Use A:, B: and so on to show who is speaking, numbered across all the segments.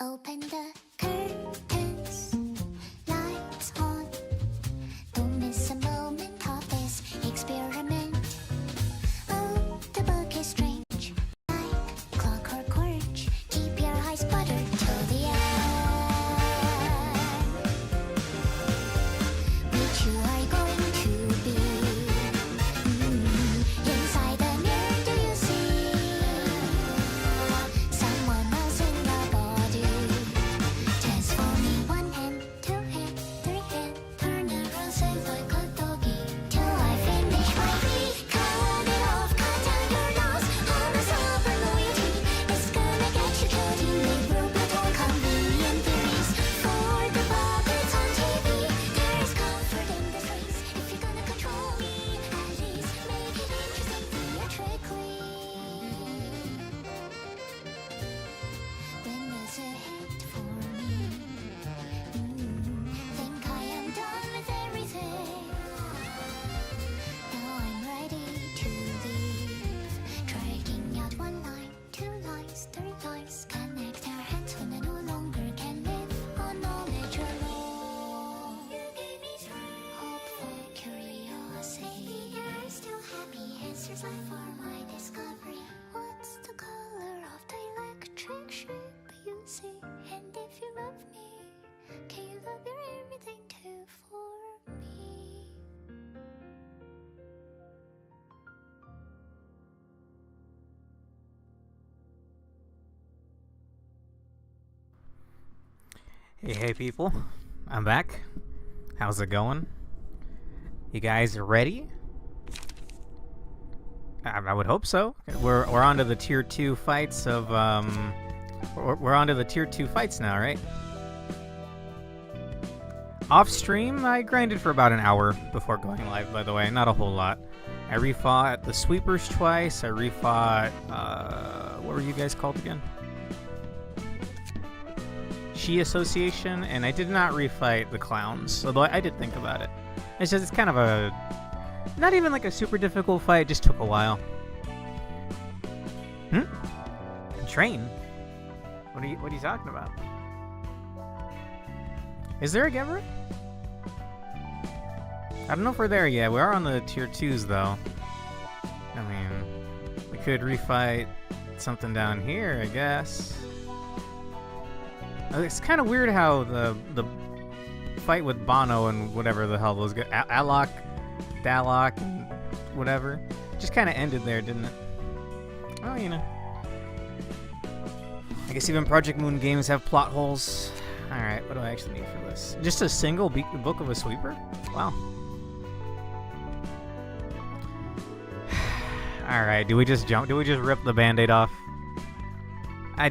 A: Open the curtains, lights on. Don't miss a moment of this experiment. Oh, the book is strange, like clockwork orange. Keep your eyes buttered till the end. Which you are going to be. Inside the mirror, do you see someone else in the body? Transforming one hand, two hand, three hand, turn around, say like a doggy. Till I finish my feet, cut it off, cut down your nose. All the silver loyalty is gonna get you killed. You make brutal, convenient theories for the puppets on TV. There is comfort in this race. If you're gonna control me, at least make it interesting theatrically. When there's a hit for me, think I am done with everything. Now I'm ready to leave. Dragging out one line, two lines, three lines. Connect our hands when I no longer can live on knowledge alone. You gave me strength, hopeful curiosity. You're still happy, answers lie for my discovery. What's the color of the electric shape you see? And if you love me, can you love your everything too for me?
B: Hey people, I'm back. How's it going? You guys ready? I would hope so. We're on to the tier 2 fights of we're on to the tier 2 fights now, right? Off stream, I grinded for about an hour before going live, by the way, not a whole lot. I refought the sweepers twice. I refought what were you guys called again? She Association, and I did not refight the clowns, although I did think about it. It's just, it's kind of a, not even like a super difficult fight, it just took a while. Train? What are you talking about? Is there a Gever? I don't know if we're there yet. We are on the tier 2s though. I mean, we could refight something down here, I guess. It's kind of weird how the fight with Bono and whatever the hell those guys, Alok, Dalok, and whatever, just kind of ended there, didn't it? Oh, you know. I guess even Project Moon games have plot holes. Alright, what do I actually need for this? Just a single book of a sweeper? Wow. Alright, do we just jump? Do we just rip the band-aid off? I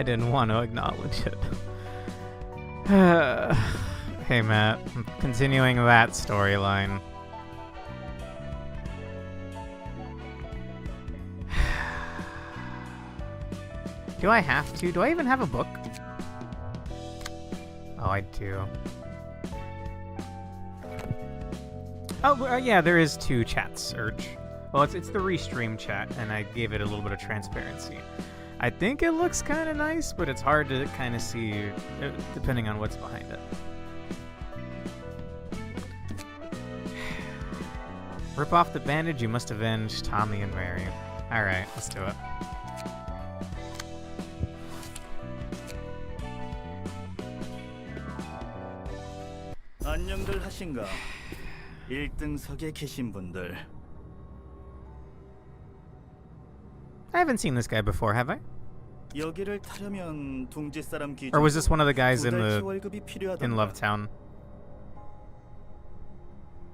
B: didn't want to acknowledge it. Hey Matt, I'm continuing that storyline. Do I have to? Do I even have a book? Oh, I do. Oh, yeah, there is 2 chats, Urge. Well, it's the restream chat, and I gave it a little bit of transparency. I think it looks kind of nice, but it's hard to kind of see depending on what's behind it. Rip off the bandage, you must avenge Tommy and Mary. Alright, let's do it.
C: 안녕들 하신가? 1등석에 계신 분들.
B: I haven't seen this guy before, have I?
C: 여기를 타려면 둥지 사람 기준.
B: Or was this one of the guys in
C: 월급이 필요하던가.
B: in Lovetown?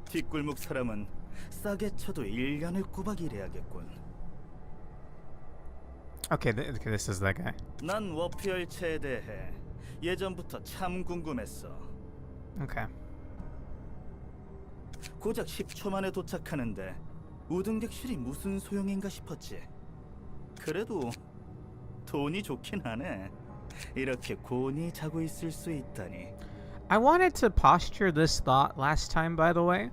C: 뒷골목 사람은 싸게 쳐도 1년을 꼬박 일해야겠군.
B: Okay, this is that guy.
C: 난 워프 열차에 대해 예전부터 참 궁금했어.
B: Okay.
C: 고작 10초 만에 도착하는데 우등객실이 무슨 소용인가 싶었지. 그래도 돈이 좋긴 하네. 이렇게 곤히 자고 있을 수 있다니.
B: I wanted to posture this thought last time, by the way.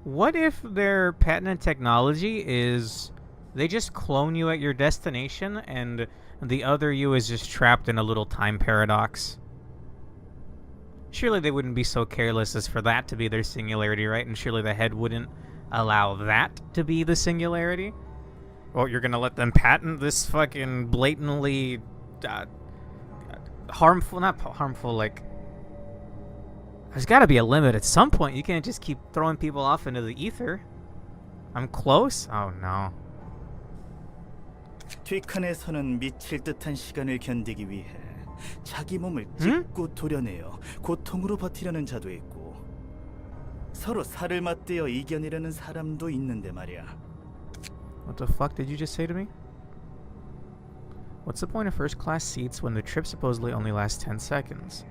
B: What if their patented technology is they just clone you at your destination and The other you is just trapped in a little time paradox. Surely they wouldn't be so careless as for that to be their singularity, right? And surely the head wouldn't allow that to be the singularity? Well, you're gonna let them patent this fucking blatantly harmful, not harmful, like... There's gotta be a limit at some point. You can't just keep throwing people off into the ether. I'm close? Oh no.
C: 뒷칸에서는 미칠 듯한 시간을 견디기 위해 자기 몸을 찢고 도려내어 고통으로 버티려는 자도 있고 서로 살을 맞대어 이겨내려는 사람도 있는데 말이야.
B: What the fuck did you just say to me? What's the point of first class seats when the trip supposedly only lasts 10 seconds?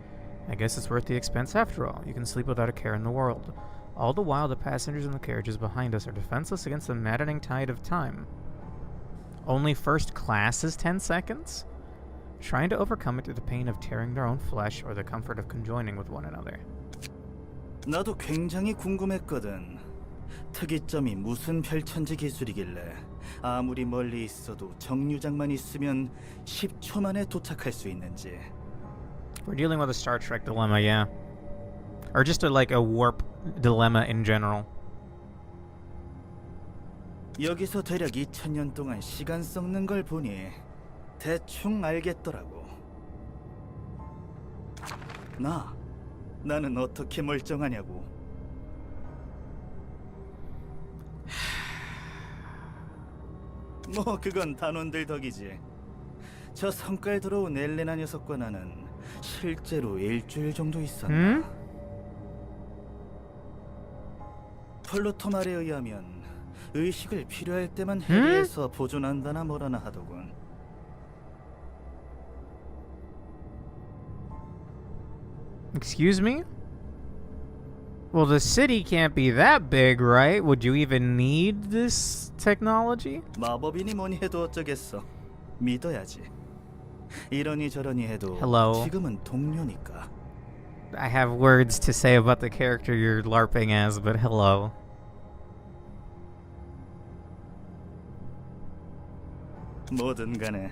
B: I guess it's worth the expense after all. You can sleep without a care in the world. All the while the passengers in the carriages behind us are defenseless against the maddening tide of time. Only first class is 10 seconds? Trying to overcome it through the pain of tearing their own flesh or the comfort of conjoining with one another.
C: 나도 굉장히 궁금했거든. 특이점이 무슨 별천지 기술이길래 아무리 멀리 있어도 정류장만 있으면 10초 만에 도착할 수 있는지.
B: We're dealing with a Star Trek dilemma, yeah. Or just a warp dilemma in general.
C: 여기서 대략 2000년 동안 시간 썩는 걸 보니 대충 알겠더라고. 나는 어떻게 멀쩡하냐고. 뭐 그건 단원들 덕이지. 저 성깔 들어온 엘레나 녀석과 나는 실제로 일주일 정도 있었나. 폴로토 말에 의하면 의식을 필요할 때만 해리에서 보존한다나 뭐라나 하더군.
B: Excuse me? Well, the city can't be that big, right? Would you even need this technology?
C: 마법이니 뭐니 해도 어쩌겠어. 믿어야지. 이러니 저러니 해도
B: Hello.
C: 지금은 동료니까.
B: I have words to say about the character you're LARPing as, but hello.
C: 뭐든 간에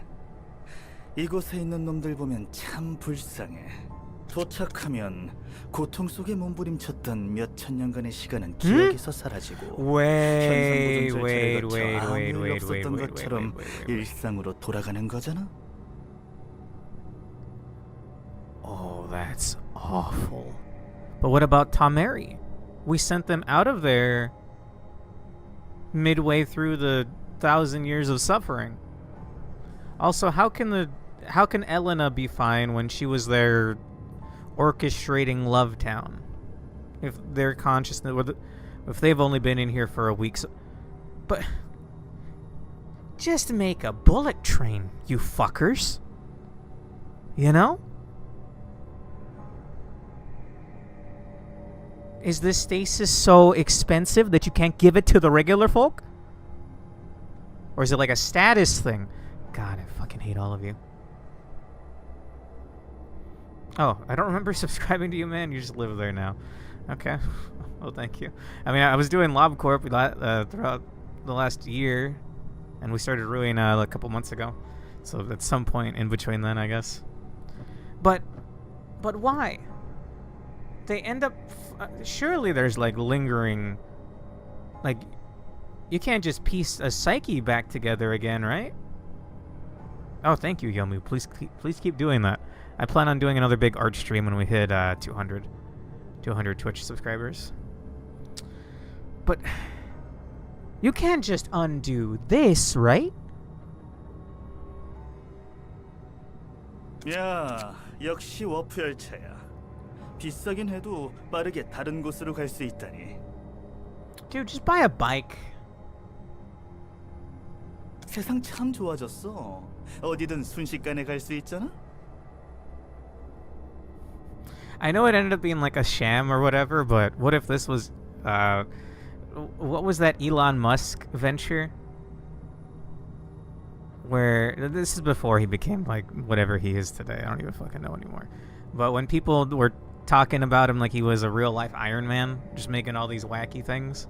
C: 이곳에 있는 놈들 보면 참 불쌍해. 도착하면 고통 속에 몸부림쳤던 몇 천 년간의 시간은 기억에서 사라지고 현상 고정 절차를 거쳐 아무 일 없었던 것처럼 일상으로 돌아가는 거잖아.
B: Oh, that's awful. But what about Tameri? We sent them out of there midway through the 1,000 years of suffering. Also, how can Elena be fine when she was there orchestrating Love Town? If their consciousness, if they've only been in here for a week, but just make a bullet train, you fuckers. You know? Is this stasis so expensive that you can't give it to the regular folk? Or is it like a status thing? God, I fucking hate all of you. Oh, I don't remember subscribing to you, man. You just live there now. Okay. Well, thank you. I mean, I was doing LobCorp throughout the last year, and we started Ruina a couple months ago. So at some point in between then, I guess. But why? They end up... surely there's, lingering... you can't just piece a psyche back together again, right? Oh, thank you, Yomu. Please keep doing that. I plan on doing another big art stream when we hit 200 Twitch subscribers. But you can't just undo this, right?
C: 야, 역시 워프 열차야. 비싸긴 해도 빠르게 다른 곳으로 갈 수 있다니.
B: Dude, just buy a bike.
C: 세상 참 좋아졌어. 어디든 순식간에 갈 수 있잖아.
B: I know it ended up being like a sham or whatever, but what if this was, what was that Elon Musk venture? Where, this is before he became like whatever he is today. I don't even fucking know anymore. But when people were talking about him like he was a real life Iron Man, just making all these wacky things.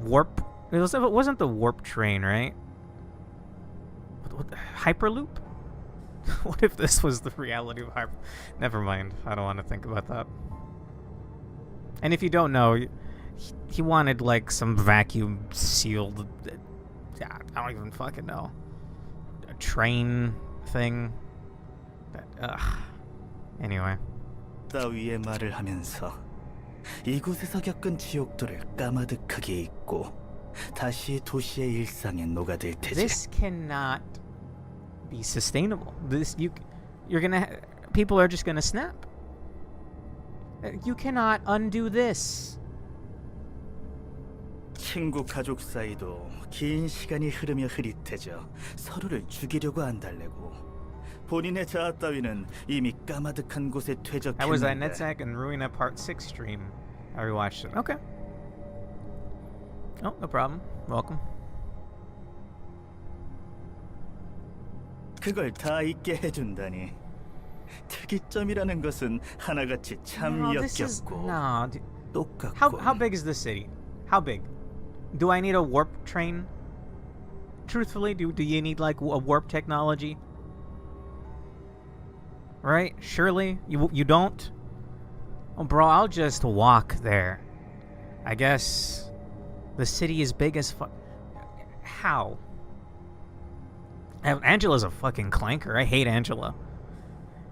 B: It wasn't the warp train, right? What Hyperloop? What if this was the reality of Harp? Never mind. I don't want to think about that. And if you don't know, he wanted like some vacuum sealed. I don't even fucking know. A train thing. Anyway.
C: 따위의 말을 하면서 이곳에서 겪은 지옥도를 까마득하게 잊고 다시 도시의 일상에 녹아들 테지.
B: This cannot be sustainable. You're gonna people are just gonna snap. You cannot undo this.
C: 친구 가족 사이도 긴 시간이 흐르며 흐릿해져 서로를 죽이려고 안달내고 본인의 자아 따위는 이미 까마득한 곳에
B: That was that
C: 퇴적했는데
B: Netzach and Ruina Part 6 stream. I rewatched it. Okay. Oh, no problem. Welcome.
C: 그걸 다 잊게 해준다니. 특이점이라는 것은 하나같이 참
B: No, this is
C: 역겹고
B: no.
C: 똑같고
B: How big is this city? How big? Do I need a warp train? Truthfully, do you need like a warp technology? Right? Surely you don't. Oh, bro, I'll just walk there. I guess the city is big as fuck. How? Angela's a fucking clanker. I hate Angela.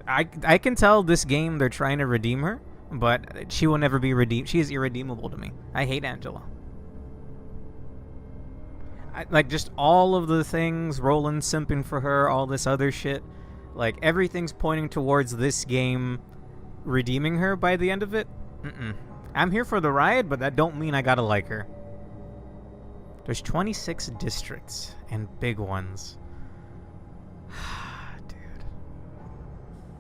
B: I can tell this game they're trying to redeem her, but she will never be redeemed. She is irredeemable to me. I hate Angela. Like, just all of the things, Roland simping for her, all this other shit. Like, everything's pointing towards this game redeeming her by the end of it. I'm here for the ride, but that don't mean I gotta like her. There's 26 districts, and big ones. Dude.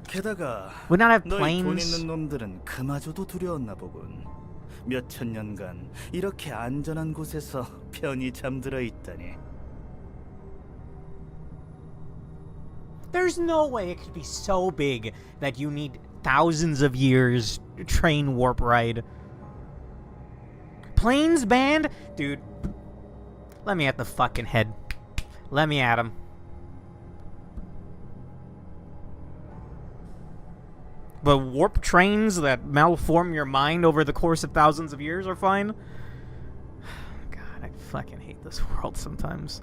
C: 게다가
B: We not have
C: 너희 돈
B: planes.
C: 있는 놈들은 그마저도 두려웠나 보군. 몇천 년간 이렇게 안전한 곳에서 편히 잠들어 있다니.
B: There's no way it could be so big that you need thousands of years train warp ride. Planes banned? Dude, let me at the fucking head. Let me at him. But warp trains that malform your mind over the course of thousands of years are fine? God, I fucking hate this world sometimes.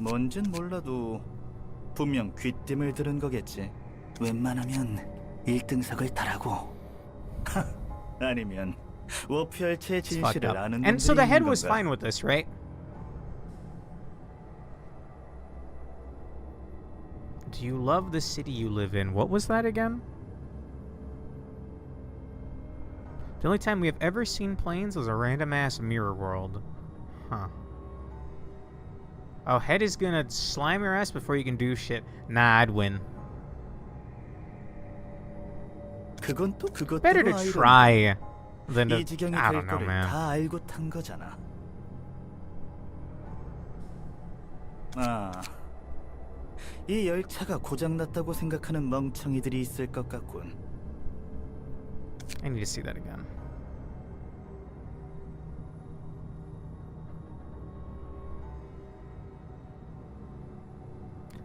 C: 뭔진 몰라도 분명 귀띔을 들은 거겠지. 웬만하면 1등석을 타라고. 아니면 워프열차의
B: It's fucked
C: 진실을
B: up.
C: 아는
B: And so
C: 놈들이
B: the head
C: 있는
B: was
C: 건가?
B: fine with this, right? Do you love the city you live in? What was that again? The only time we have ever seen planes was a random ass mirror world. Huh. Oh, head is gonna slime your ass before you can do shit. Nah, I'd win.
C: 그건 또 그것대로
B: Better to
C: 아이러니고.
B: try than to...
C: 이 지경이
B: I
C: 될
B: don't know,
C: 거를
B: man.
C: 다 알고 탄 거잖아. 아, 이 열차가 고장났다고 생각하는 멍청이들이 있을 것 같군.
B: I need to see that again.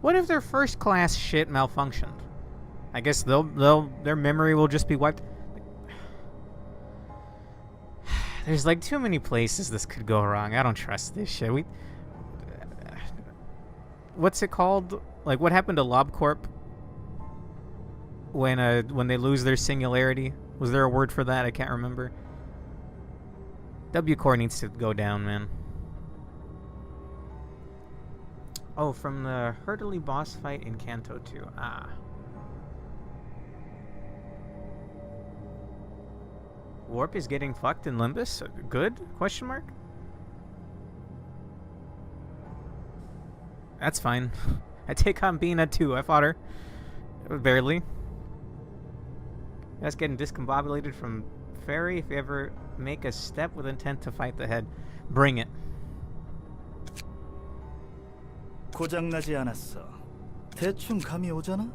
B: What if their first class shit malfunctioned? I guess their memory will just be wiped. There's like too many places this could go wrong. I don't trust this shit. What's it called? Like, what happened to LobCorp when they lose their singularity? Was there a word for that? I can't remember. W Core needs to go down, man. Oh, from the Hurtley boss fight in Kanto 2. Ah. Warp is getting fucked in Limbus? Good? Question mark? That's fine. I take on Bina too. I fought her. Barely. That's getting discombobulated from Fairy if you ever make a step with intent to fight the head. Bring it.
C: 고장나지 않았어. 대충 감이 오잖아?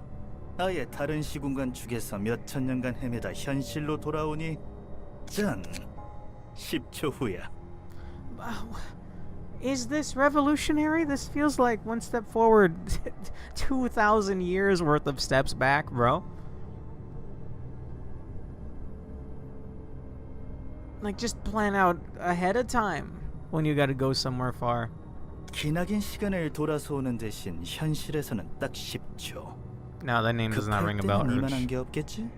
C: 아예 다른 시공간 축에서 몇천 년간 헤매다 현실로 돌아오니 짠! 10초 후야.
B: Is this revolutionary? This feels like one step forward, 2,000 years worth of steps back, bro. Like, just plan out ahead of time when you gotta go somewhere far.
C: 기나긴 시간을 돌아서 오는 대신 현실에서는 딱 10초.
B: No, that name does not ring a bell.
C: 급할 때는 이만한 게 없겠지?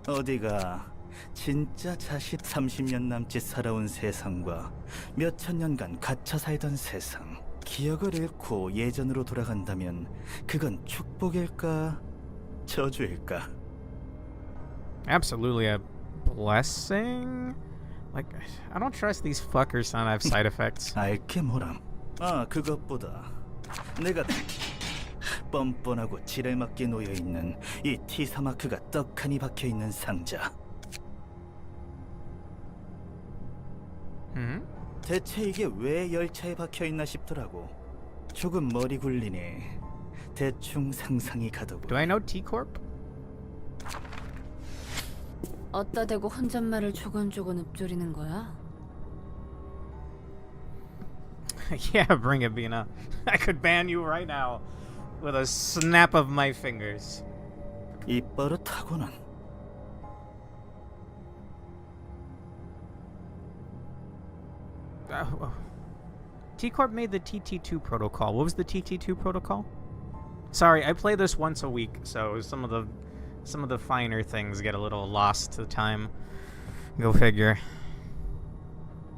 C: 어디가 진짜 자식 30년 남짓 살아온 세상과 몇천 년간 갇혀 살던 세상, 기억을 잃고 예전으로 돌아간다면 그건 축복일까 저주일까?
B: Absolutely a blessing? Like, I don't trust these fuckers to not have side effects.
C: 알게 뭐람. 아, 그것보다 내가 뻔뻔하고 지레맞게 놓여있는 이 T4 마크가 떡하니 박혀있는 상자. 대체 이게 왜 열차에 박혀있나 싶더라고. 조금 머리 굴리니 대충 상상이 가더군.
B: Do I know T-Corp?
D: 어따 대고 혼잣말을 조곤조곤 읊조리는 거야?
B: Yeah, bring it, Bina. I could ban you right now with a snap of my fingers.
C: 입버릇하고는.
B: T-Corp made the TT2 protocol. What was the TT2 protocol? Sorry, I play this once a week, so some of the finer things get a little lost to time. Go figure.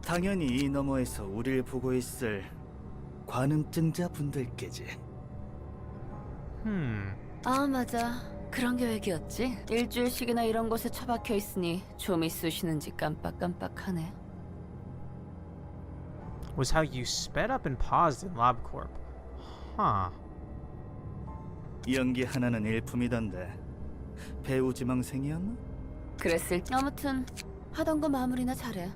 C: 당연히 이 너머에서 우릴 보고 있을 관음증자 분들께지.
D: 아 맞아, 그런 계획이었지. 일주일씩이나 이런 곳에 처박혀 있으니 좀이 쑤시는지 깜빡깜빡하네.
B: Was how you sped up and paused in LabCorp. Huh.
C: 연기 하나는 일품이던데. 배우 지망생이었나?
D: 그랬을 아무튼 하던 거 마무리나 잘해.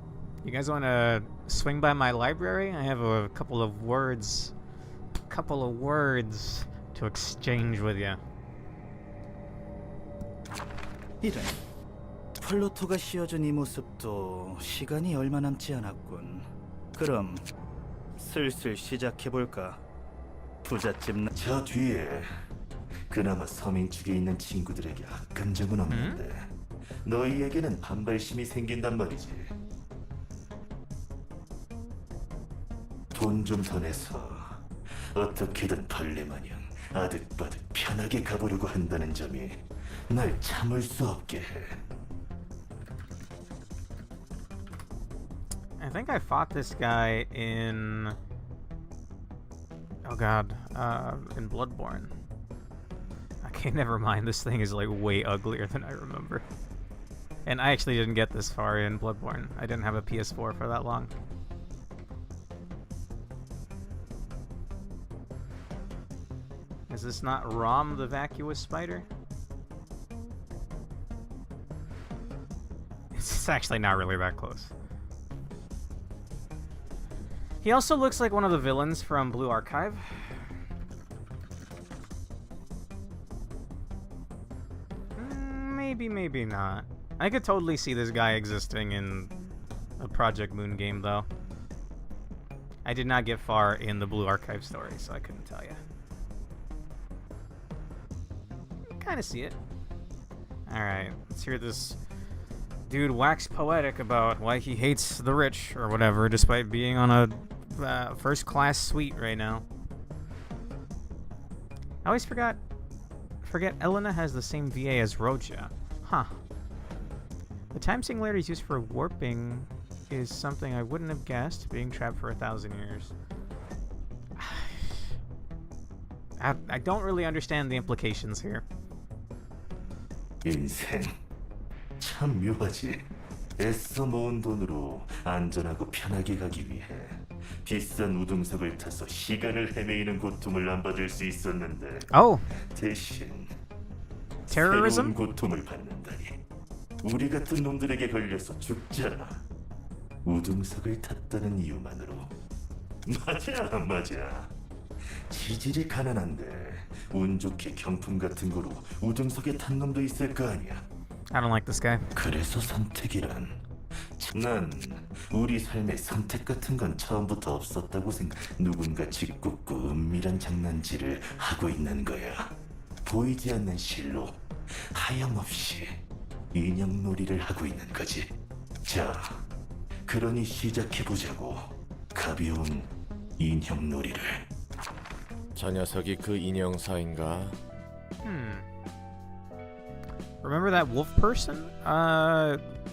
B: You guys want to swing by my library? I have a couple of words to exchange with you.
C: 이래. 플로토가 씌워준 이 모습도 시간이 얼마 남지 않았군. 그럼 슬슬 시작해볼까? 부잣집 저 뒤에 그나마 서민 축에 있는 친구들에게 악한 적은 없는데 너희에게는 반발심이 생긴단 말이지. 돈 좀 더 내서 어떻게든 벌레마냥 아득바득 편하게 가보려고 한다는 점이 날 참을 수 없게 해.
B: I think I fought this guy in... Oh god, in Bloodborne. Okay, never mind. This thing is like way uglier than I remember. And I actually didn't get this far in Bloodborne. I didn't have a PS4 for that long. Is this not Rom the vacuous spider? It's actually not really that close. He also looks like one of the villains from Blue Archive. Maybe, maybe not. I could totally see this guy existing in a Project Moon game, though. I did not get far in the Blue Archive story, so I couldn't tell you. Kind of see it. Alright, let's hear this dude wax poetic about why he hates the rich or whatever, despite being on a first-class suite right now. I always forget Elena has the same VA as Roja. Huh. The time singularity used for warping is something I wouldn't have guessed, being trapped for 1,000 years. I don't really understand the implications here.
C: 인생 참 묘하지. 애써 모은 돈으로 안전하고 편하게 가기 위해 비싼 우등석을 타서 시간을 헤매이는 고통을 안 받을 수 있었는데
B: Oh,
C: 대신
B: terrorism?
C: 새로운 고통을 받는다니. 우리 같은 놈들에게 걸려서 죽잖아. 우등석을 탔다는 이유만으로. 맞아. 지질이 가난한데 운 좋게 경품 같은 거로 우등석에 탄 놈도 있을 거 아니야.
B: I don't like this guy.
C: 그래서 선택이란 난 우리 삶에 선택 같은 건 처음부터 없었다고 생각. 누군가 짓궂고 은밀한 장난질을 하고 있는 거야. 보이지 않는 실로 하염없이 인형놀이를 하고 있는 거지. 자, 그러니 시작해보자고. 가벼운 인형놀이를.
E: 저 녀석이 그 인형사인가?
B: Remember that wolf person?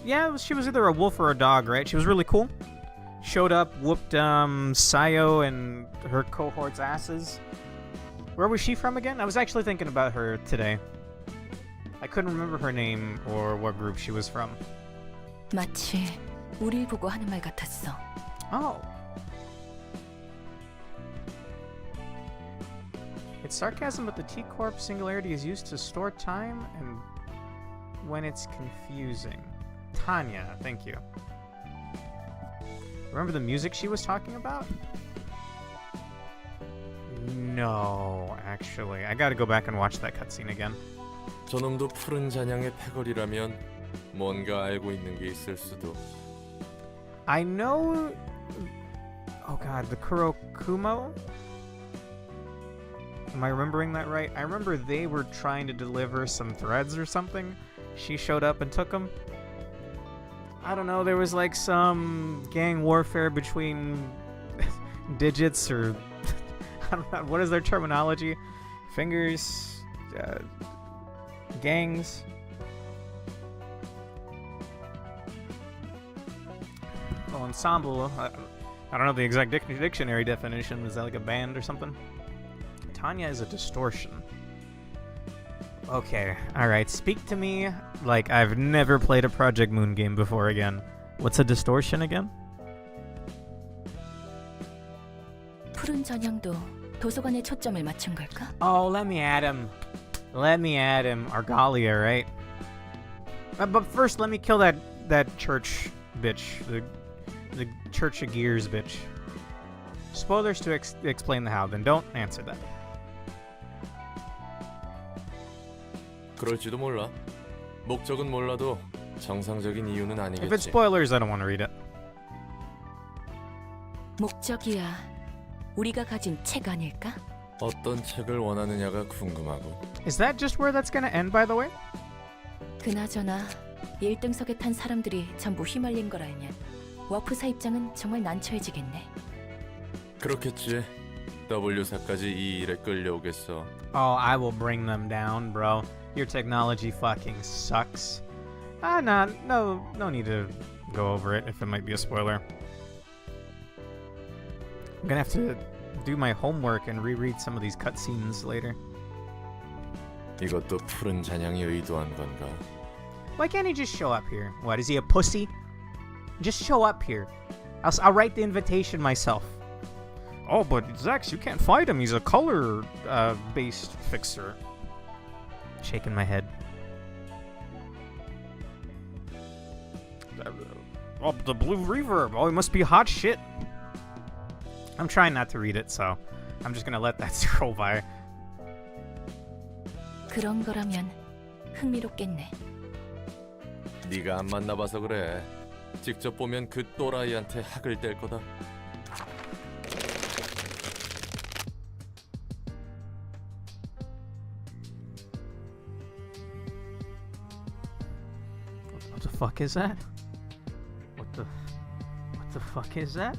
B: Yeah, she was either a wolf or a dog, right? She was really cool. Showed up, whooped Sayo and her cohort's asses. Where was she from again? I was actually thinking about her today. I couldn't remember her name or what group she was from.
D: 마치 우릴 보고 하는 말 같았어.
B: Oh. It's sarcasm, but the T-Corp singularity is used to store time and when it's confusing. Tanya, thank you. Remember the music she was talking about? No, actually. I gotta go back and watch that cutscene again.
E: 저놈도 푸른 잔향의 패거리라면 뭔가 알고 있는 게 있을 수도.
B: I know... Oh god, the Kurokumo? Am I remembering that right? I remember they were trying to deliver some threads or something. She showed up and took them. I don't know, there was like some gang warfare between digits or... I don't know, what is their terminology? Fingers? Gangs? Oh, ensemble. I don't know the exact dictionary definition. Is that like a band or something? Tanya is a distortion. Okay, alright. Speak to me like I've never played a Project Moon game before again. What's a distortion again?
D: 푸른 전형도 도서관에 초점을 맞춘 걸까?
B: Oh, let me add him. Let me add him. Argalia, right? But first, let me kill that church bitch. The Church of Gears bitch. Spoilers to explain the how, then don't answer that.
E: 그럴지도 몰라. 목적은 몰라도 정상적인 이유는 아니겠지.
B: If it's spoilers, I don't want to read it.
D: 목적이야. 우리가 가진 책 아닐까?
E: 어떤 책을 원하느냐가 궁금하고.
B: Is that just where that's gonna end, by the way?
D: 그나저나 1등석에 탄 사람들이 전부 휘말린 걸 알면 워프사 입장은 정말 난처해지겠네.
E: 그렇겠지. W사까지 이 일에 끌려오겠어.
B: Oh, I will bring them down, bro. Your technology fucking sucks. No need to go over it if it might be a spoiler. I'm gonna have to do my homework and reread some of these cutscenes later.
E: 이것도 푸른 잔향이 의도한 건가?
B: Why can't he just show up here? What, is he a pussy? Just show up here. I'll write the invitation myself. Oh, but Zax, you can't fight him. He's a color-based fixer. Shaking my head. Oh, the blue reverb. Oh, it must be hot shit. I'm trying not to read it, so I'm just gonna let that scroll by.
D: 그런 거라면 흥미롭겠네.
E: 네가 안 만나봐서 그래. 직접 보면 그 또라이한테 학을 뗄 거다.
B: What the fuck is that? What the fuck is that?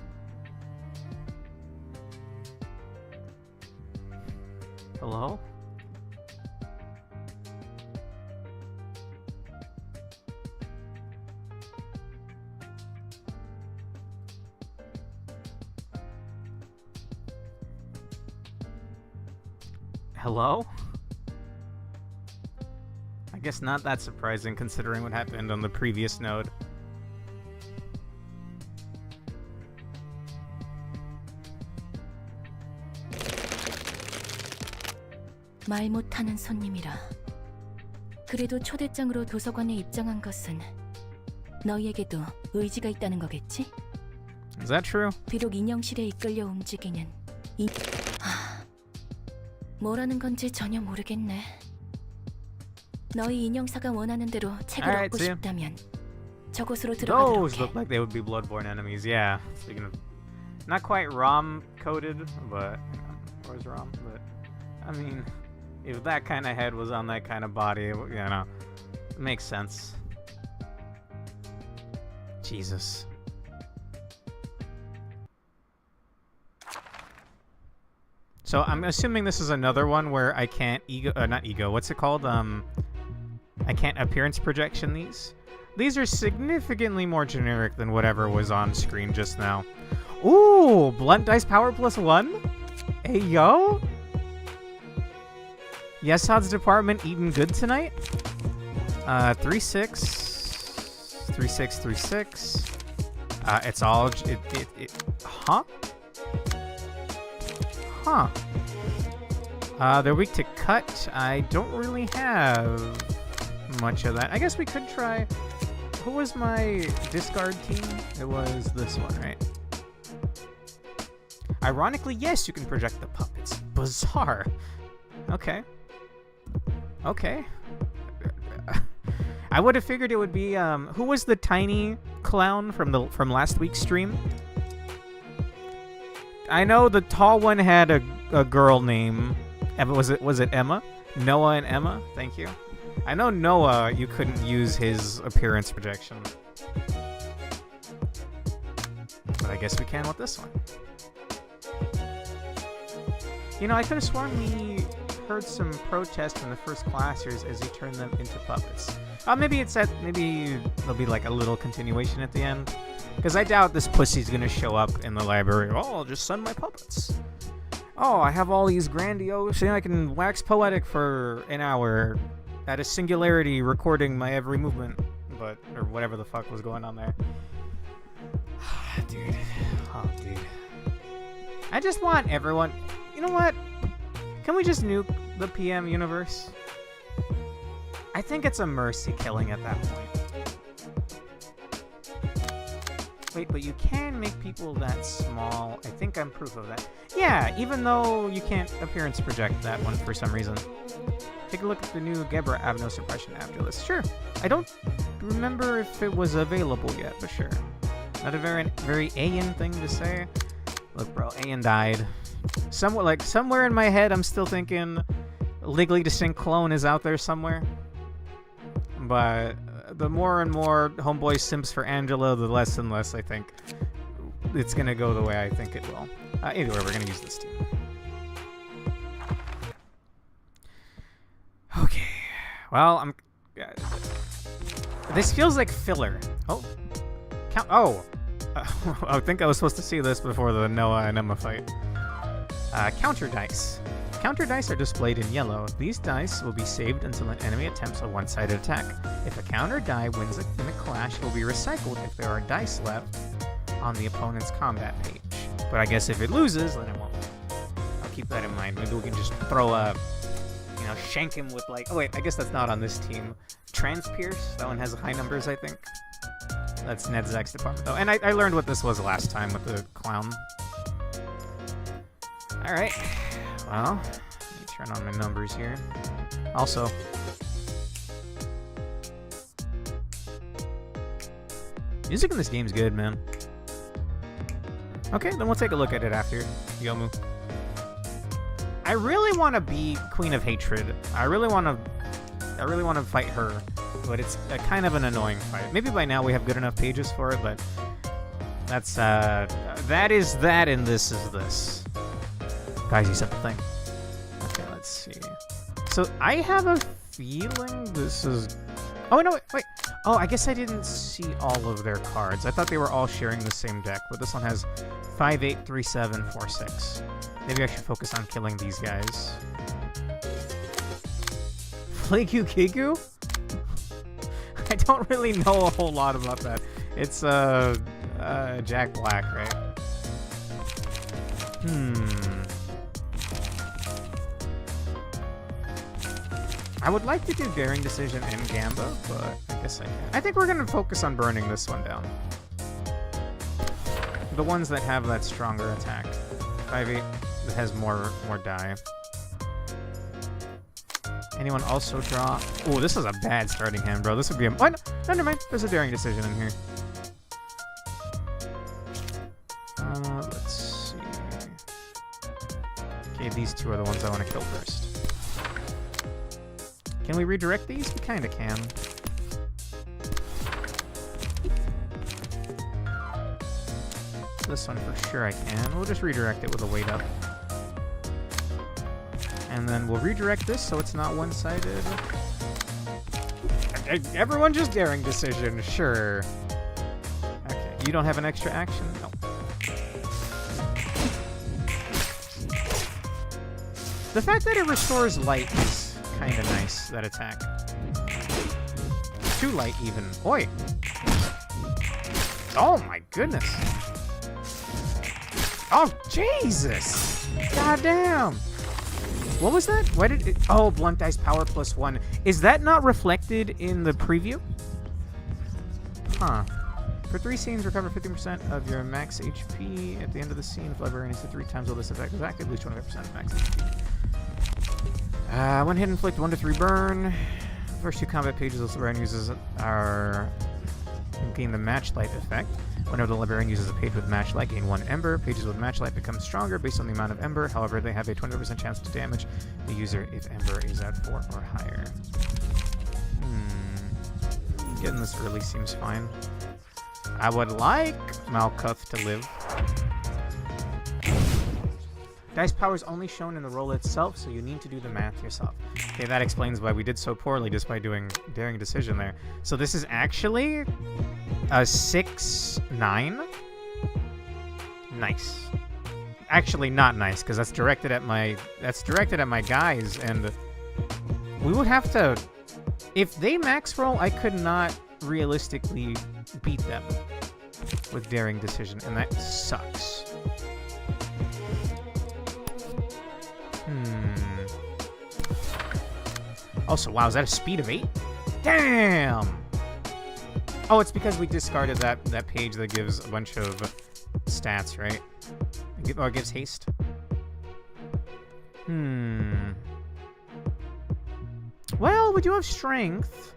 B: Hello? Hello? I guess not that surprising considering what happened on the previous node.
D: 말 못하는 손님이라. 그래도 초대장으로 도서관에 입장한 것은 너희에게도 의지가 있다는 거겠지?
B: Is that true?
D: 비록 인형실에 이끌려 움직이는 뭐라는 건지 전혀 모르겠네.
F: 너희 인형사가 원하는 대로 책을
B: Alright,
F: 얻고
B: see ya.
F: 싶다면 저곳으로 들어가도록
B: Those
F: 해.
B: look like they would be Bloodborne enemies, yeah. Speaking of, not quite ROM coded, but where's ROM? But I mean, if that kind of head was on that kind of body, you know, it makes sense. Jesus. So I'm assuming this is another one where I can't not ego. What's it called? I can't appearance projection these. These are significantly more generic than whatever was on screen just now. Ooh, blunt dice power +1. Hey yo. Yesad's department eating good tonight. 3-6, 3-6, 3-6. It's all huh? Huh. They're weak to cut. I don't really have much of that. I guess we could try. Who was my discard team? It was this one, right? Ironically, yes, you can project the puppets. Bizarre. Okay. Okay. I would have figured it would be who was the tiny clown from last week's stream? I know the tall one had a girl name. Was it Emma? Noah and Emma? Thank you. I know Noah, you couldn't use his appearance projection. But I guess we can with this one. You know, I could have sworn we heard some protest from the first classers as he turned them into puppets. Maybe there'll be like a little continuation at the end. Because I doubt this pussy's gonna show up in the library. Oh, I'll just send my puppets. Oh, I have all these grandiose, and I can wax poetic for an hour at a singularity recording my every movement. Or whatever the fuck was going on there. Dude. Oh, dude. I just want everyone... You know what? Can we just nuke the PM universe? I think it's a mercy killing at that point. Wait, but you can make people that small. I think I'm proof of that. Yeah, even though you can't appearance project that one for some reason. Take a look at the new Gebra Abno suppression after this. Sure. I don't remember if it was available yet, but sure. Not a very Ayan thing to say. Look, bro, Ayan died. Somewhere in my head, I'm still thinking Legally Distinct Clone is out there somewhere. But the more and more homeboy simps for Angela, the less and less I think it's gonna go the way I think it will. Either way, we're gonna use this team. Okay. Well, this feels like filler. Oh. I think I was supposed to see this before the Noah and Emma fight. Counter dice. Counter dice are displayed in yellow. These dice will be saved until an enemy attempts a one-sided attack. If a counter die wins in a clash, it will be recycled if there are dice left on the opponent's combat page. But I guess if it loses, then it won't. I'll keep that in mind. Maybe we can just throw a, shank him with like... Oh wait, I guess that's not on this team. Transpierce, that one has high numbers, I think. That's Ned Zach's department though. And I learned what this was last time with the clown. Alright. Well, let me turn on my numbers here. Also, music in this game's good, man. Okay, then we'll take a look at it after. Yomu. I really want to be Queen of Hatred. I really want to fight her, but it's kind of an annoying fight. Maybe by now we have good enough pages for it, but that's that is that, and this is this. Guys, you said the thing. Okay, let's see. So I have a feeling this is... Oh, no, wait. Oh, I guess I didn't see all of their cards. I thought they were all sharing the same deck, but this one has 5, 8, 3, 7, 4, 6. Maybe I should focus on killing these guys. Flaku Kiku? I don't really know a whole lot about that. It's, Jack Black, right? I would like to do Daring Decision and Gamba, but I guess I can't. I think we're going to focus on burning this one down. The ones that have that stronger attack. 5-8 that has more die. anyone also draw? Oh, this is a bad starting hand, bro. This would be a... Oh, no, never mind. There's a daring decision in here. Let's see. Okay, these two are the ones I want to kill first. Can we redirect these? We kind of can. This one for sure I can. We'll just redirect it with a weight up. And then we'll redirect this so it's not one-sided. Everyone just daring decision, sure. Okay, you don't have an extra action? No. The fact that it restores light is kind of nice, that attack. Too light even. Oi! Oh my goodness! Oh, Jesus! Goddamn! What was that? Why did it... Oh, blunt dice power +1. Is that not reflected in the preview? Huh. For 3 scenes, recover 50% of your max HP. At the end of the scene, if librarian hits it 3 times, will this effect is active, lose 25% of max HP. One hit inflict 1 to 3 burn. First 2 combat pages the librarian uses are... gain the matchlight effect. Whenever the librarian uses a page with matchlight, gain 1 ember. Pages with matchlight become stronger based on the amount of ember. However, they have a 20% chance to damage the user if ember is at 4 or higher. Getting this early seems fine. I would like Malkuth to live. Dice power is only shown in the roll itself, so you need to do the math yourself. Okay, that explains why we did so poorly just by doing daring decision there. So this is actually a 6-9. Nice. Actually, not nice because that's directed at my guys, and we would have to. If they max roll, I could not realistically beat them with daring decision, and that sucks. Also, wow, is that a speed of 8? Damn! Oh, it's because we discarded that page that gives a bunch of stats, right? Or it gives haste. Well, we do have strength.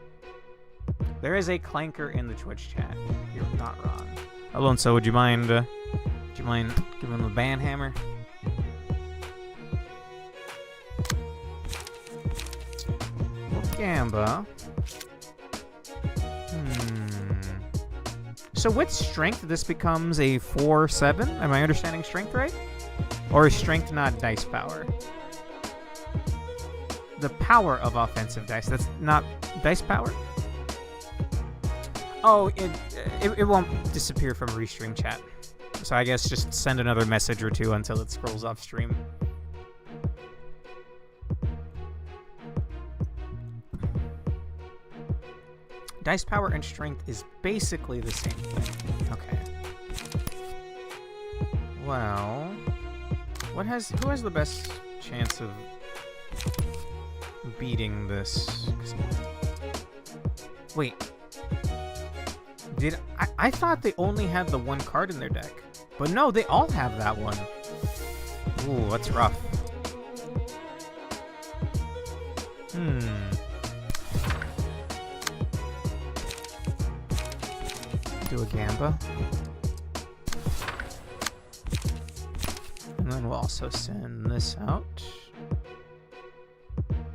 B: There is a clanker in the Twitch chat. You're not wrong. Alonso, would you mind giving him the ban hammer? Gamba. So with strength, this becomes a 4-7. Am I understanding strength right? Or is strength not dice power? The power of offensive dice. That's not dice power? Oh, it won't disappear from restream chat. So I guess just send another message or two until it scrolls off stream. Dice power and strength is basically the same thing. Okay. Well, who has the best chance of beating this? Wait. I thought they only had the 1 card in their deck. But no, they all have that one. Ooh, that's rough. Do a Gamba. And then we'll also send this out.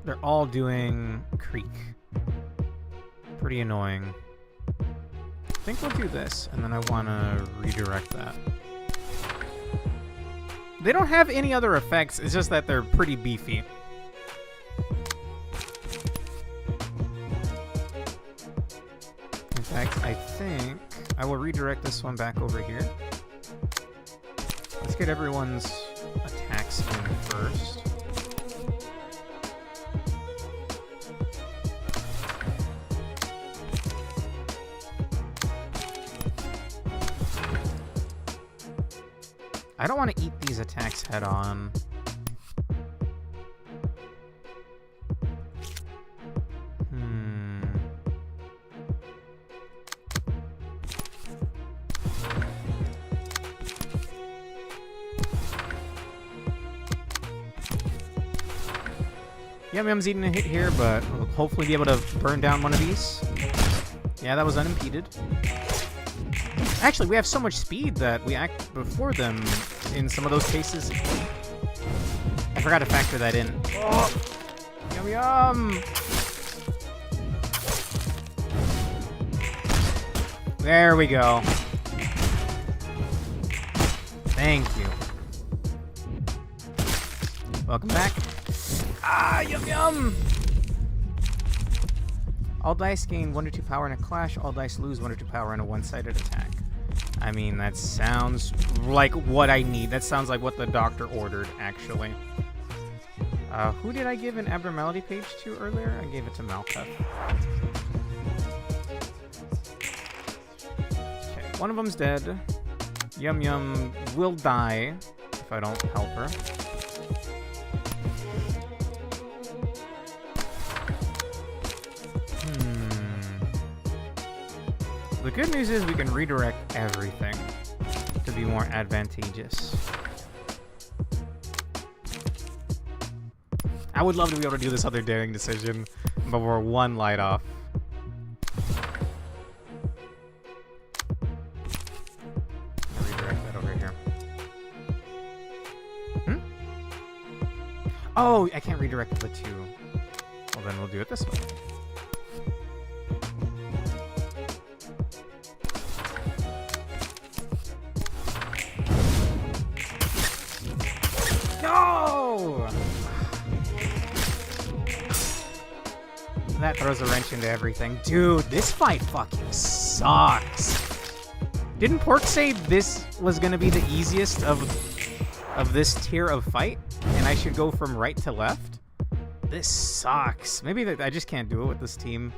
B: They're all doing Creek. Pretty annoying. I think we'll do this, and then I want to redirect that. They don't have any other effects, it's just that they're pretty beefy. In fact, I think I will redirect this one back over here. Let's get everyone's attacks in first. I don't want to eat these attacks head on. Yum Yum's eating a hit here, but we'll hopefully be able to burn down one of these. Yeah, that was unimpeded. Actually, we have so much speed that we act before them in some of those cases. I forgot to factor that in. Oh! Yum Yum! There we go. Thank you. Welcome back. Ah, Yum Yum! All dice gain 1 to 2 power in a clash. All dice lose 1 to 2 power in a one-sided attack. I mean, that sounds like what I need. That sounds like what the doctor ordered, actually. Who did I give an abnormality page to earlier? I gave it to Malkuth. Okay, one of them's dead. Yum Yum will die if I don't help her. The good news is we can redirect everything to be more advantageous. I would love to be able to do this other daring decision, but we're one light off. I'll redirect that over here. Oh, I can't redirect the two. Well, then we'll do it this way. No! That throws a wrench into everything. Dude, this fight fucking sucks. Didn't Pork say this was gonna be the easiest of this tier of fight? And I should go from right to left? This sucks. Maybe I just can't do it with this team.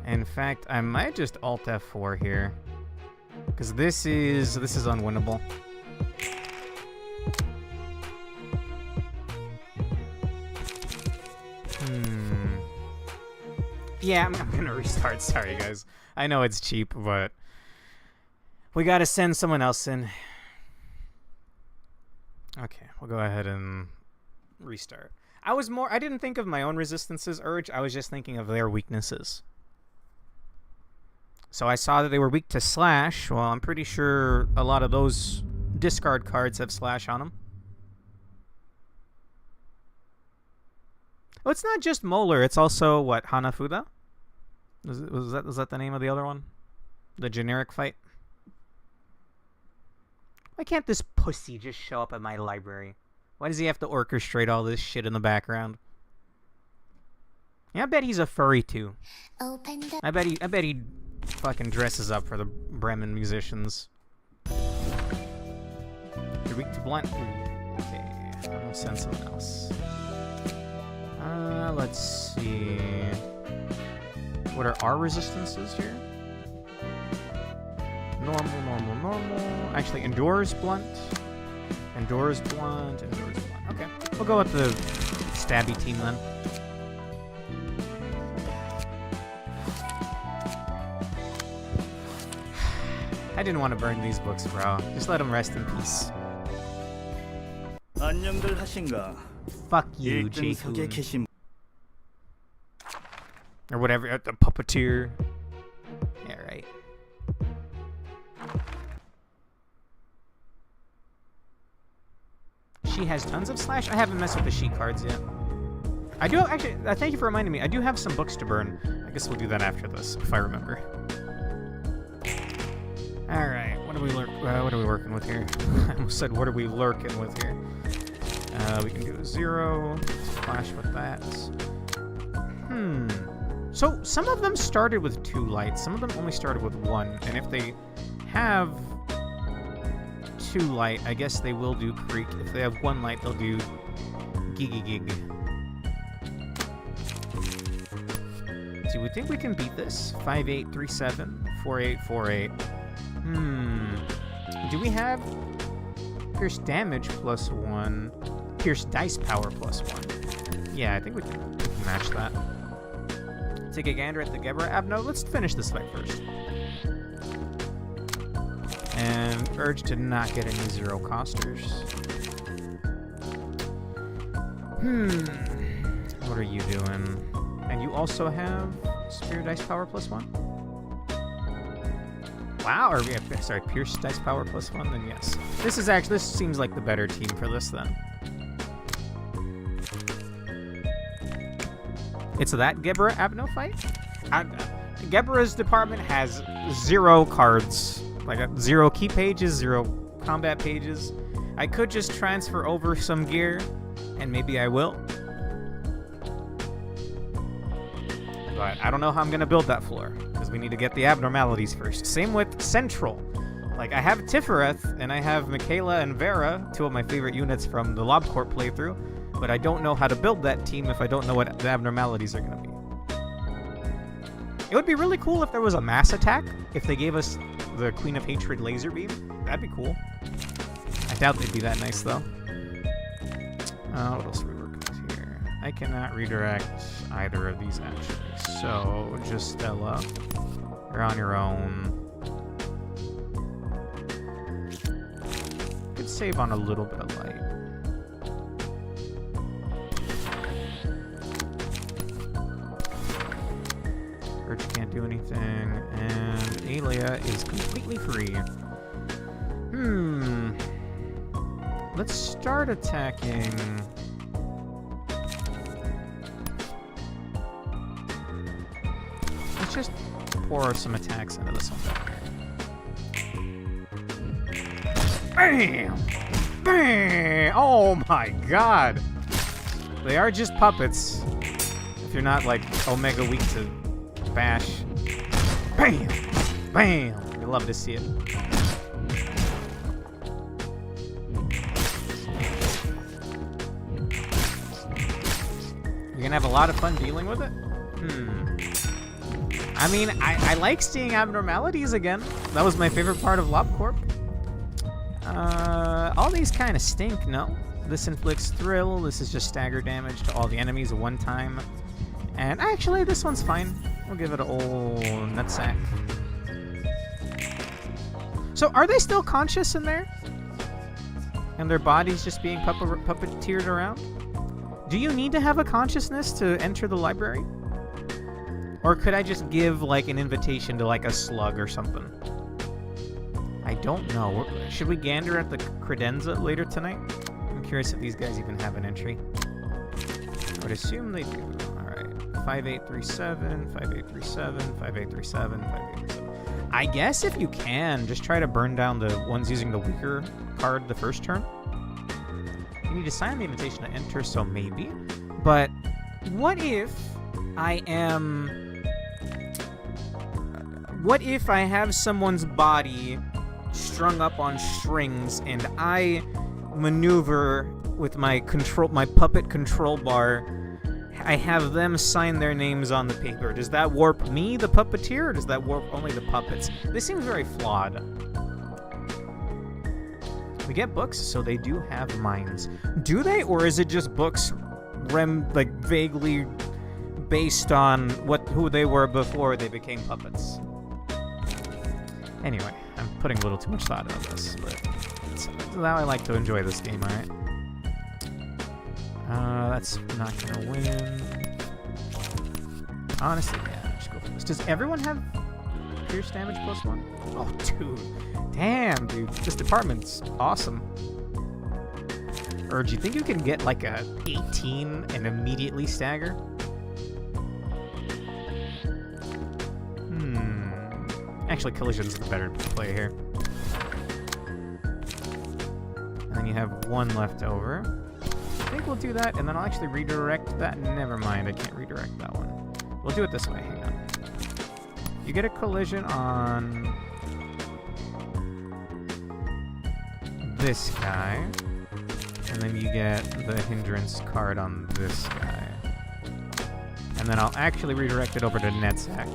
B: In fact, I might just Alt F4 here. Because this is unwinnable. Yeah, I'm gonna restart. Sorry, guys. I know it's cheap, but we gotta send someone else in. Okay, we'll go ahead and restart. I didn't think of my own resistances urge. I was just thinking of their weaknesses. So I saw that they were weak to slash. Well, I'm pretty sure a lot of those discard cards have slash on them. Oh, it's not just Molar. It's also, what, Hanafuda? Was that the name of the other one? The generic fight? Why can't this pussy just show up at my library? Why does he have to orchestrate all this shit in the background? Yeah, I bet he's a furry too.
A: Open the
B: I bet he fucking dresses up for the Bremen musicians. You're weak to blunt. Okay, I'll send someone else. Let's see. What are our resistances here? Normal, normal, normal. Actually, endures blunt. Endures blunt. Endures blunt. Okay, we'll go with the stabby team then. I didn't want to burn these books, bro. Just let them rest in peace.
C: 안녕들 하신가?
B: Fuck you,
C: 1등석에
B: J-Hoon.
C: 계신
B: Or whatever, the puppeteer. Yeah, right. She has tons of slash. I haven't messed with the she cards yet. I do actually. Thank you for reminding me. I do have some books to burn. I guess we'll do that after this, if I remember. All right. What are we working with here? I almost said, what are we lurking with here? We can do a 0. Slash with that. So some of them started with 2 lights. Some of them only started with 1. And if they have 2 light, I guess they will do Creek. If they have 1 light, they'll do Gig. Do we think we can beat this? 5837, 4848. Do we have Pierce damage plus 1, Pierce dice power plus 1? Yeah, I think we can match that. Take a gander at the Gebra. No, let's finish this fight first. And urge to not get any 0 costers. What are you doing? And you also have Spirit Dice Power +1? Wow, or yeah, sorry, Pierce Dice Power +1, then yes. This seems like the better team for this then. It's that Gebra Abno fight? Gebra's department has 0 cards. Like 0 key pages, 0 combat pages. I could just transfer over some gear, and maybe I will. But I don't know how I'm gonna build that floor, because we need to get the abnormalities first. Same with Central. Like, I have Tifereth, and I have Michaela and Vera, 2 of my favorite units from the LobCorp playthrough, but I don't know how to build that team if I don't know what the abnormalities are gonna be. It would be really cool if there was a mass attack, if they gave us the Queen of Hatred laser beam. That'd be cool. I doubt they'd be that nice, though. What else are we working with here? I cannot redirect either of these, actually. So, just Stella. You're on your own. Could save on a little bit of light. Urge can't do anything, and Alia is completely free. Let's start attacking. Let's just pour some attacks into this one down here. Bam! Bam! Oh my god! They are just puppets. If you're not like Omega weak to bash. Bam! Bam! You love to see it. You're gonna have a lot of fun dealing with it? I mean, I like seeing abnormalities again. That was my favorite part of LobCorp. All these kind of stink, no? This inflicts thrill. This is just stagger damage to all the enemies at one time. And actually, this one's fine. We'll give it an old nutsack. So, are they still conscious in there? And their bodies just being puppeteered around? Do you need to have a consciousness to enter the library? Or could I just give, like, an invitation to, like, a slug or something? I don't know. Should we gander at the credenza later tonight? I'm curious if these guys even have an entry. I would assume they do. Alright. 5837, 5837, 5837, 5837. I guess if you can, just try to burn down the ones using the weaker card the first turn. You need to sign the invitation to enter, so maybe. But what if I am... What if I have someone's body strung up on strings and I maneuver with my puppet control bar? I have them sign their names on the paper. Does that warp me, the puppeteer, or does that warp only the puppets? This seems very flawed. We get books, so they do have minds. Do they, or is it just books vaguely based on who they were before they became puppets? Anyway, I'm putting a little too much thought into this, but that's how I like to enjoy this game, alright? That's not gonna win. Honestly, yeah, just go for this. Does everyone have pierce damage +1? Oh, dude. Damn, dude. This department's awesome. Urge, you think you can get like a 18 and immediately stagger? Actually, Collision's the better play here. And then you have one left over. I think we'll do that, and then I'll actually redirect that. Never mind, I can't redirect that one. We'll do it this way. Hang on. You get a collision on this guy, and then you get the hindrance card on this guy. And then I'll actually redirect it over to Netsack.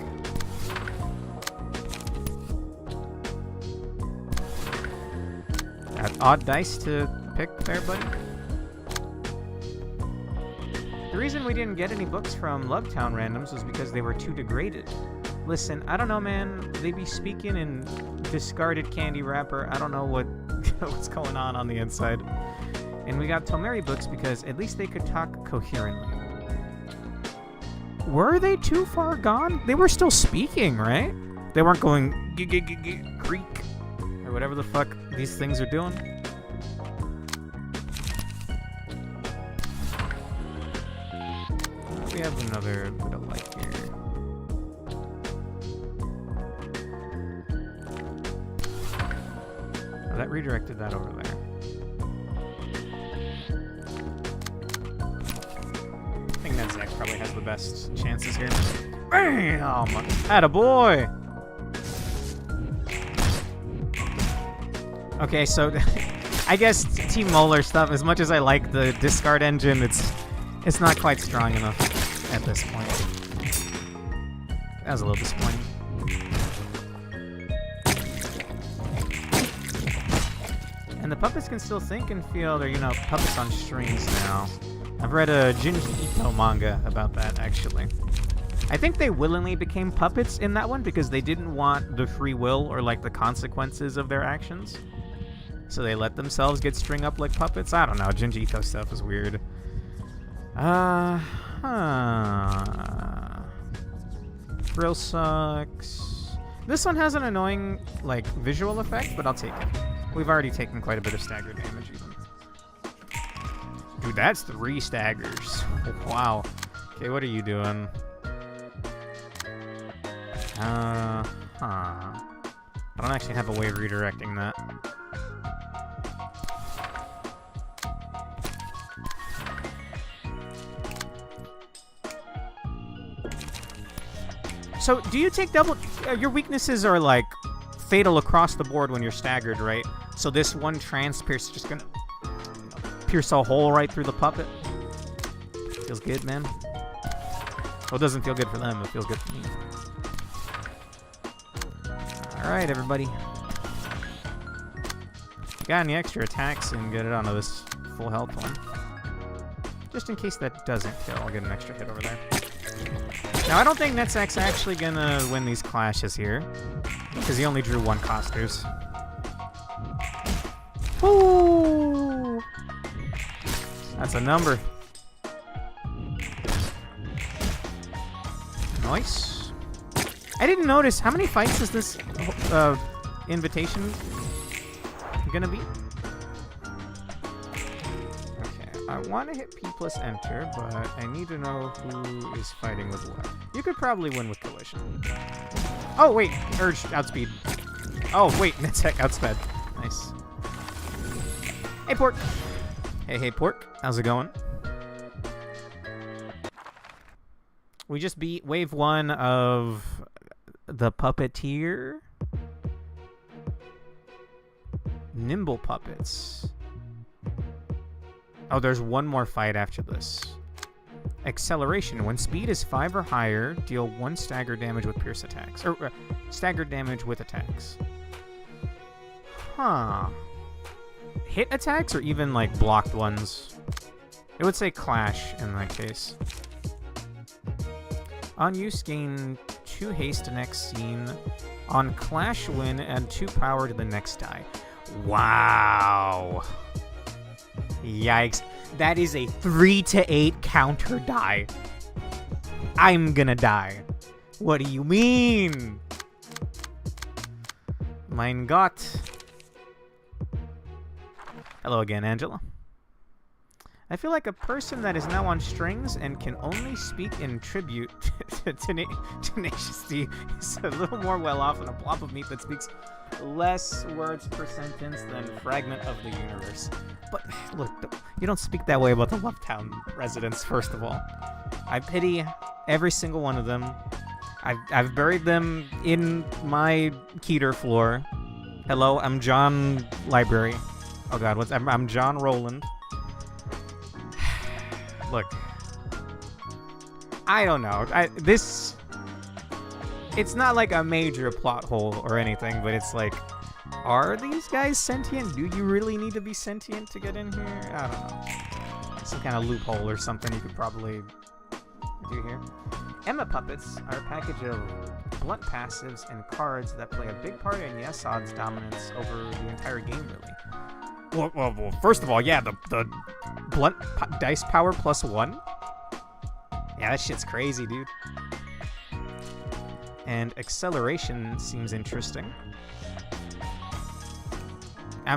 B: Odd dice to pick there, buddy. The reason we didn't get any books from Lovetown randoms was because they were too degraded. Listen, I don't know, man. They be speaking in discarded candy wrapper. I don't know what's going on the inside. And we got Tomeri books because at least they could talk coherently. Were they too far gone? They were still speaking, right? They weren't going creak or whatever the fuck these things are doing. We have another bit of light here. Oh, that redirected that over there. I think that Zach probably has the best chances here. Bam! Attaboy! Okay, so I guess Team Molar stuff, as much as I like the discard engine, it's not quite strong enough at this point. That was a little disappointing. And the puppets can still think and feel. They're, puppets on strings now. I've read a Junji Ito manga about that, actually. I think they willingly became puppets in that one because they didn't want the free will or, the consequences of their actions. So they let themselves get string up like puppets? I don't know. Junji Ito stuff is weird. Thrill sucks. This one has an annoying, visual effect, but I'll take it. We've already taken quite a bit of stagger damage, even. Dude, that's 3 staggers. Wow. Okay, what are you doing? I don't actually have a way of redirecting that. So, do you take double... your weaknesses are, fatal across the board when you're staggered, right? So this one Trans-Pierce is just gonna pierce a hole right through the puppet. Feels good, man. Well, it doesn't feel good for them. It feels good for me. Alright, everybody. If you got any extra attacks and get it onto this full health one. Just in case that doesn't kill, I'll get an extra hit over there. Now, I don't think Netzak's actually gonna win these clashes here, because he only drew 1 Costers. Ooh! That's a number. Nice. I didn't notice, how many fights is this invitation gonna be? I want to hit P plus enter, but I need to know who is fighting with what. You could probably win with collision. Oh, wait. Urge outspeed. Oh, wait. Netzak outsped. Nice. Hey, Pork. Hey, Pork. How's it going? We just beat wave 1 of the Puppeteer. Nimble Puppets. Oh, there's one more fight after this. Acceleration. When speed is 5 or higher, deal 1 stagger damage with pierce attacks. Or stagger damage with attacks. Huh. Hit attacks or even, blocked ones? It would say clash in that case. On use, gain 2 haste to next scene. On clash win, add 2 power to the next die. Wow. Yikes. That is a 3 to 8 counter die. I'm gonna die. What do you mean? Mein Gott. Hello again, Angela. I feel like a person that is now on strings and can only speak in tribute to Tenacious D is a little more well off than a blob of meat that speaks less words per sentence than Fragment of the Universe. But look, you don't speak that way about the Lovetown residents, first of all. I pity every single one of them. I've buried them in my Keter floor. Hello, I'm John Library. Oh god, I'm John Rowland. Look, I don't know. It's not like a major plot hole or anything, but it's like, are these guys sentient? Do you really need to be sentient to get in here? I don't know. Some kind of loophole or something you could probably do here. Emma Puppets are a package of blunt passives and cards that play a big part in Yesod's dominance over the entire game, really. Well, first of all, yeah, the blunt dice power +1. Yeah, that shit's crazy, dude. And acceleration seems interesting.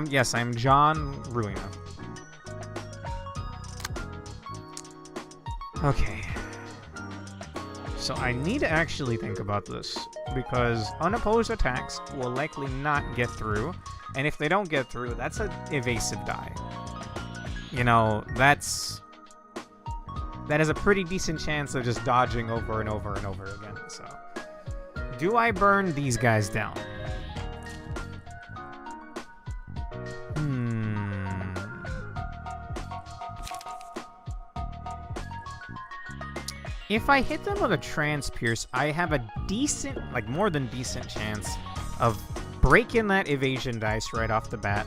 B: Yes, I'm John Ruina. Okay. So I need to actually think about this, because unopposed attacks will likely not get through, and if they don't get through, that's an evasive die. You know, that is a pretty decent chance of just dodging over and over and over again, so. Do I burn these guys down? If I hit them with a Transpierce, I have a decent, like more than decent chance of breaking that evasion dice right off the bat,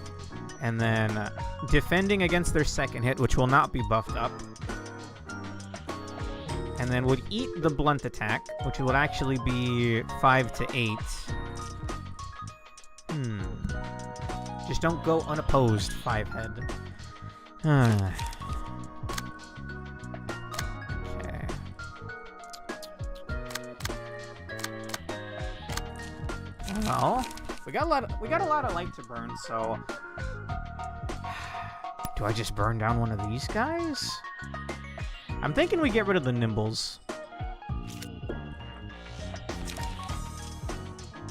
B: and then defending against their second hit, which will not be buffed up. And then would eat the blunt attack, which would actually be 5 to 8. Just don't go unopposed, 5-head. Okay. Well, we got a lot of light to burn, so do I just burn down one of these guys? I'm thinking we get rid of the Nimbles.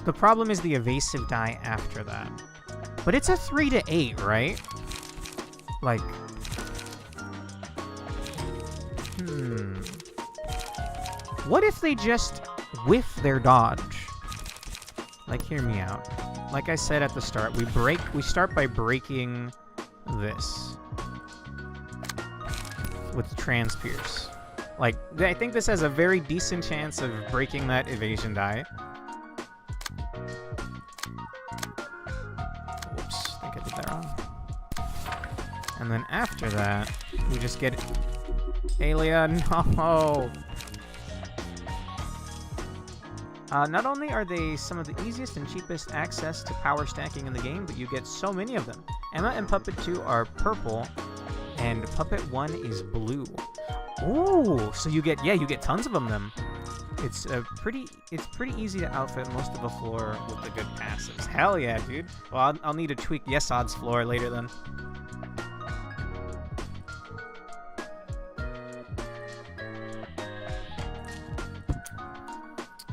B: The problem is the evasive die after that. But it's a 3 to 8, right? Like... What if they just whiff their dodge? Like, hear me out. Like I said at the start, we start by breaking this. With the Transpierce. Like, I think this has a very decent chance of breaking that evasion die. Whoops, I think I did that wrong. And then after that, we just get... Aelia, no! Not only are they some of the easiest and cheapest access to power stacking in the game, but you get so many of them. Emma and Puppet 2 are purple, and Puppet 1 is blue. Ooh, so you get tons of them then. It's pretty easy to outfit most of the floor with the good passes. Hell yeah, dude. Well, I'll need to tweak Yesod's floor later then.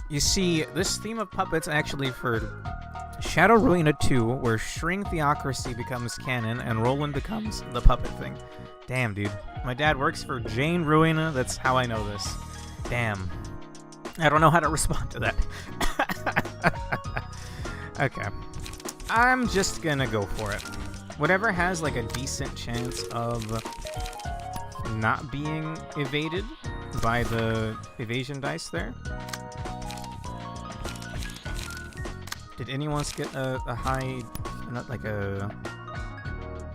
B: You see, this theme of puppets actually for Shadow Ruina 2, where Shring Theocracy becomes canon and Roland becomes the puppet thing. Damn, dude. My dad works for Jane Ruina, that's how I know this. Damn. I don't know how to respond to that. Okay. I'm just gonna go for it. Whatever has like a decent chance of not being evaded by the evasion dice there. Did anyone get a high, not like a...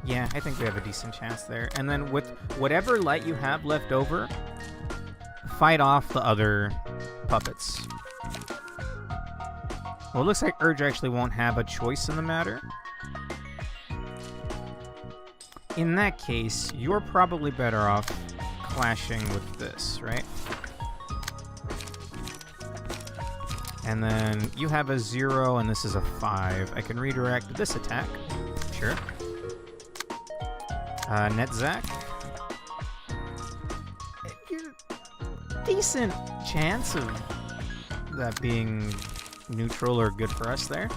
B: Yeah, I think we have a decent chance there. And then with whatever light you have left over, fight off the other puppets. Well, it looks like Urge actually won't have a choice in the matter. In that case, you're probably better off clashing with this, right? And then you have a 0 and this is a 5. I can redirect this attack. Sure. Netzak. Decent chance of that being neutral or good for us there.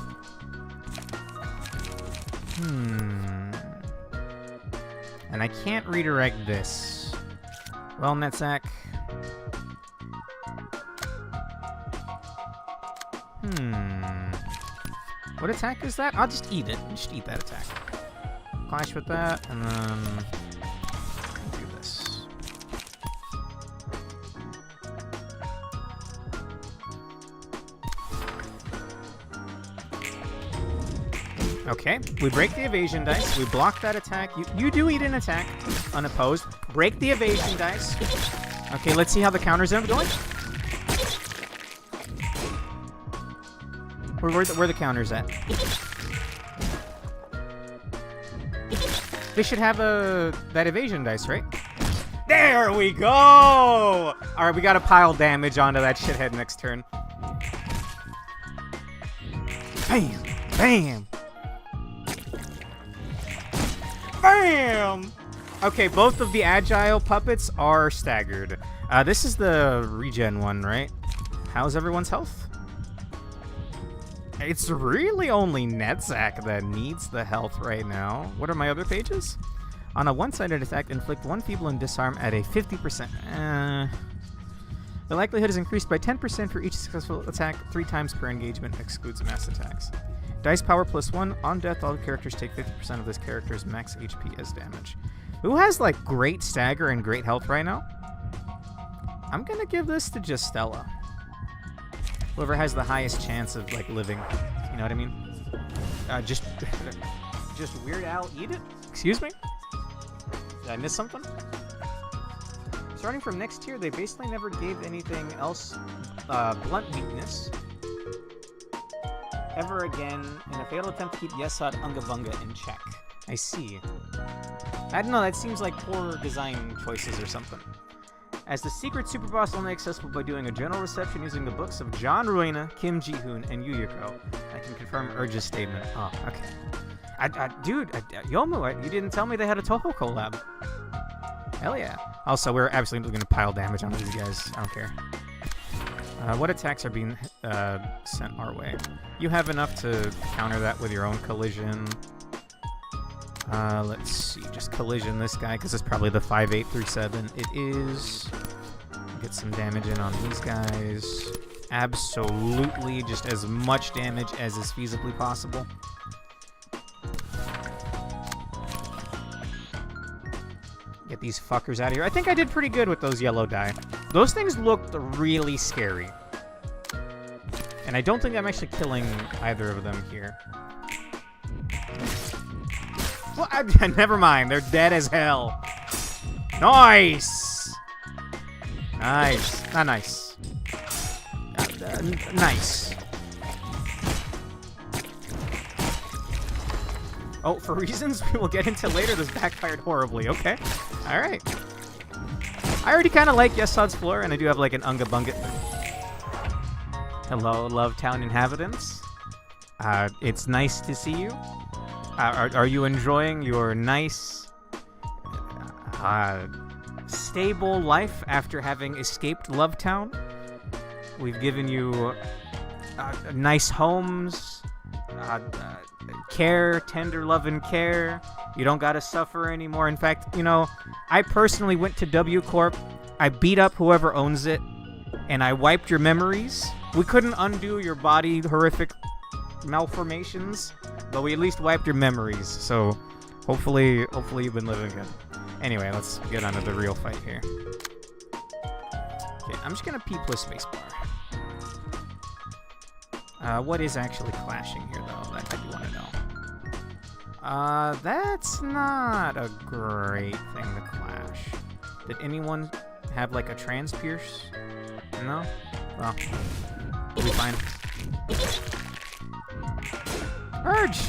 B: And I can't redirect this. Well, Netzak. What attack is that? I'll just eat it. Just eat that attack. Clash with that, and then do this. Okay, we break the evasion dice. We block that attack. You do eat an attack, unopposed. Break the evasion dice. Okay, let's see how the counters are going. Where the counters at? They should have that evasion dice, right? There we go! Alright, we gotta pile damage onto that shithead next turn. Bam! Bam! Bam! Okay, both of the agile puppets are staggered. This is the regen one, right? How's everyone's health? It's really only Netzak that needs the health right now. What are my other pages? On a one-sided attack, inflict 1 feeble and disarm at a 50%. The likelihood is increased by 10% for each successful attack, 3 times per engagement, excludes mass attacks. Dice power +1. On death, all characters take 50% of this character's max HP as damage. Who has, like, great stagger and great health right now? I'm gonna give this to just Stella. Whoever has the highest chance of, like, living. You know what I mean? Just Weird Al eat it? Excuse me? Did I miss something? Starting from next tier, they basically never gave anything else blunt weakness ever again in a failed attempt to keep Yesod Ungavunga in check. I see. I don't know, that seems like poor design choices or something. As the secret superboss only accessible by doing a general reception using the books of John Ruina, Kim Ji-hoon, and Yuyuko, I can confirm Urge's statement. Oh, okay. Dude, Yomu, you didn't tell me they had a Toho collab. Hell yeah. Also, we're absolutely going to pile damage on these guys. I don't care. What attacks are being sent our way? You have enough to counter that with your own collision. Let's see. Just collision this guy, because it's probably the 5-8 through 7. It is. Get some damage in on these guys. Absolutely just as much damage as is feasibly possible. Get these fuckers out of here. I think I did pretty good with those yellow die. Those things looked really scary. And I don't think I'm actually killing either of them here. Well, never mind. They're dead as hell. Nice! Nice. Not nice. Nice. Oh, for reasons we will get into later, this backfired horribly. Okay. Alright. I already kind of like Yesod's floor, and I do have like an Unga Bunga. Hello, Love Town inhabitants. It's nice to see you. Are you enjoying your nice, stable life after having escaped Love Town? We've given you nice homes, care, tender love and care. You don't gotta suffer anymore. In fact, you know, I personally went to W Corp. I beat up whoever owns it, and I wiped your memories. We couldn't undo your body horrific malformations, but we at least wiped your memories. So hopefully you've been living good. Anyway, let's get on to the real fight here. Okay, I'm just gonna P plus spacebar. What is actually clashing here, though? That I do want to know. That's not a great thing to clash. Did anyone have, like, a trans pierce? No? Well, we'll be fine. Urge!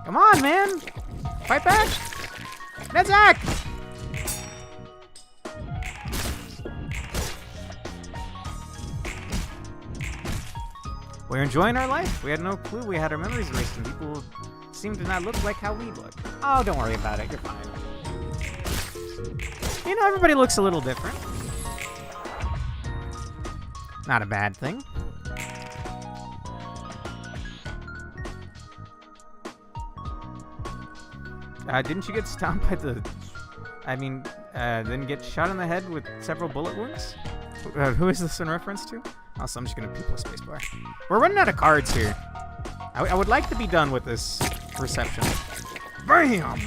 B: Come on, man! Fight back! Netzak! We're enjoying our life. We had no clue we had our memories erased, and people seem to not look like how we look. Oh, don't worry about it. You're fine. You know, everybody looks a little different. Not a bad thing. Didn't you get stomped by the... then get shot in the head with several bullet wounds? Who is this in reference to? Also, I'm just going to P plus spacebar. We're running out of cards here. I would like to be done with this reception. BAM!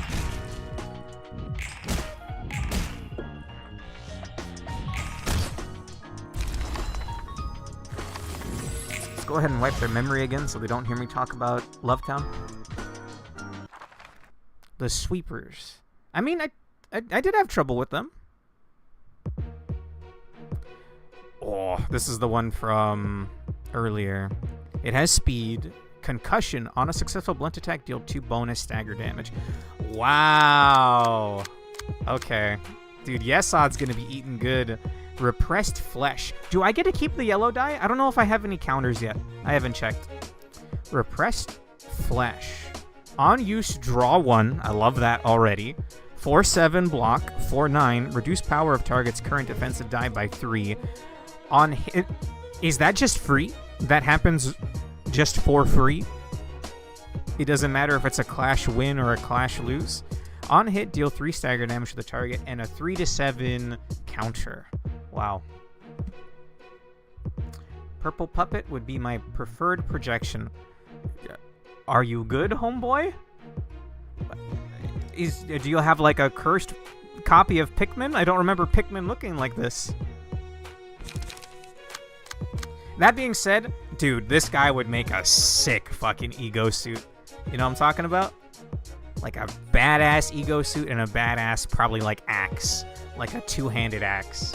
B: Let's go ahead and wipe their memory again so they don't hear me talk about Love Town. The sweepers. I mean, I did have trouble with them. Oh, this is the one from earlier. It has speed, Concussion. On a successful blunt attack, deal 2 bonus stagger damage. Wow. Okay. Dude, Yesod's gonna be eating good. Repressed Flesh. Do I get to keep the yellow die? I don't know if I have any counters yet. I haven't checked. Repressed Flesh. On use, draw 1. I love that already. 4/7 block. 4/9. Reduce power of target's current defensive die by 3. On hit. Is that just free? That happens just for free? It doesn't matter if it's a clash win or a clash lose? On hit, deal 3 stagger damage to the target and a 3/7 counter. Wow. Purple Puppet would be my preferred projection. Are you good, homeboy? Do you have like a cursed copy of Pikmin? I don't remember Pikmin looking like this. That being said, dude, this guy would make a sick fucking ego suit. You know what I'm talking about? Like a badass ego suit and a badass probably like axe. Like a 2-handed axe.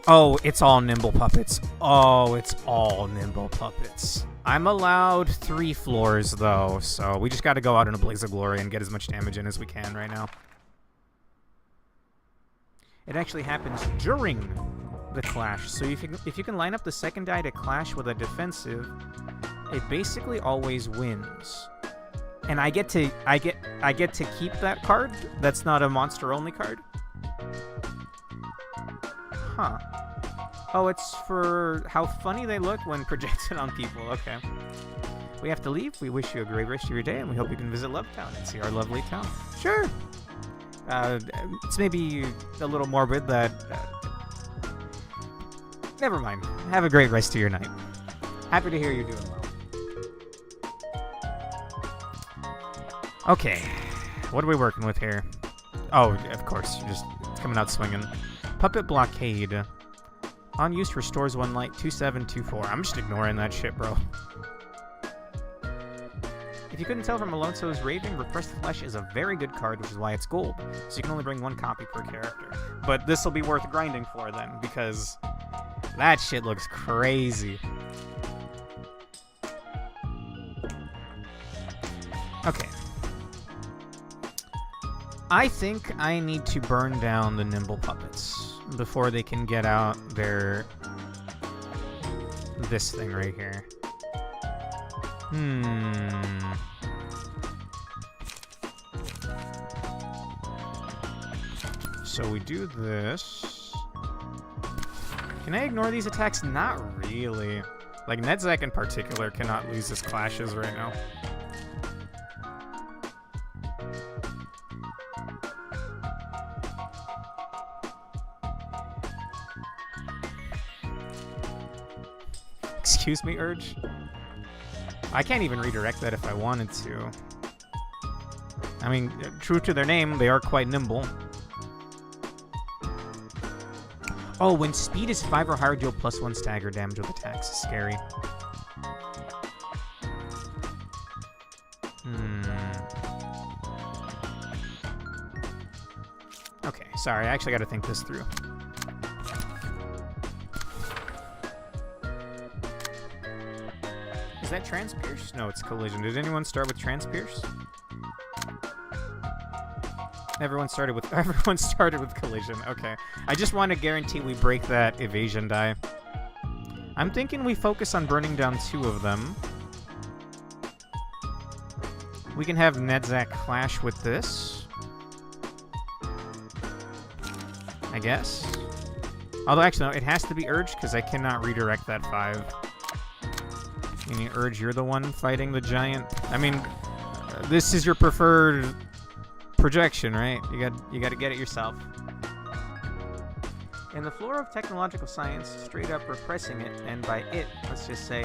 B: Oh, it's all nimble puppets. Oh, it's all nimble puppets. I'm allowed 3 floors, though, so we just got to go out in a blaze of glory and get as much damage in as we can right now. It actually happens during the clash, so if you can line up the second die to clash with a defensive, it basically always wins. And I get to keep that card. That's not a monster only card. Huh. Oh, it's for how funny they look when projected on people. Okay. We have to leave. We wish you a great rest of your day, and we hope you can visit Lovetown and see our lovely town. Sure. It's maybe a little morbid that... never mind. Have a great rest of your night. Happy to hear you're doing well. Okay. What are we working with here? Oh, of course. You're just coming out swinging. Puppet Blockade. On use, restores 1 light, 2/7/2/4. I'm just ignoring that shit, bro. If you couldn't tell from Alonso's raving, Repressed Flesh is a very good card, which is why it's gold. So you can only bring 1 copy per character. But this will be worth grinding for then, because that shit looks crazy. Okay. I think I need to burn down the nimble puppets before they can get out this thing right here. So we do this. Can I ignore these attacks? Not really. Like, Nedzak in particular cannot lose his clashes right now. Excuse me, Urge? I can't even redirect that if I wanted to. I mean, true to their name, they are quite nimble. Oh, when speed is 5 or higher, deal +1 stagger damage with attacks. Scary. Okay, sorry, I actually gotta think this through. Is that Transpierce? No, it's Collision. Did anyone start with Transpierce? Everyone started with Collision. Okay. I just want to guarantee we break that evasion die. I'm thinking we focus on burning down 2 of them. We can have Nedzak clash with this, I guess. Although, actually, no, it has to be Urge because I cannot redirect that 5. You mean, Urge, you're the one fighting the giant? I mean, this is your preferred projection, right? You got to get it yourself. In the floor of technological science, straight up repressing it, and by it, let's just say...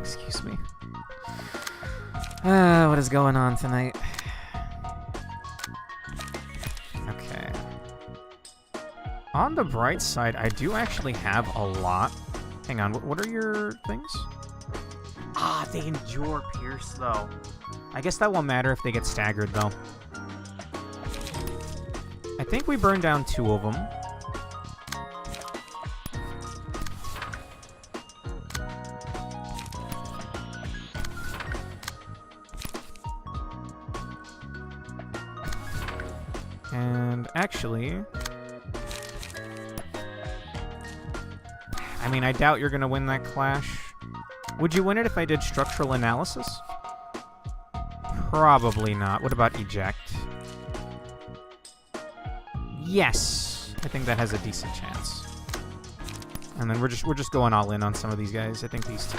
B: Excuse me. What is going on tonight? Okay. On the bright side, I do actually have a lot. Hang on, what are your things? Ah, they endure Pierce, though. I guess that won't matter if they get staggered, though. I think we burned down 2 of them. Actually... I mean, I doubt you're gonna win that clash. Would you win it if I did structural analysis? Probably not. What about eject? Yes! I think that has a decent chance. And then we're just going all in on some of these guys. I think these two.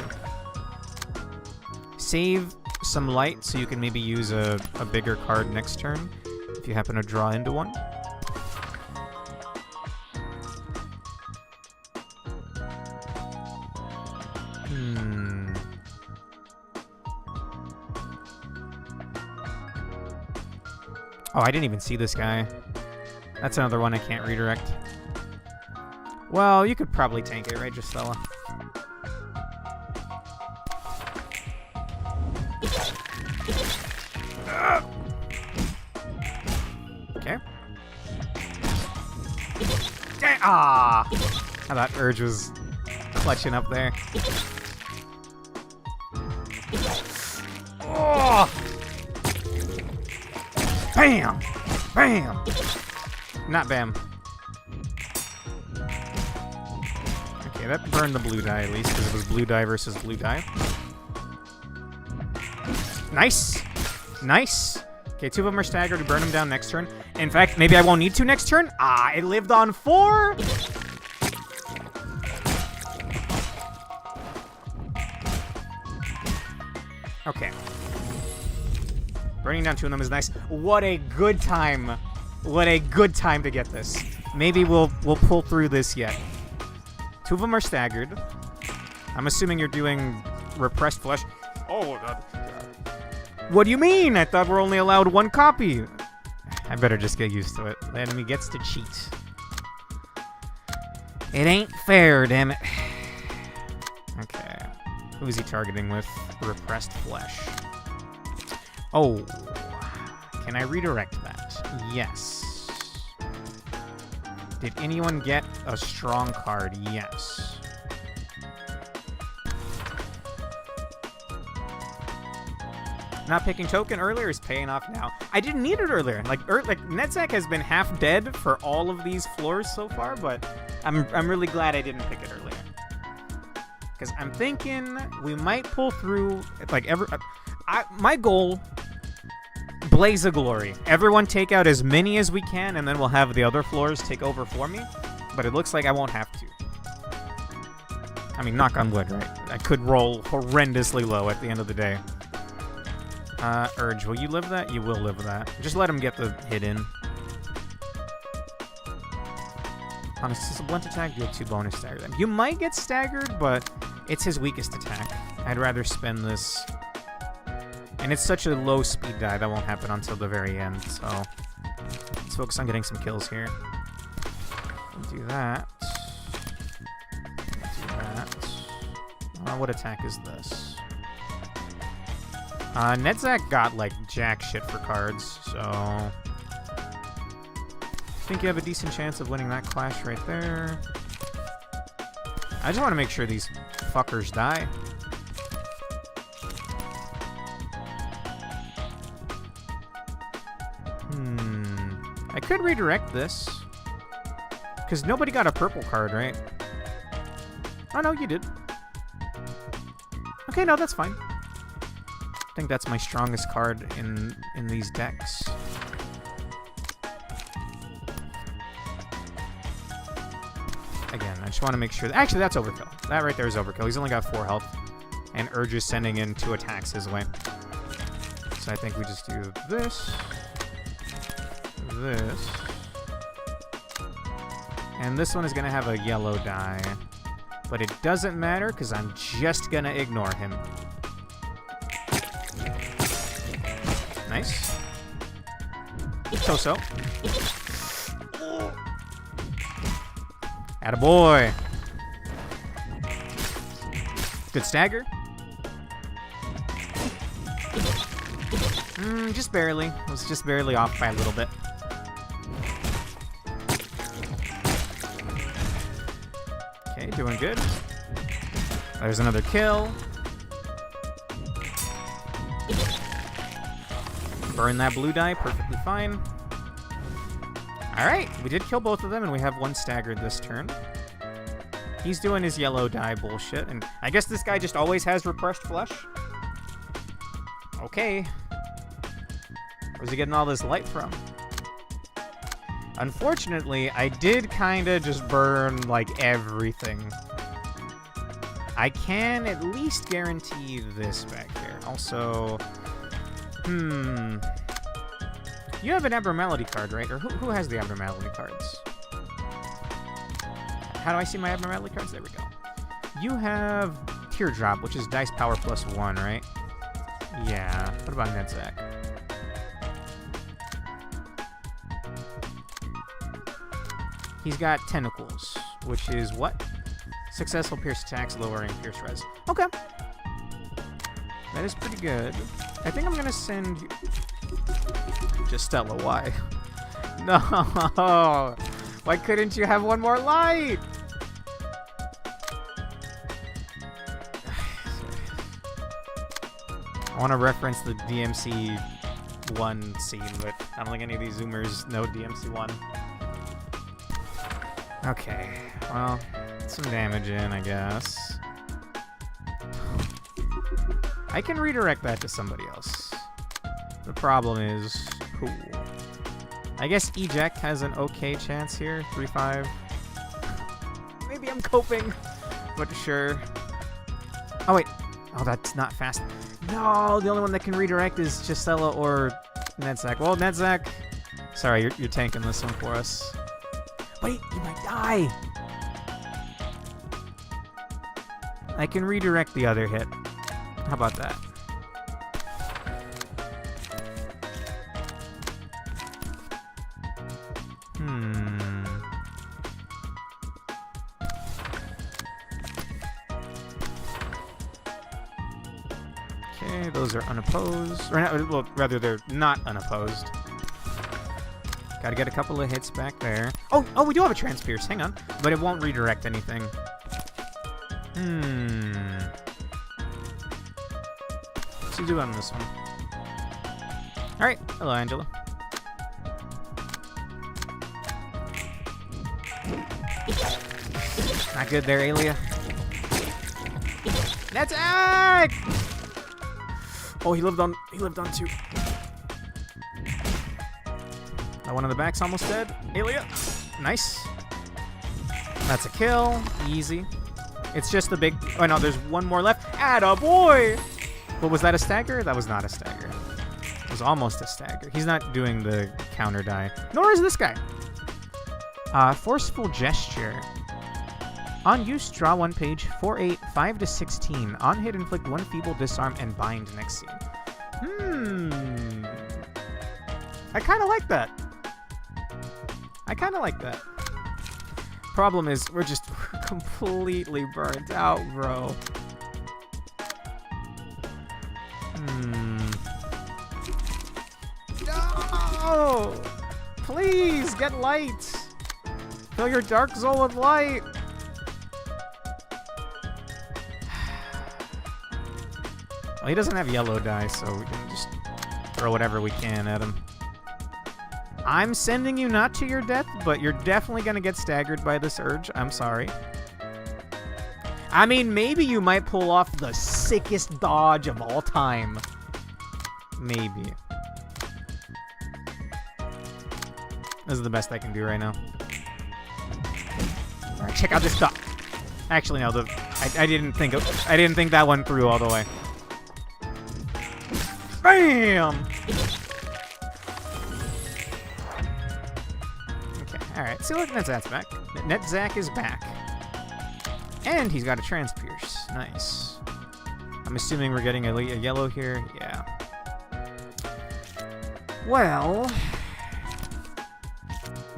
B: Save some light so you can maybe use a bigger card next turn if you happen to draw into one. Oh, I didn't even see this guy. That's another one I can't redirect. Well, you could probably tank it, right, Gisela? Okay. Ah! I thought Urge was clutching up there. Oh! Bam! Bam! Not bam. Okay, that burned the blue die at least, because it was blue die versus blue die. Nice! Nice! Okay, 2 of them are staggered. We burn them down next turn. In fact, maybe I won't need to next turn. Ah, it lived on 4! Okay. Burning down 2 of them is nice. What a good time. What a good time to get this. Maybe we'll pull through this yet. 2 of them are staggered. I'm assuming you're doing repressed flesh. Oh, what do you mean? I thought we're only allowed 1 copy. I better just get used to it. The enemy gets to cheat. It ain't fair, damn it. Okay. Who's he targeting with repressed flesh? Oh. Can I redirect that? Yes. Did anyone get a strong card? Yes. Not picking token earlier is paying off now. I didn't need it earlier. Like Netzach has been half dead for all of these floors so far, but I'm really glad I didn't pick it earlier. Because I'm thinking we might pull through. Like my goal, Blaze of Glory. Everyone take out as many as we can, and then we'll have the other floors take over for me. But it looks like I won't have to. I mean, knock on wood, right? I could roll horrendously low at the end of the day. Urge, will you live that? You will live that. Just let him get the hit in. On a blunt attack, deal 2 bonus stagger them. You might get staggered, but it's his weakest attack. I'd rather spend this. And it's such a low speed die, that won't happen until the very end, so let's focus on getting some kills here. We'll do that. Do that. What attack is this? Netzach got, like, jack shit for cards, so I think you have a decent chance of winning that clash right there. I just want to make sure these fuckers die. I could redirect this. Because nobody got a purple card, right? Oh, no, you did. Okay, no, that's fine. I think that's my strongest card in these decks. Again, I just want to make sure... Actually, that's overkill. That right there is overkill. He's only got 4 health. And Urge is sending in 2 attacks his way. So I think we just do this. This. And this one is going to have a yellow die. But it doesn't matter, because I'm just going to ignore him. Nice. So-so. Attaboy. Good stagger. Just barely. Was just barely off by a little bit. Okay, doing good. There's another kill. Burn that blue die, perfectly fine. Alright, we did kill both of them, and we have one staggered this turn. He's doing his yellow dye bullshit, and I guess this guy just always has repressed flesh? Okay. Where's he getting all this light from? Unfortunately, I did kinda just burn, like, everything. I can at least guarantee this back here. Also, you have an abnormality card, right? Or who has the abnormality cards? How do I see my abnormality cards? There we go. You have Teardrop, which is dice power +1, right? Yeah. What about Nedzak? He's got Tentacles, which is what? Successful pierce attacks, lowering pierce res. Okay. That is pretty good. I think I'm gonna send you... Just Stella, why? No! Why couldn't you have one more light? I want to reference the DMC 1 scene, but I don't think any of these Zoomers know DMC 1. Okay, well, some damage in, I guess. I can redirect that to somebody else. The problem is, who? I guess Eject has an okay chance here, 3-5. Maybe I'm coping, but sure. Oh wait, oh that's not fast. No, the only one that can redirect is Gisela or Nedzak. Well, Nedzak, sorry, you're tanking this one for us. Wait, you might die! I can redirect the other hit. How about that? Okay, those are unopposed. Or not, well, rather, they're not unopposed. Gotta get a couple of hits back there. Oh, we do have a Transpierce. Hang on. But it won't redirect anything. What's he do on this one? Alright. Hello, Angela. Not good there, Aelia. That's Ag! Oh, he lived on two. That one on the back's almost dead. Aelia. Nice. That's a kill. Easy. It's just the big... Oh, no, there's one more left. Attaboy! But was that a stagger? That was not a stagger. It was almost a stagger. He's not doing the counter die. Nor is this guy. Forceful Gesture. On use, draw one page. 4-8, 5-16. On hit, inflict one feeble, disarm, and bind next scene. I kind of like that. Problem is, we're completely burnt out, bro. No! Please, get light! Fill your Dark Soul with light! Well, he doesn't have yellow dye, so we can just throw whatever we can at him. I'm sending you not to your death, but you're definitely gonna get staggered by this urge. I'm sorry. I mean, maybe you might pull off the sickest dodge of all time. Maybe. This is the best I can do right now. Alright, check out this dodge. Actually, no, I didn't think that one through all the way. Bam! Alright, so look, Netzak's back. Nedzak is back. And he's got a Transpierce. Nice. I'm assuming we're getting a yellow here. Yeah. Well...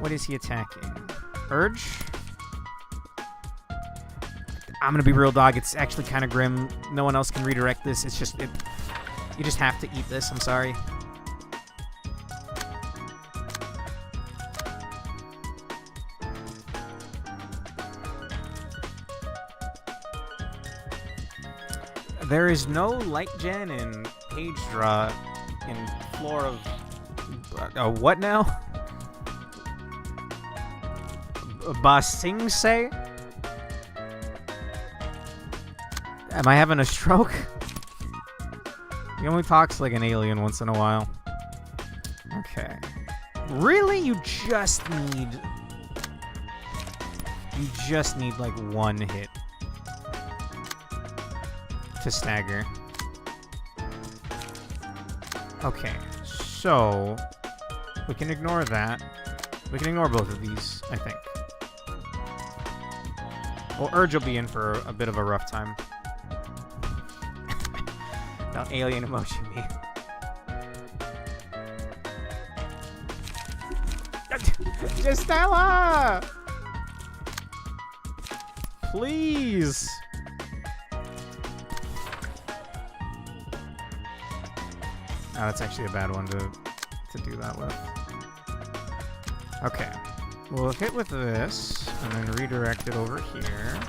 B: What is he attacking? Urge? I'm gonna be real, dog. It's actually kind of grim. No one else can redirect this. It's just... You just have to eat this. I'm sorry. There is no light gen in page draw in floor of... what now? Basing say? Am I having a stroke? He only talks like an alien once in a while. Okay. Really? You just need like one hit to stagger. Okay, so we can ignore that. We can ignore both of these, I think. Well, Urge will be in for a bit of a rough time. Don't alien emotion me. Justella! Please! Oh, that's actually a bad one to do that with. Okay. We'll hit with this, and then redirect it over here.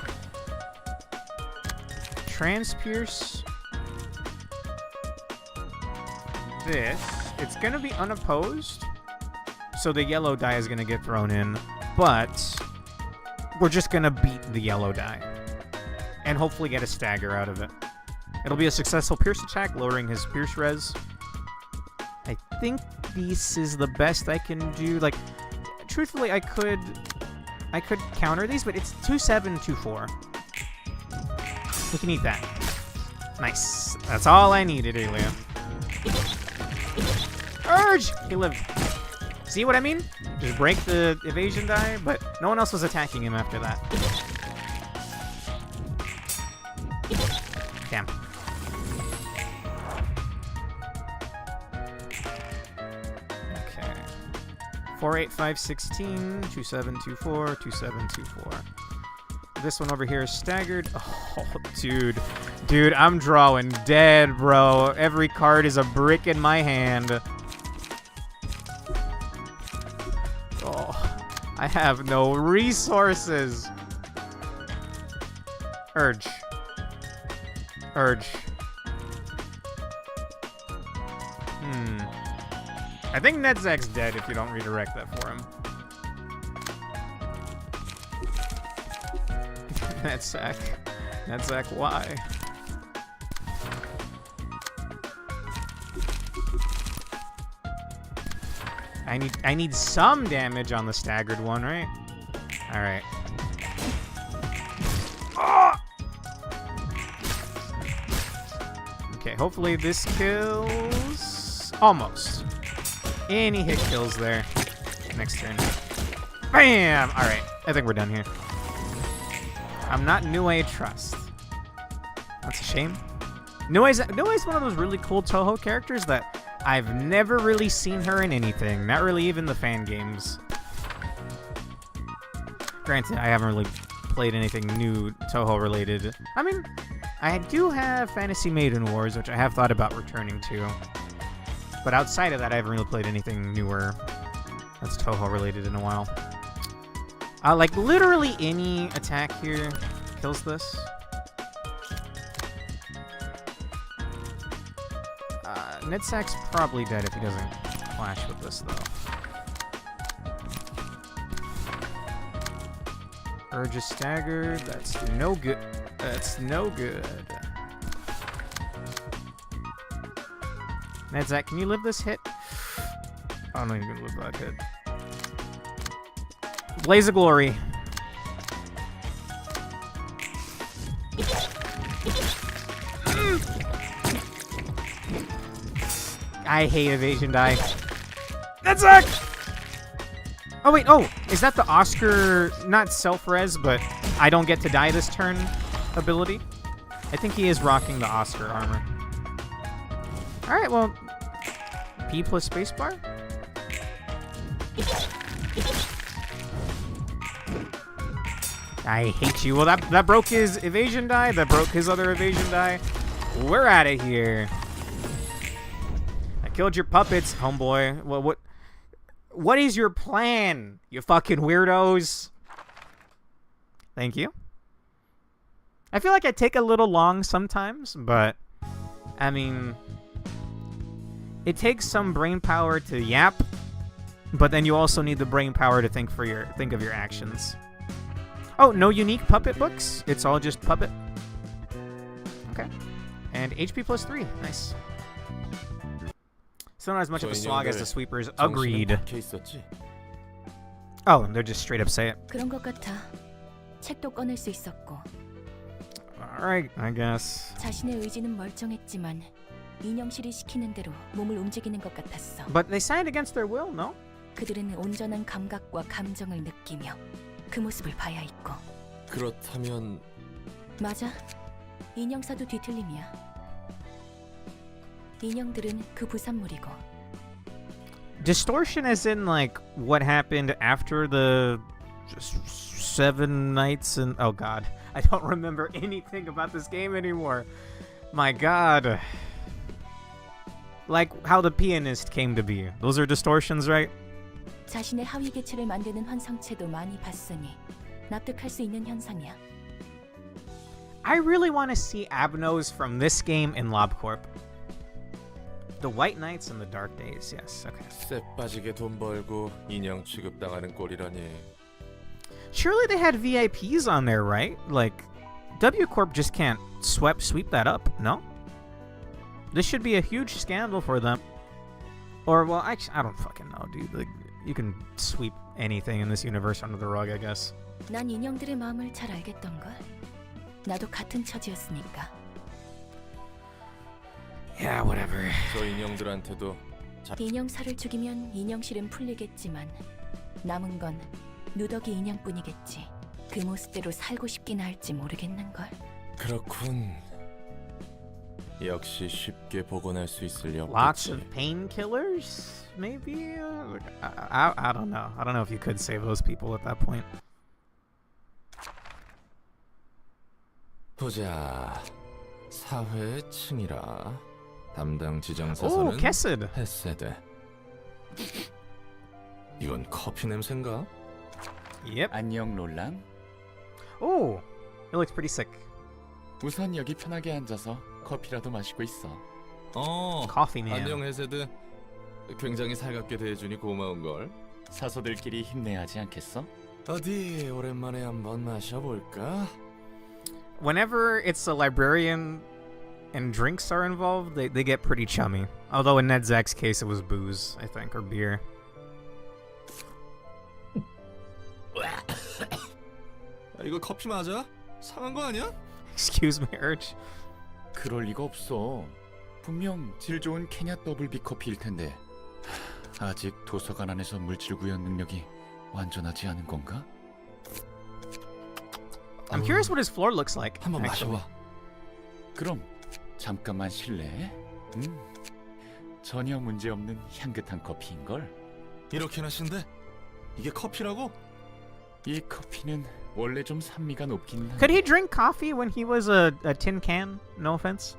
B: Transpierce this. It's gonna be unopposed, so the yellow die is gonna get thrown in, but we're just gonna beat the yellow die, and hopefully get a stagger out of it. It'll be a successful pierce attack, lowering his pierce res. I think this is the best I can do. Like, truthfully, I could counter these, but it's 2-7, 2-4. We can eat that. Nice. That's all I needed, Alia. Urge! He lived. See what I mean? Just break the evasion die, but no one else was attacking him after that. Damn. Okay. 4, 8, 5, 16, 2, 7, 2, 4, 2, 7, 2, 4. This one over here is staggered. Oh, dude. Dude, I'm drawing dead, bro. Every card is a brick in my hand. Oh, I have no resources. Urge. Urge. I think Nedzak's dead if you don't redirect that for him. Nedzak. Nedzak, why? I need some damage on the staggered one, right? Alright. Oh! Okay, hopefully this kills. Almost. Any hit kills there. Next turn. Bam! Alright, I think we're done here. I'm not Nue Trust. That's a shame. Nue's one of those really cool Toho characters that I've never really seen her in anything. Not really even the fan games. Granted, I haven't really played anything new Toho related. I mean, I do have Fantasy Maiden Wars, which I have thought about returning to. But outside of that, I haven't really played anything newer that's Toho related in a while. Like, literally any attack here kills this. Nedzak's probably dead if he doesn't clash with this, though. Urge is staggered. That's no good. That's no good. Nedzak, can you live this hit? Oh, no, you can live that hit. Blaze of Glory. I hate evasion die. Nedzak! Oh, wait. Oh, is that the Oscar, not self-res, but I don't get to die this turn ability? I think he is rocking the Oscar armor. Alright, well, P plus spacebar? I hate you. Well, that broke his evasion die. That broke his other evasion die. We're out of here. I killed your puppets, homeboy. Well, what is your plan, you fucking weirdos? Thank you. I feel like I take a little long sometimes, but I mean, it takes some brain power to yap But then you also need the brain power to think of your actions. Oh, no unique puppet books? It's all just puppet? Okay. And HP plus 3. Nice. Still not as much of a slog as the sweepers. Agreed.
E: 박혀 있었지?
B: Oh, they're just straight up say it.
F: 그런 것 같아. 책도 꺼낼 수 있었고
B: Alright, I guess.
F: 자신의 의지는 멀쩡했지만 인형실이 시키는 대로 몸을 움직이는 것 같았어.
B: But they signed against their will, no?
F: 그들은 온전한 감각과 감정을 느끼며 그 모습을 봐야 했고.
E: 그렇다면
F: 맞아. 인형사도 뒤틀림이야. 인형들은 그 부산물이고.
B: Distortion is in like what happened after the 7 nights and oh god, I don't remember anything about this game anymore. My god. Like how the pianist came to be. Those are distortions, right?
F: 자신의 하위 개체를 만드는 환상체도 많이 봤으니 납득할 수 있는 현상이야.
B: I really want to see Abnos from this game in LobCorp. The White Nights and the Dark Days, yes, okay.
E: 쎄 빠지게 돈 벌고 인형 취급당하는 꼴이라니.
B: Surely they had VIPs on there, right? Like, W Corp just can't sweep that up, no? This should be a huge scandal for them. Or, well, actually, I don't fucking know, dude. Like, you can sweep anything in this universe under the rug, I guess.
F: 난 인형들의 마음을 잘 알겠던걸. 나도 같은 처지였으니까.
B: Yeah, whatever.
E: 저 인형들한테도
F: 인형사를 죽이면 인형실은 풀리겠지만 남은 건 누더기 인형뿐이겠지. 그 모습대로 살고 싶긴 할지 모르겠는걸.
E: 그렇군. 역시 쉽게 복원할 수 있을 리
B: Lots
E: 없겠지.
B: of painkillers, maybe? I don't know. I don't know if you could save those people at that point.
E: 보자. 사회의 층이라 담당
B: Oh,
E: 지정사서는
B: Kessid.
E: 헤세드. 이건 커피 냄새인가?
B: Yep.
G: 안녕 롤랑.
B: Oh, it looks pretty sick.
G: 우선 여기 편하게 앉아서 커피라도 마시고 있어.
B: Coffee man.
E: 안녕 헤세드. 굉장히 살갑게 대해주니 고마운 걸.
G: 사서들끼리 힘내야 하지 않겠어?
E: 어디 오랜만에 한번 마셔볼까?
B: Whenever it's a librarian and drinks are involved, they get pretty chummy. Although in Ned Zach's case, it was booze, I think, or beer.
E: 이거 커피 맞아? 상한 거 아니야?
B: Excuse me, Urge.
G: 그럴 리가 없어. 분명 질 좋은 케냐 더블비 커피일 텐데. 아직 도서관 안에서 물질 구현 능력이 완전하지 않은 건가?
B: I'm curious what his floor looks like.
E: 한번
B: actually.
E: 마셔봐.
G: 그럼 잠깐만 실례. 전혀 문제 없는 향긋한 커피인 걸.
E: 이렇게나 신데? 이게 커피라고?
G: 이 커피는 원래 좀 산미가 높긴 한데.
B: Could he drink coffee when he was a tin can? No offense.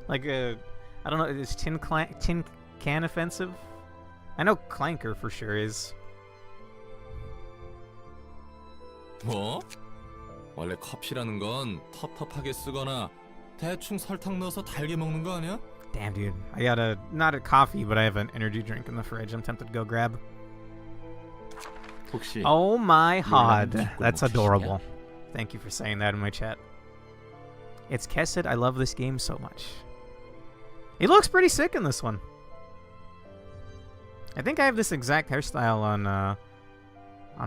B: Like I don't know, is tin can offensive? I know clanker for sure is.
E: 뭐? 원래 커피라는 건 텁텁하게 쓰거나 대충 설탕 넣어서 달게 먹는 거 아니야?
B: Damn, dude. I got not a coffee, but I have an energy drink in the fridge. I'm tempted to go grab.
G: 혹시
B: Oh my god.
G: 믿고
B: That's
G: 먹으시냐?
B: adorable. Thank you for saying that in my chat. It's Kessid. I love this game so much. He looks pretty sick in this one. I think I have this exact hairstyle on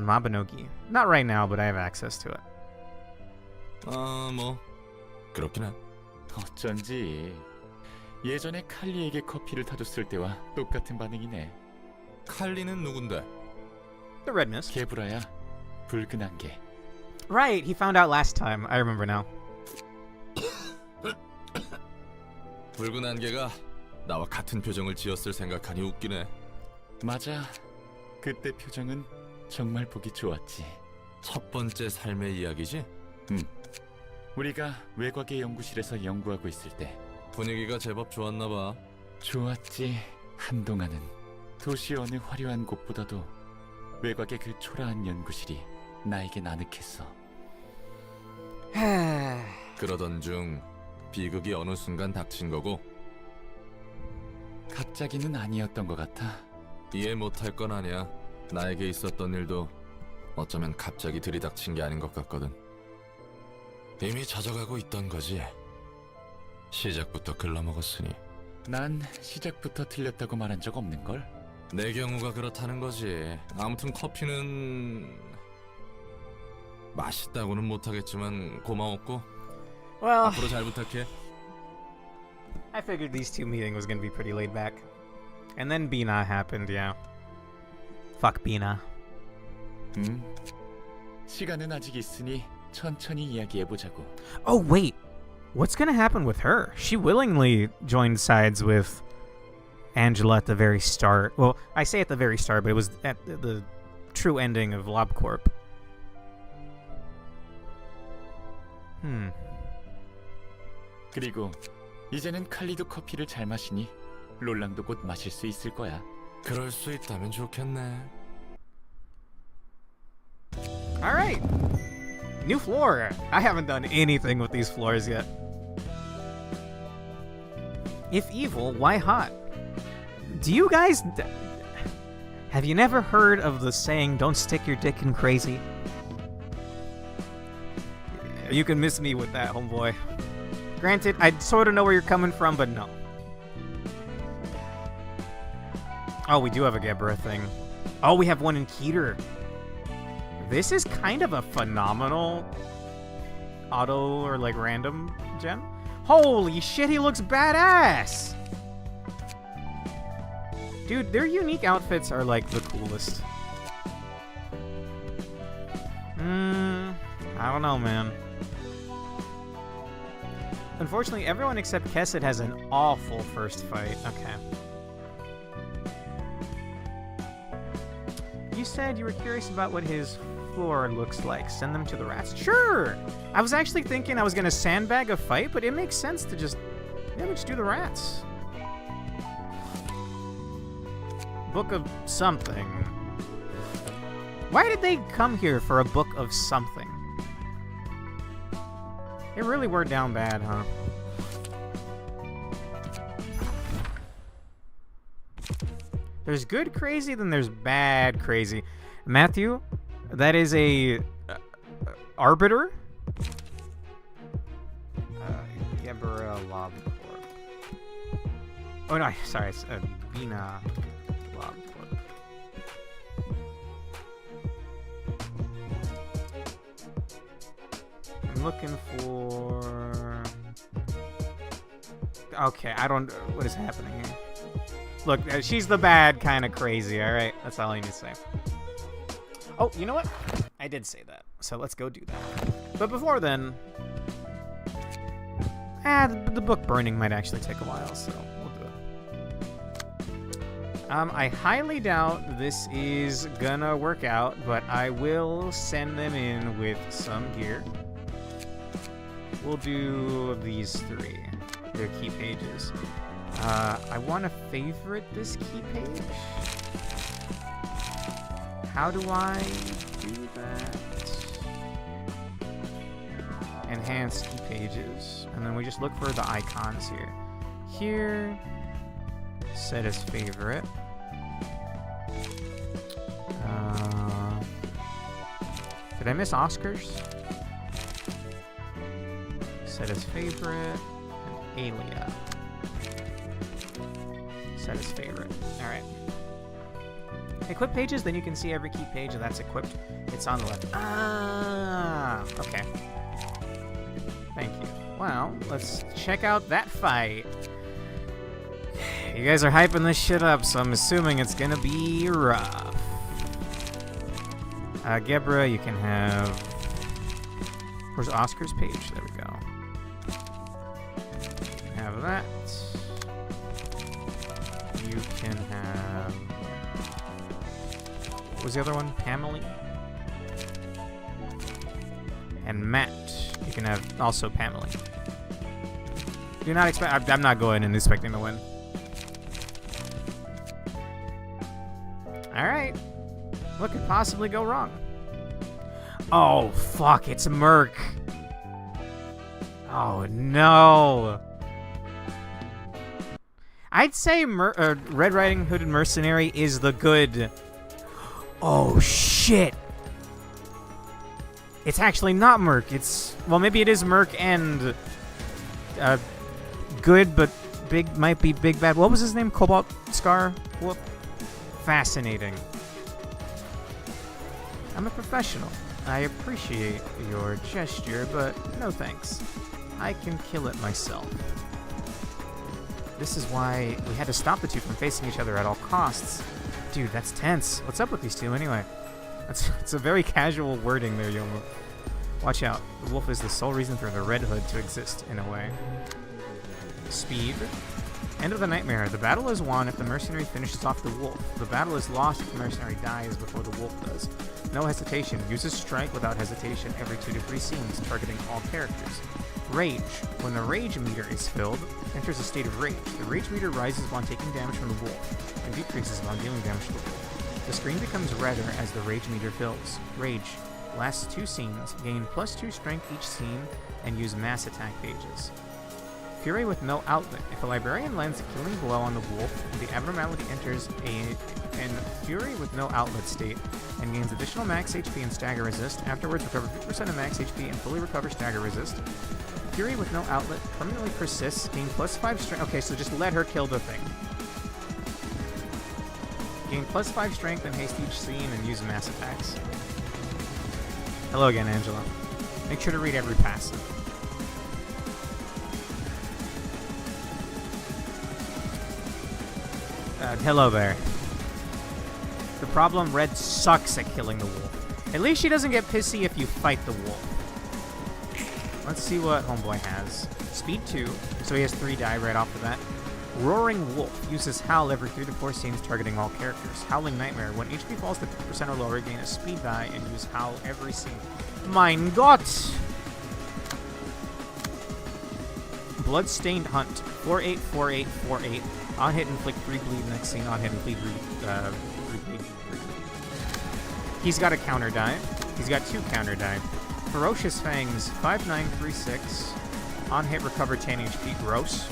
B: Mabinogi. Not right now, but I have access to it.
E: 뭐 그렇긴 해.
G: 어쩐지 예전에 칼리에게 커피를 타줬을 때와 똑같은 반응이네.
E: 칼리는 누군데?
B: The Red Mist.
G: 개브라야, 붉은 안개.
B: Right, he found out last time. I remember now.
E: 붉은 안개가 나와 같은 표정을 지었을 생각하니 웃기네.
G: 맞아. 그때 표정은 정말 보기 좋았지.
E: 첫 번째 삶의 이야기지?
G: 우리가 외곽의 연구실에서 연구하고 있을 때
E: 분위기가 제법 좋았나 봐.
G: 좋았지. 한동안은 도시 어느 화려한 곳보다도 외곽의 그 초라한 연구실이 나에겐 아늑했어.
E: 그러던 중 비극이 어느 순간 닥친 거고.
G: 갑자기는 아니었던 것 같아.
E: 이해 못할 건 아니야. 나에게 있었던 일도 어쩌면 갑자기 들이닥친 게 아닌 것 같거든. 이미 젖어가고 있던 거지. 시작부터 글러먹었으니.
G: 난 시작부터 틀렸다고 말한 적 없는걸?
E: 내 경우가 그렇다는 거지. 아무튼 커피는 맛있다고는 못하겠지만 고마웠고
B: Well,
E: 앞으로 잘 부탁해.
B: I figured these two meeting was gonna be pretty laid back. And then Bina happened, yeah. Fuck Bina.
G: 시간은 아직 있으니 천천히 이야기해보자고.
B: Oh, wait. What's gonna happen with her? She willingly joined sides with Angela at the very start. Well, I say at the very start, but it was at the true ending of LobCorp.
G: 그리고 이제는 칼리도 커피를 잘 마시니 롤랑도 곧 마실 수 있을 거야.
E: 그럴 수 있다면 좋겠네.
B: Alright. New floor. I haven't done anything with these floors yet. If evil, why hot? Do you guys... Have you never heard of the saying, don't stick your dick in crazy? You can miss me with that, homeboy. Granted, I sort of know where you're coming from, but no. Oh, we do have a Gebra thing. Oh, we have one in Keter. This is kind of a phenomenal auto or like random gem. Holy shit, he looks badass! Dude, their unique outfits are like the coolest. I don't know, man. Unfortunately, everyone except Kesset has an awful first fight. Okay. You said you were curious about what his floor looks like. Send them to the rats. Sure! I was actually thinking I was gonna sandbag a fight, but it makes sense to just do the rats. Book of something. Why did they come here for a book of something? They really were down bad, huh? There's good crazy, then there's bad crazy. Matthew, that is a arbiter. Gebra LobCorp. Oh no, sorry, it's Bina LobCorp. I'm looking for. Okay, I don't. What is happening here? Look, she's the bad kind of crazy, alright? That's all I need to say. Oh, you know what? I did say that, so let's go do that. But before then... the book burning might actually take a while, so we'll do it. I highly doubt this is gonna work out, but I will send them in with some gear. We'll do these three. They're key pages. I want to favorite this key page. How do I do that? Enhance key pages. And then we just look for the icons here. Here, set as favorite. Did I miss Oscars? Set as favorite. And Alia. Set as favorite. Alright. Equip pages, then you can see every key page that's equipped. It's on the left. Ah, okay. Thank you. Well, let's check out that fight. You guys are hyping this shit up, so I'm assuming it's gonna be rough. Gebra, you can have... Where's Oscar's page? There we go. Have that. You can have... What was the other one? Pamela? And Matt. You can have also Pamela. Do not expect... I'm not going and expecting to win. Alright. What could possibly go wrong? Oh, fuck. It's Merc. Oh, no. I'd say Red Riding Hooded Mercenary is the good. Oh shit! It's actually not Merc. It's, well, maybe it is Merc and good, but big might be big bad. What was his name? Cobalt Scar? Whoop. Fascinating. I'm a professional. I appreciate your gesture, but no thanks. I can kill it myself. This is why we had to stop the two from facing each other at all costs. Dude, that's tense. What's up with these two anyway? It's a very casual wording there, Yomu. Watch out. The wolf is the sole reason for the Red Hood to exist, in a way. Speed. End of the nightmare. The battle is won if the mercenary finishes off the wolf. The battle is lost if the mercenary dies before the wolf does. No hesitation. Uses strike without hesitation every 2 to 3 scenes, targeting all characters. Rage. When the rage meter is filled, enters a state of rage. The rage meter rises while taking damage from the wolf, and decreases while dealing damage to the wolf. The screen becomes redder as the rage meter fills. Rage. Lasts 2 scenes. Gain +2 strength each scene, and use mass attack pages. Fury with no outlet. If a librarian lands a killing blow on the wolf, the abnormality enters an Fury with no outlet state and gains additional max HP and stagger resist. Afterwards, recover 50% of max HP and fully recover stagger resist. Fury with no outlet permanently persists. Gain +5 strength. Okay, so just let her kill the thing. Gain +5 strength and haste each scene and use mass attacks. Hello again, Angela. Make sure to read every passive. Hello there. The problem, Red sucks at killing the wolf. At least she doesn't get pissy if you fight the wolf. Let's see what Homeboy has. Speed 2, so he has 3 die right off the bat. Roaring Wolf uses Howl every 3 to 4 scenes targeting all characters. Howling Nightmare, when HP falls to 50% or lower, gain a speed die and use Howl every scene. Mein Gott! Bloodstained Hunt, 4/8, 4/8, 4/8. On hit, inflict 3 bleed next scene. On hit, inflict 3 bleed. He's got a counter die. He's got 2 counter die. Ferocious Fangs, 5/9, 3/6. On hit, recover 10 HP. Gross.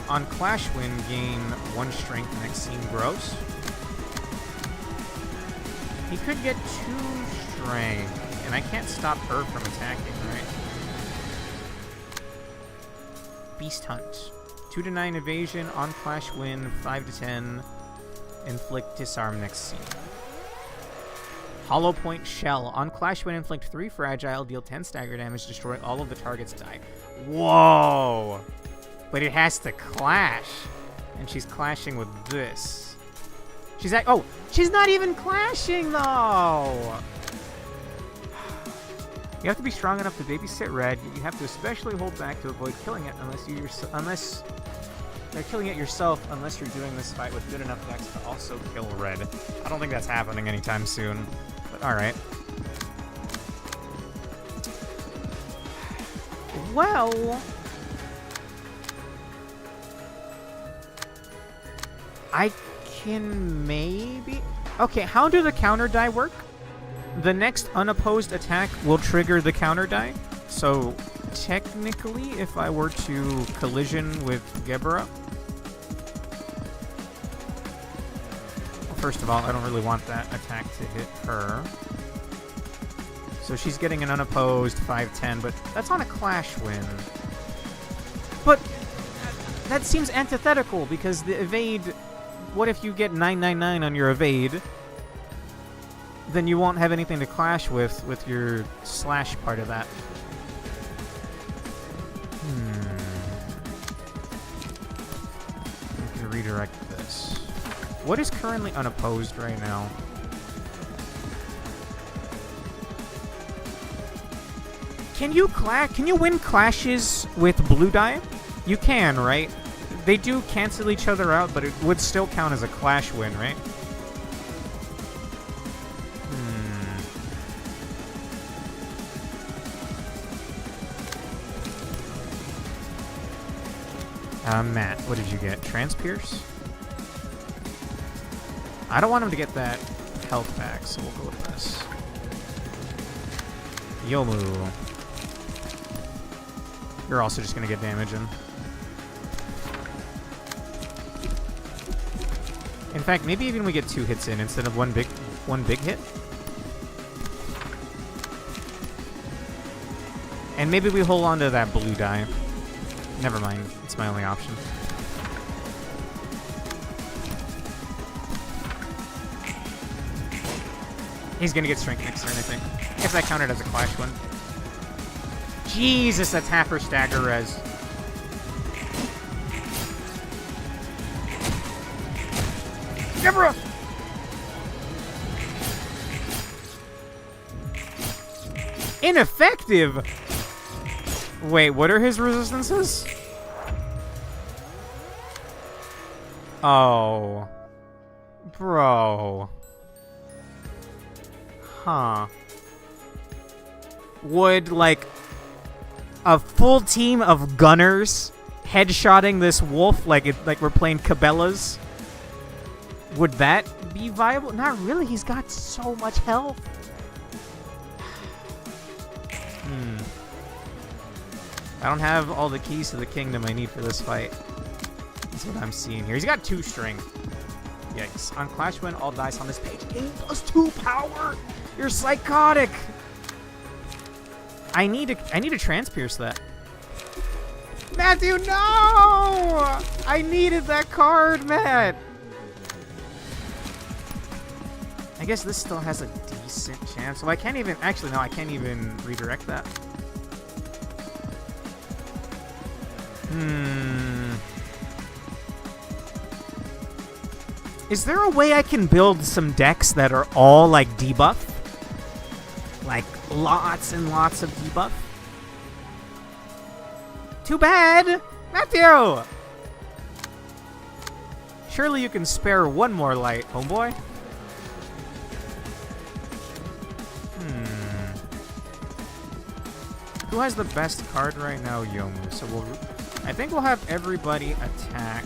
B: On Clash Win, gain 1 strength next scene. Gross. He could get 2 strength, and I can't stop her from attacking, right? Beast Hunt. 2 to 9 evasion, on Clash Win, 5 to 10, inflict disarm next scene. Hollow Point Shell. On Clash Win, inflict 3 fragile, deal 10 stagger damage, destroy all of the target's die. Whoa! But it has to clash. And she's clashing with this. She's at, oh, she's not even clashing though! You have to be strong enough to babysit Red. You have to especially hold back to avoid killing it unless you're killing it yourself, unless you're doing this fight with good enough decks to also kill Red. I don't think that's happening anytime soon, but alright. Well, I can maybe... Okay, how do the counter die work? The next unopposed attack will trigger the counter die. So, technically, if I were to collision with Gebera... Well, first of all, I don't really want that attack to hit her. So she's getting an unopposed 5/10, but that's on a Clash Win. But that seems antithetical, because the evade... What if you get 999 on your evade? Then you won't have anything to clash with your slash part of that. We can redirect this. What is currently unopposed right now? Can you win clashes with blue die? You can, right? They do cancel each other out, but it would still count as a clash win, right? Matt, what did you get? Transpierce? I don't want him to get that health back, so we'll go with this. Yomu. You're also just gonna get damage in. In fact, maybe even we get 2 hits in instead of one big hit. And maybe we hold on to that blue die. Never mind. It's my only option. He's gonna get strength next turn, I think. If that counted as a clash one. Jesus, that's half her stagger res. Deborah! Ineffective! Wait, what are his resistances? Oh. Bro. Huh. Would, like, a full team of gunners headshotting this wolf like we're playing Cabela's? Would that be viable? Not really. He's got so much health. I don't have all the keys to the kingdom I need for this fight. That's what I'm seeing here. He's got 2 strength. Yikes. On Clash Win, all dice on this page gain +2 power! You're psychotic! I need to transpierce that. Matthew, no! I needed that card, Matt! I guess this still has a decent chance. Well, I can't even... Actually, no, I can't even redirect that. Is there a way I can build some decks that are all, like, debuff? Like, lots and lots of debuff? Too bad! Matthew! Surely you can spare one more light, homeboy. Who has the best card right now? Yomu. So I think we'll have everybody attack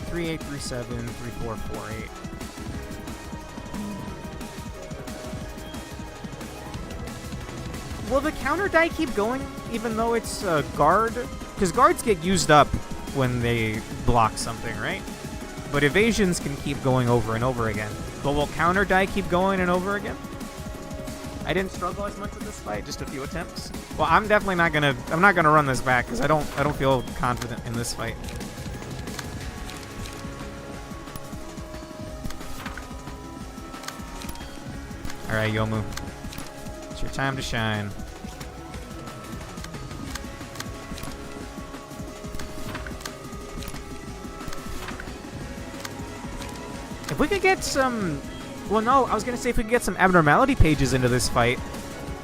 B: 3837, 3448. Will the counter die keep going even though it's a guard? Because guards get used up when they block something, right? But evasions can keep going over and over again. But will counter die keep going and over again? I didn't struggle as much with this fight, just a few attempts. Well, I'm definitely not gonna run this back because I don't feel confident in this fight. All right, Yomu, it's your time to shine. If we could get some... Well, no, I was going to say if we could get some abnormality pages into this fight,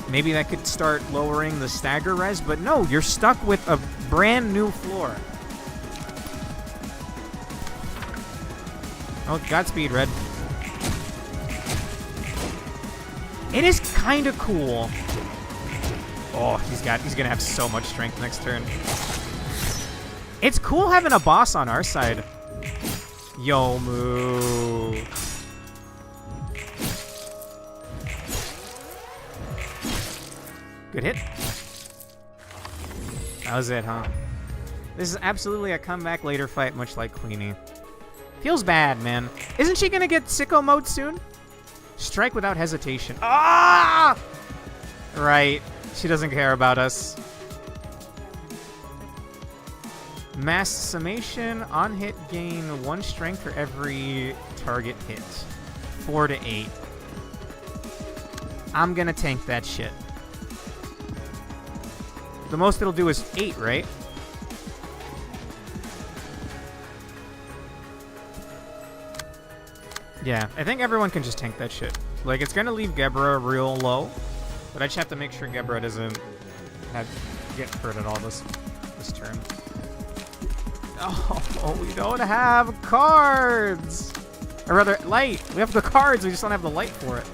B: maybe that could start lowering the stagger res, but no, you're stuck with a brand new floor. Oh, Godspeed, Red. It is kind of cool. Oh, he's going to have so much strength next turn. It's cool having a boss on our side. Yomu. Good hit. That was it, huh? This is absolutely a comeback later fight, much like Queenie. Feels bad, man. Isn't she gonna get sicko mode soon? Strike without hesitation. Ah! Right. She doesn't care about us. Mass summation. On hit, gain 1 strength for every target hit. 4 to 8. I'm gonna tank that shit. The most it'll do is 8, right? Yeah, I think everyone can just tank that shit. Like, it's gonna leave Gebra real low, but I just have to make sure Gebra doesn't get hurt at all this turn. Oh, we don't have cards! Or rather, light! We have the cards, we just don't have the light for it.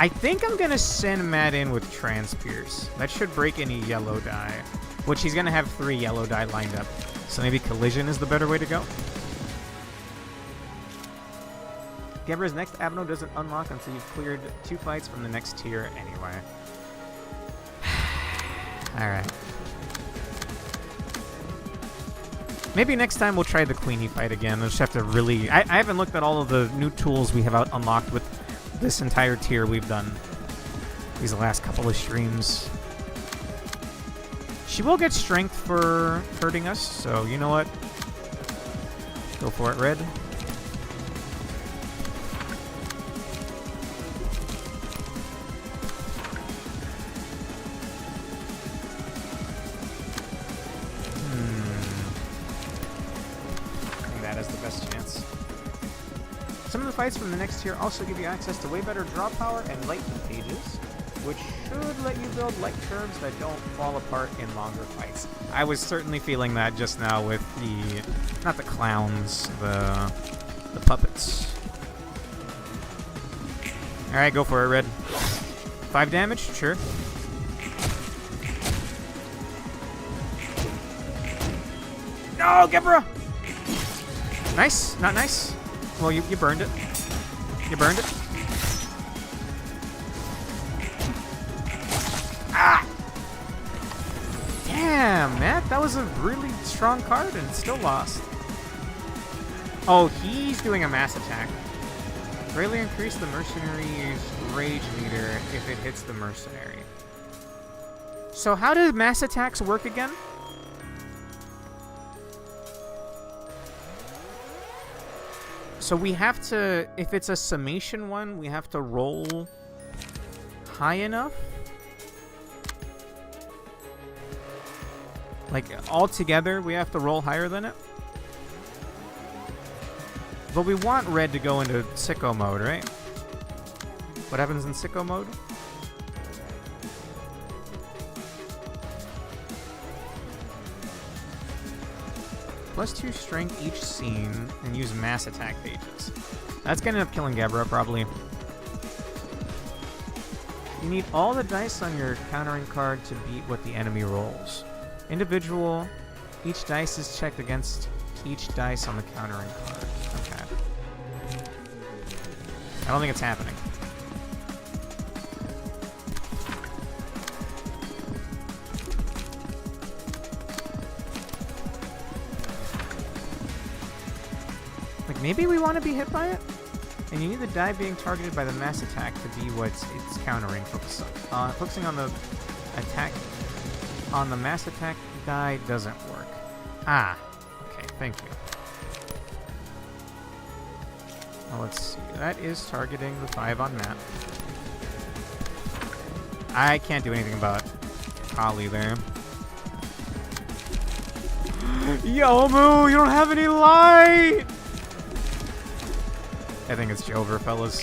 B: I think I'm gonna send Matt in with Transpierce. That should break any yellow die, which he's gonna have 3 yellow die lined up. So maybe Collision is the better way to go. Gebra's next Abno doesn't unlock until you've cleared 2 fights from the next tier anyway. Alright. Maybe next time we'll try the Queenie fight again. We'll just have to really... I haven't looked at all of the new tools we have out unlocked with this entire tier we've done these last couple of streams. She will get strength for hurting us, so you know what? Go for it, Red. I think that is the best chance. Some of the fights from the next tier also give you access to way better draw power and light pages, which should let you build light curves that don't fall apart in longer fights. I was certainly feeling that just now with the, not the clowns, the puppets. Alright, go for it, Red. 5 damage? Sure. No, Gebra! Nice, not nice. Well, you burned it. You burned it. Ah! Damn, Matt, that was a really strong card and still lost. Oh, he's doing a mass attack. Greatly increase the mercenary's rage meter if it hits the mercenary. So how do mass attacks work again? So we have to, if it's a summation one, we have to roll high enough? Like, all together, we have to roll higher than it? But we want Red to go into sicko mode, right? What happens in sicko mode? +2 strength each scene and use mass attack pages. That's gonna end up killing Gebra, probably. You need all the dice on your countering card to beat what the enemy rolls. Individual, each dice is checked against each dice on the countering card. Okay. I don't think it's happening. Like, maybe we want to be hit by it? And you need the die being targeted by the mass attack to be what it's countering. Focusing on the attack on the mass attack die doesn't work. Ah, okay, thank you. Well, let's see. That is targeting the 5 on Matt. I can't do anything about Holly there. Yomu, you don't have any light! I think it's over, fellas.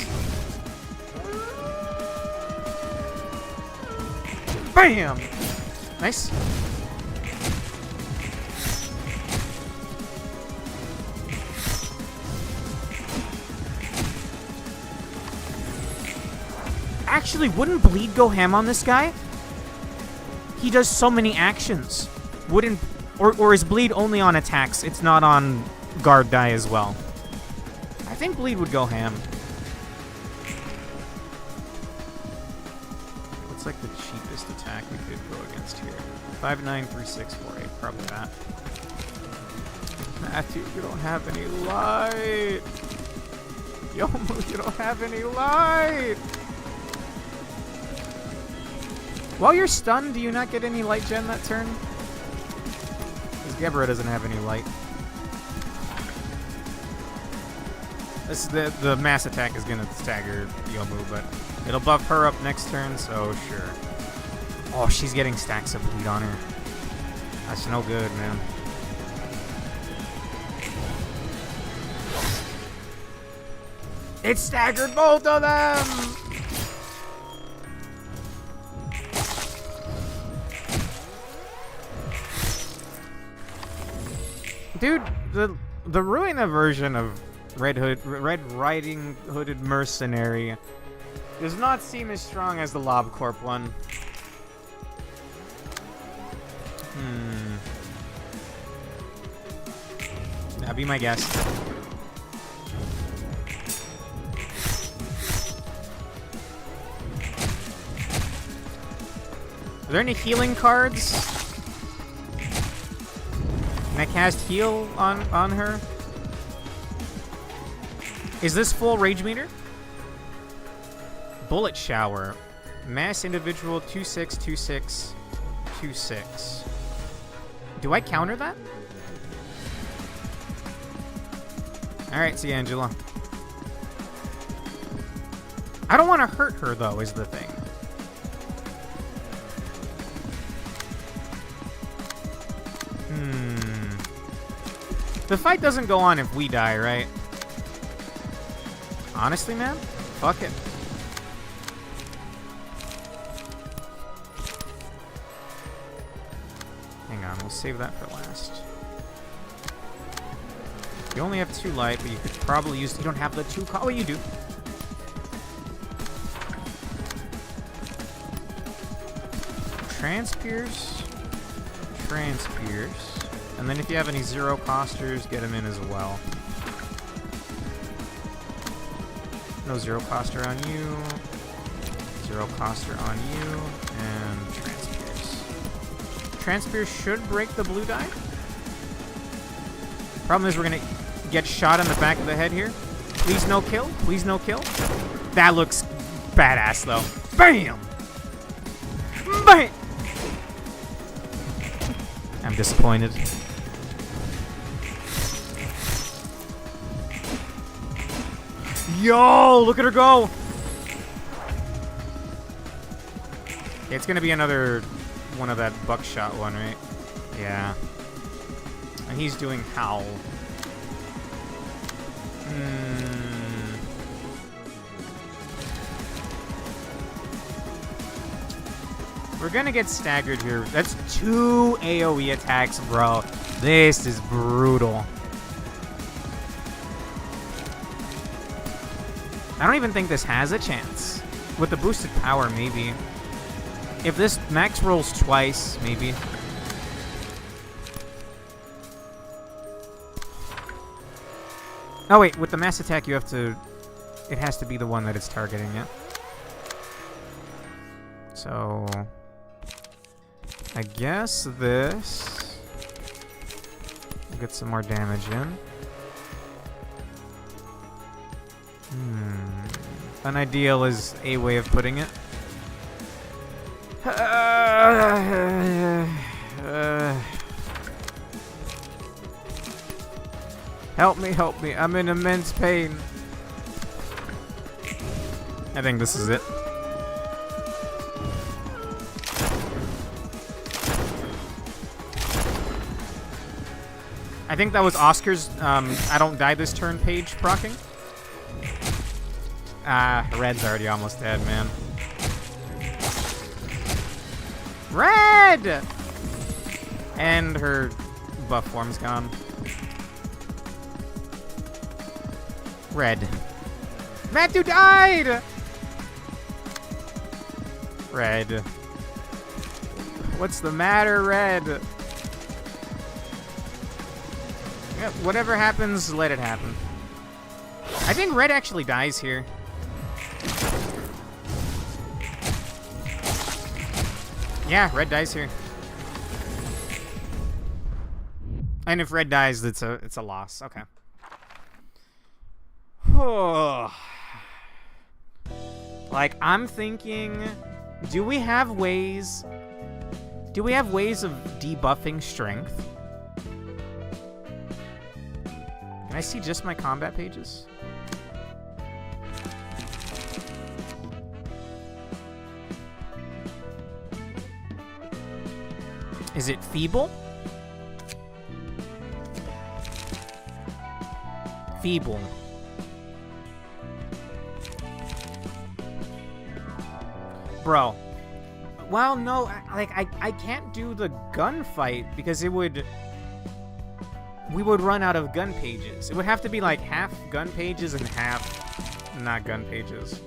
B: Bam! Nice. Actually, wouldn't Bleed go ham on this guy? He does so many actions. Wouldn't... Or is Bleed only on attacks? It's not on guard die as well. I think Bleed would go ham. What's like the cheapest attack we could go against here? 5, 9, 3, 6, 4, 8. Probably that. Matthew, you don't have any light. Yomu, you don't have any light. While you're stunned, do you not get any light gen that turn? Because Gebra doesn't have any light. This is the mass attack is gonna stagger Yomu, but it'll buff her up next turn, so sure. Oh, she's getting stacks of bleed on her. That's no good, man. It staggered both of them! Dude, the Ruina version of Red Riding Hooded Mercenary does not seem as strong as the LobCorp one. Now be my guest. Are there any healing cards? Can I cast heal on her? Is this full rage meter? Bullet shower. Mass individual 262626. Do I counter that? Alright, see Angela. I don't want to hurt her though, is the thing. The fight doesn't go on if we die, right? Honestly, man? Fuck it. Hang on, we'll save that for last. You only have 2 light, but you could probably use... You don't have the 2... Oh, you do. Transpierce. Transpierce. And then if you have any 0-costers, get them in as well. No 0-coster on you. 0-coster on you. And Transpierce. Transpierce should break the blue die. Problem is we're going to get shot in the back of the head here. Please no kill. Please no kill. That looks badass though. Bam! Bam! I'm disappointed. Yo, look at her go! It's gonna be another one of that buckshot one, right? Yeah. And he's doing Howl. We're gonna get staggered here. That's 2 AoE attacks, bro. This is brutal. I don't even think this has a chance. With the boosted power, maybe. If this max rolls twice, maybe. Oh wait, with the mass attack you have to... It has to be the one that it's targeting, yeah? So... I guess this... We'll get some more damage in. Unideal is a way of putting it. Help me, help me. I'm in immense pain. I think this is it. I think that was Oscar's I don't die this turn page proccing. Red's already almost dead, man. Red! And her buff form's gone. Red. Matthew died! Red. What's the matter, Red? Yep, whatever happens, let it happen. I think Red actually dies here. Yeah, Red dies here. And if Red dies, it's a loss. Okay. Like, I'm thinking, do we have ways of debuffing strength? Can I see just my combat pages? Is it feeble? Feeble. Bro. Well, no, I can't do the gunfight because we would run out of gun pages. It would have to be like half gun pages and half not gun pages.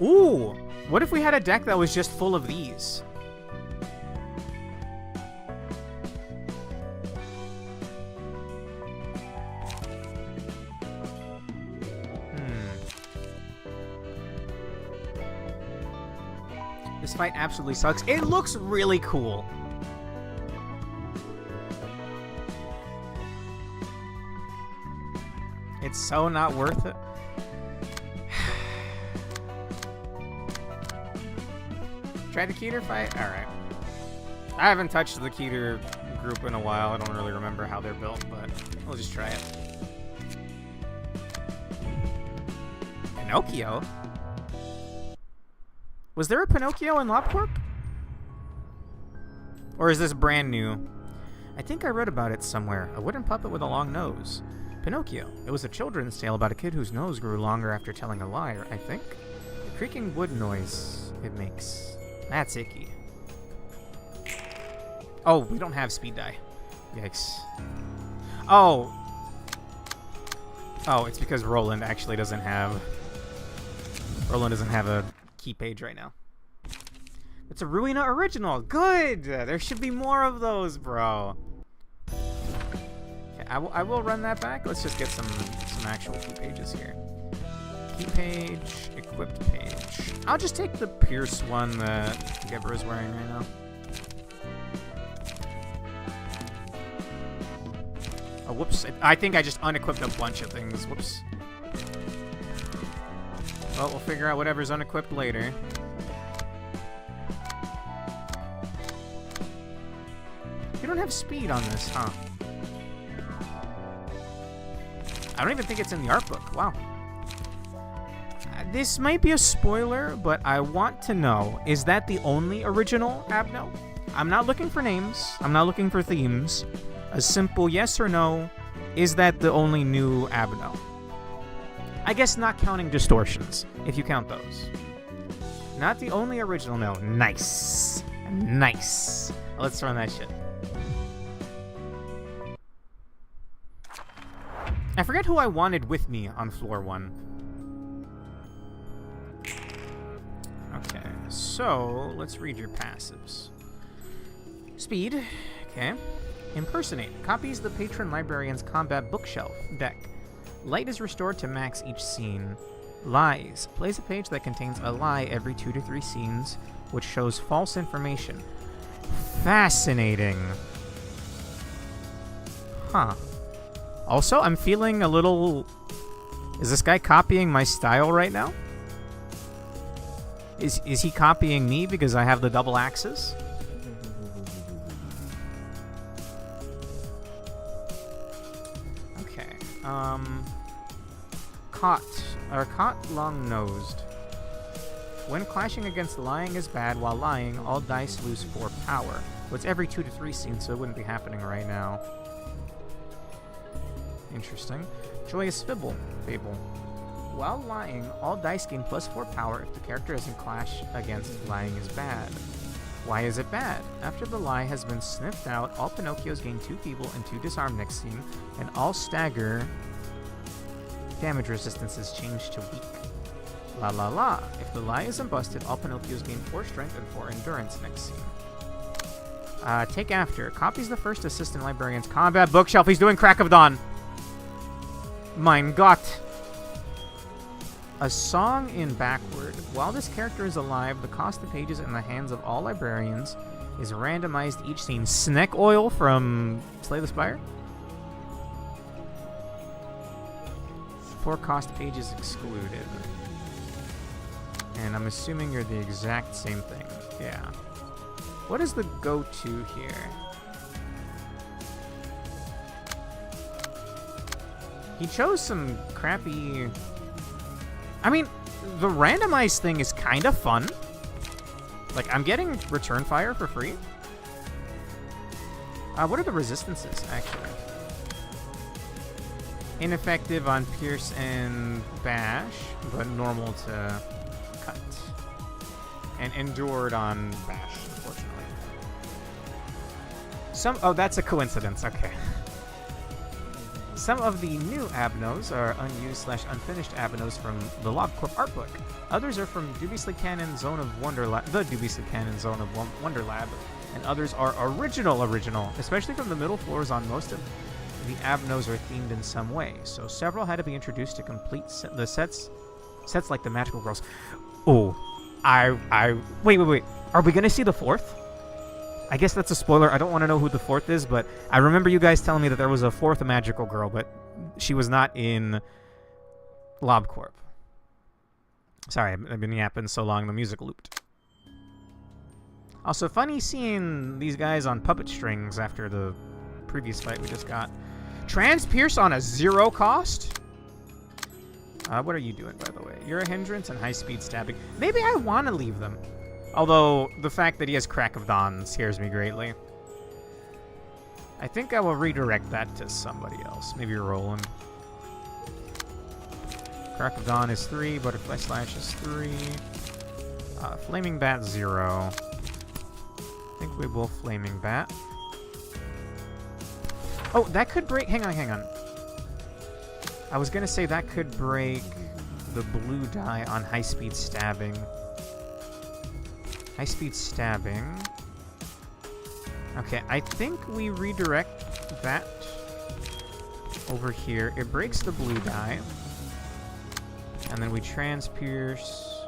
B: Ooh, what if we had a deck that was just full of these? The This fight absolutely sucks. It looks really cool. It's so not worth it. Try the Keter fight? Alright. I haven't touched the Keter group in a while. I don't really remember how they're built, but we'll just try it. Pinocchio? Was there a Pinocchio in LobCorp? Or is this brand new? I think I read about it somewhere. A wooden puppet with a long nose. Pinocchio. It was a children's tale about a kid whose nose grew longer after telling a lie, I think. The creaking wood noise it makes. That's icky. Oh, we don't have speed die. Yikes. Oh. Oh, it's because Roland actually doesn't have... Roland doesn't have a key page right now. It's a Ruina original. Good! There should be more of those, bro. Okay, I will run that back. Let's just get some actual key pages here. Key page, equipped page. I'll just take the Pierce one that Gebra is wearing right now. Oh, whoops. I think I just unequipped a bunch of things. Whoops. Well, we'll figure out whatever's unequipped later. You don't have speed on this, huh? I don't even think it's in the art book. Wow. This might be a spoiler, but I want to know, is that the only original Abno? I'm not looking for names. I'm not looking for themes. A simple yes or no, is that the only new Abno? I guess not counting distortions, if you count those. Not the only original, no. Nice. Nice. Let's run that shit. I forget who I wanted with me on floor 1. Okay, so let's read your passives. Speed, okay. Impersonate copies the patron librarian's combat bookshelf deck. Light is restored to max each scene. Lies plays a page that contains a lie every 2 to 3 scenes, which shows false information. Fascinating. Huh. Also, I'm feeling a little... Is this guy copying my style right now? Is he copying me because I have the double axes? Okay. Caught long-nosed. When clashing against lying is bad, while lying, all dice lose 4 power. Well, it's every 2 to 3 scenes, so it wouldn't be happening right now. Interesting. Joyous Fable. While lying, all dice gain +4 power if the character is in clash against lying is bad. Why is it bad? After the lie has been sniffed out, all Pinocchios gain 2 feeble and 2 disarm next scene, and all stagger damage resistance is changed to weak. La la la. If the lie isn't busted, all Pinocchios gain 4 strength and 4 endurance next scene. Take after. Copies the first assistant librarian's combat bookshelf. He's doing Crack of Dawn. Mein Gott. A song in backward. While this character is alive, the cost of pages in the hands of all librarians is randomized each scene. Snack oil from Slay the Spire? 4 cost pages excluded. And I'm assuming you're the exact same thing. Yeah. What is the go-to here? He chose some crappy... I mean, the randomized thing is kind of fun. Like, I'm getting return fire for free. What are the resistances, actually? Ineffective on Pierce and Bash, but normal to Cut. And endured on Bash, unfortunately. Oh, that's a coincidence, okay. Some of the new Abnos are unused/unfinished Abnos from the LobCorp art book. Others are from Dubiously Canon Zone of Wonderlab, the Dubiously Canon Zone of Wonderlab, and others are original, especially from the middle floors. On most of the Abnos are themed in some way, so several had to be introduced to complete the sets like the Magical Girls. Oh, wait. Are we gonna see the fourth? I guess that's a spoiler. I don't want to know who the fourth is, but I remember you guys telling me that there was a fourth magical girl, but she was not in LobCorp. Sorry, I've been yapping so long, the music looped. Also, funny seeing these guys on puppet strings after the previous fight we just got. Transpierce on a 0 cost? What are you doing, by the way? You're a hindrance and high-speed stabbing. Maybe I want to leave them. Although, the fact that he has Crack of Dawn scares me greatly. I think I will redirect that to somebody else. Maybe Roland. Crack of Dawn is 3. Butterfly Slash is 3. Flaming Bat 0. I think we will Flaming Bat. Oh, that could break... Hang on. I was going to say that could break the blue die on high-speed stabbing. High-speed stabbing. Okay, I think we redirect that over here. It breaks the blue die. And then we Transpierce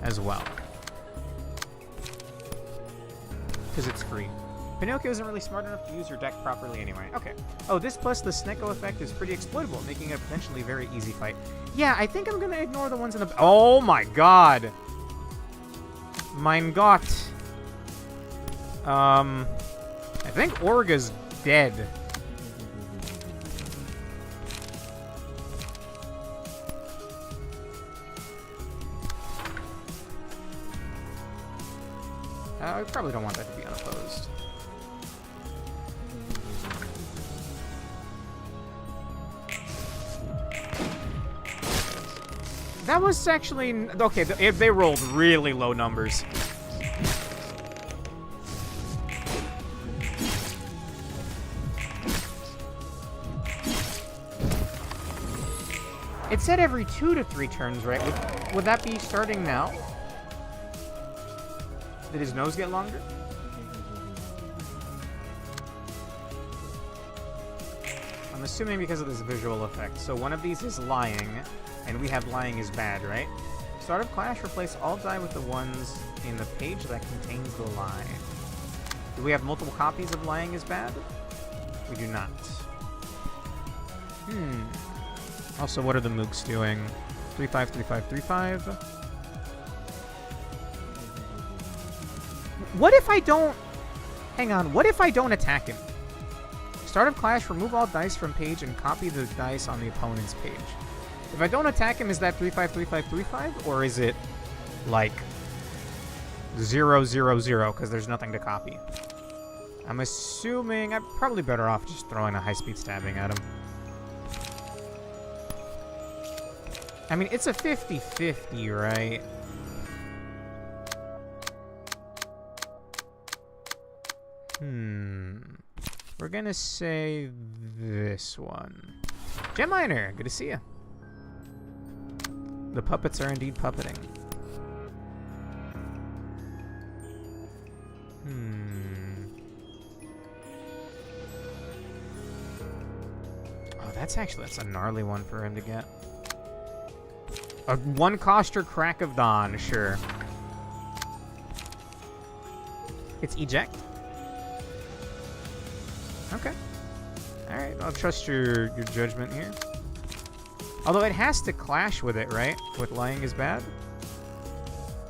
B: as well. Because it's free. Pinocchio isn't really smart enough to use your deck properly anyway. Okay. Oh, this plus the Snecko effect is pretty exploitable, making it a potentially very easy fight. Yeah, I think I'm going to ignore the ones in the... Oh my god! Mein Gott. I think Orga's dead. I probably don't want that to be unopposed. That was actually... Okay, they rolled really low numbers. It said every 2 to 3 turns, right? Would that be starting now? Did his nose get longer? I'm assuming because of this visual effect. So one of these is lying, and we have lying is bad, right? Start of Clash, replace all die with the ones in the page that contains the lie. Do we have multiple copies of lying is bad? We do not. Also, what are the mooks doing? 3-5, 3-5, 3-5. What if I don't... Hang on, what if I don't attack him? Start of Clash, remove all dice from page and copy the dice on the opponent's page. If I don't attack him, is that 3-5, 3-5, 3-5? Or is it, like, 0-0-0, because there's nothing to copy? I'm assuming I'm probably better off just throwing a high-speed stabbing at him. I mean, it's a 50-50, right? We're gonna say this one. Gem Miner, good to see you. The puppets are indeed puppeting. Oh, that's a gnarly one for him to get. A one-coster Crack of Dawn, sure. It's eject. Okay. Alright, I'll trust your judgment here. Although it has to clash with it, right? With lying is bad.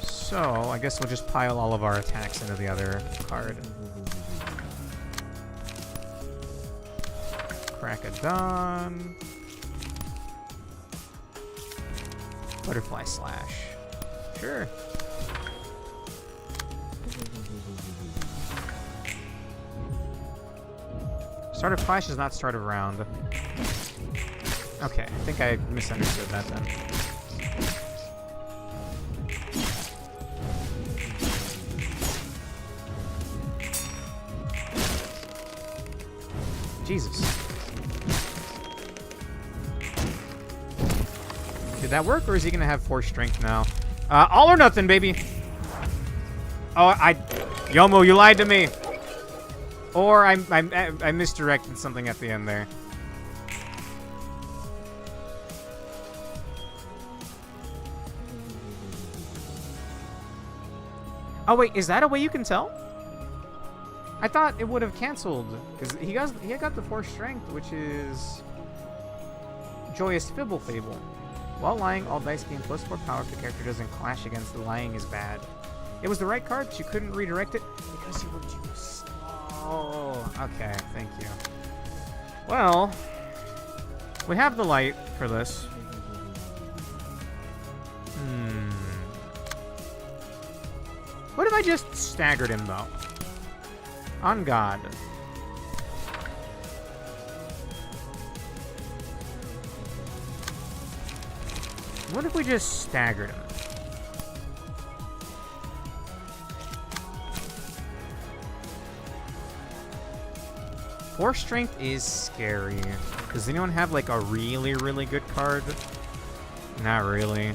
B: So, I guess we'll just pile all of our attacks into the other card. Crack of Dawn. Butterfly Slash. Sure. Start of Clash is not start of round. Okay, I think I misunderstood that then. Jesus. Did that work, or is he gonna have 4 strength now? All or nothing, baby. Oh, Yomo, you lied to me. Or I misdirected something at the end there. Oh wait, is that a way you can tell? I thought it would have canceled because he got the Force Strength, which is Joyous Fibble Fable. While lying, all dice gain +4 power if the character doesn't clash against the lying is bad. It was the right card, but you couldn't redirect it because you were too slow. Okay, thank you. Well, we have the light for this. What if I just staggered him, though? On God. What if we just staggered him? Force Strength is scary. Does anyone have like a really, really good card? Not really.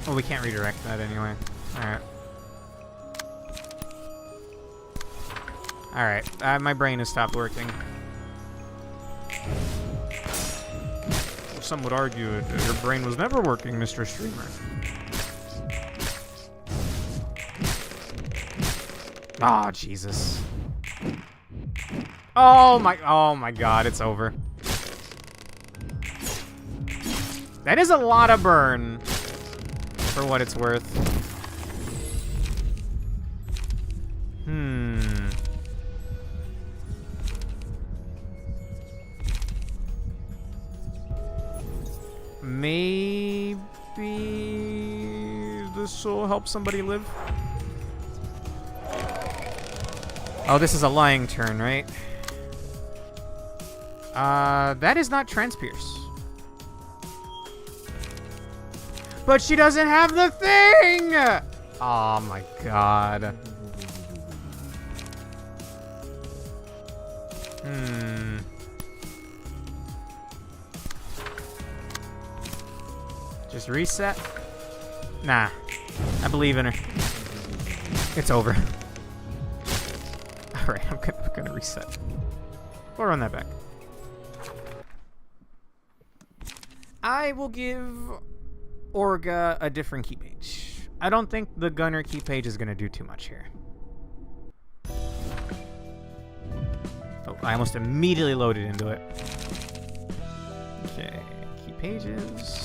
B: Oh, we can't redirect that anyway. Alright. Alright, my brain has stopped working. Some would argue that your brain was never working, Mr. Streamer. Oh, Jesus. Oh my God, it's over. That is a lot of burn, for what it's worth. Maybe this will help somebody live. Oh, this is a lying turn, right? That is not Transpierce. But she doesn't have the thing! Oh my God. Just reset? Nah. I believe in her. It's over. Alright, I'm gonna reset. Or run that back. I will give Orga a different key page. I don't think the Gunner key page is gonna do too much here. Oh, I almost immediately loaded into it. Okay, key pages.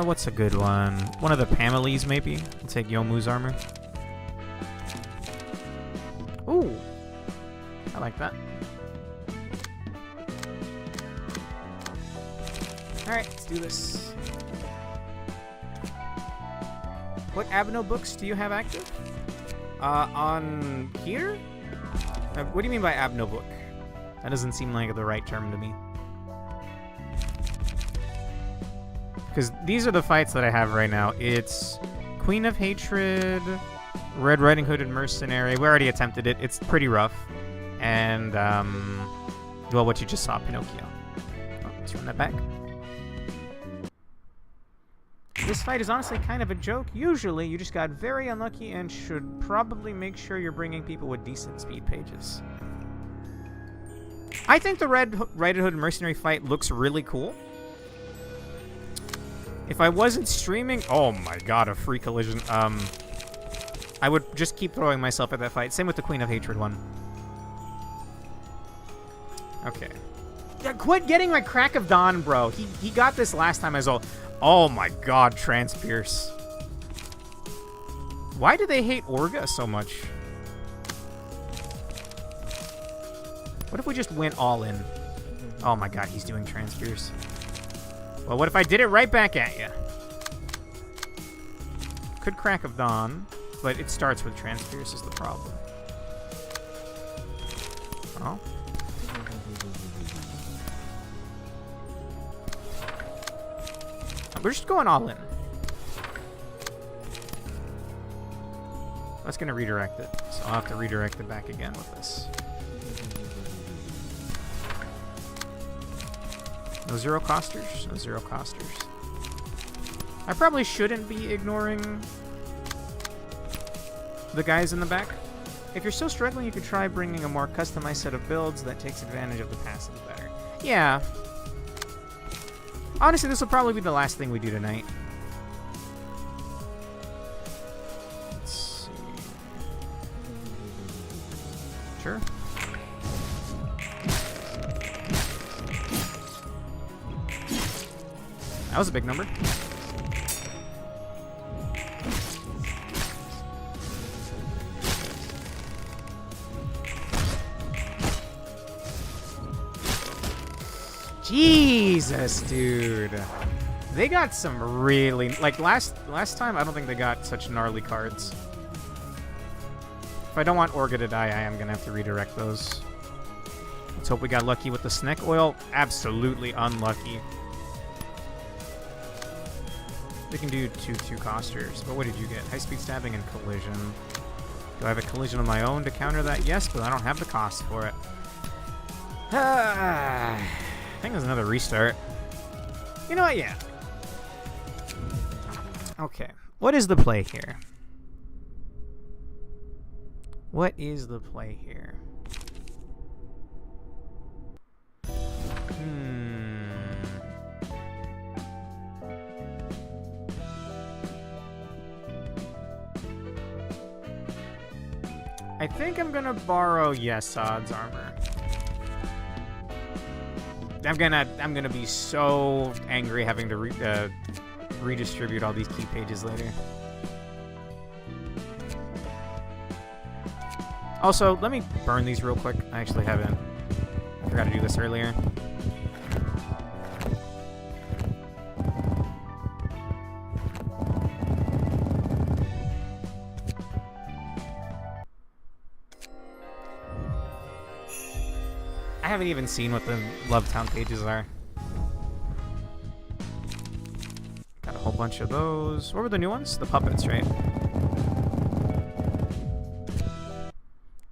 B: What's a good one? One of the Pamelies, maybe? I'll take Yomu's armor. Ooh. I like that. Alright, let's do this. What Abno books do you have active? On here? What do you mean by Abno book? That doesn't seem like the right term to me. Because these are the fights that I have right now. It's Queen of Hatred, Red Riding Hood and Mercenary. We already attempted it. It's pretty rough. And, well, what you just saw, Pinocchio. Oh, let's run that back. This fight is honestly kind of a joke. Usually, you just got very unlucky and should probably make sure you're bringing people with decent speed pages. I think the Red Riding Hood and Mercenary fight looks really cool. If I wasn't streaming... Oh my God, a free collision. I would just keep throwing myself at that fight. Same with the Queen of Hatred one. Okay. Yeah, quit getting my Crack of Dawn, bro. He got this last time as well. Oh my God, Transpierce. Why do they hate Orga so much? What if we just went all in? Oh my God, he's doing Transpierce. Well, what if I did it right back at you? Could Crack of Dawn, but it starts with Transpierce is the problem. Oh. We're just going all in. That's going to redirect it, so I'll have to redirect it back again with this. No zero costers? No zero costers. I probably shouldn't be ignoring the guys in the back. If you're still struggling, you could try bringing a more customized set of builds that takes advantage of the passive better. Yeah. Honestly, this will probably be the last thing we do tonight. Let's see. Sure. That was a big number. Jesus, dude. They got some really... Like, last time, I don't think they got such gnarly cards. If I don't want Orga to die, I am going to have to redirect those. Let's hope we got lucky with the Snake Oil. Absolutely unlucky. They can do 2 costers. But what did you get? High-speed stabbing and collision. Do I have a collision of my own to counter that? Yes, but I don't have the cost for it. I think there's another restart. You know what? Yeah. Okay. What is the play here? What is the play here? I think I'm gonna borrow Yesad's armor. I'm gonna be so angry having to redistribute all these key pages later. Also, let me burn these real quick. I actually haven't. I forgot to do this earlier. I haven't even seen what the Love Town pages are. Got a whole bunch of those. What were the new ones? The puppets, right?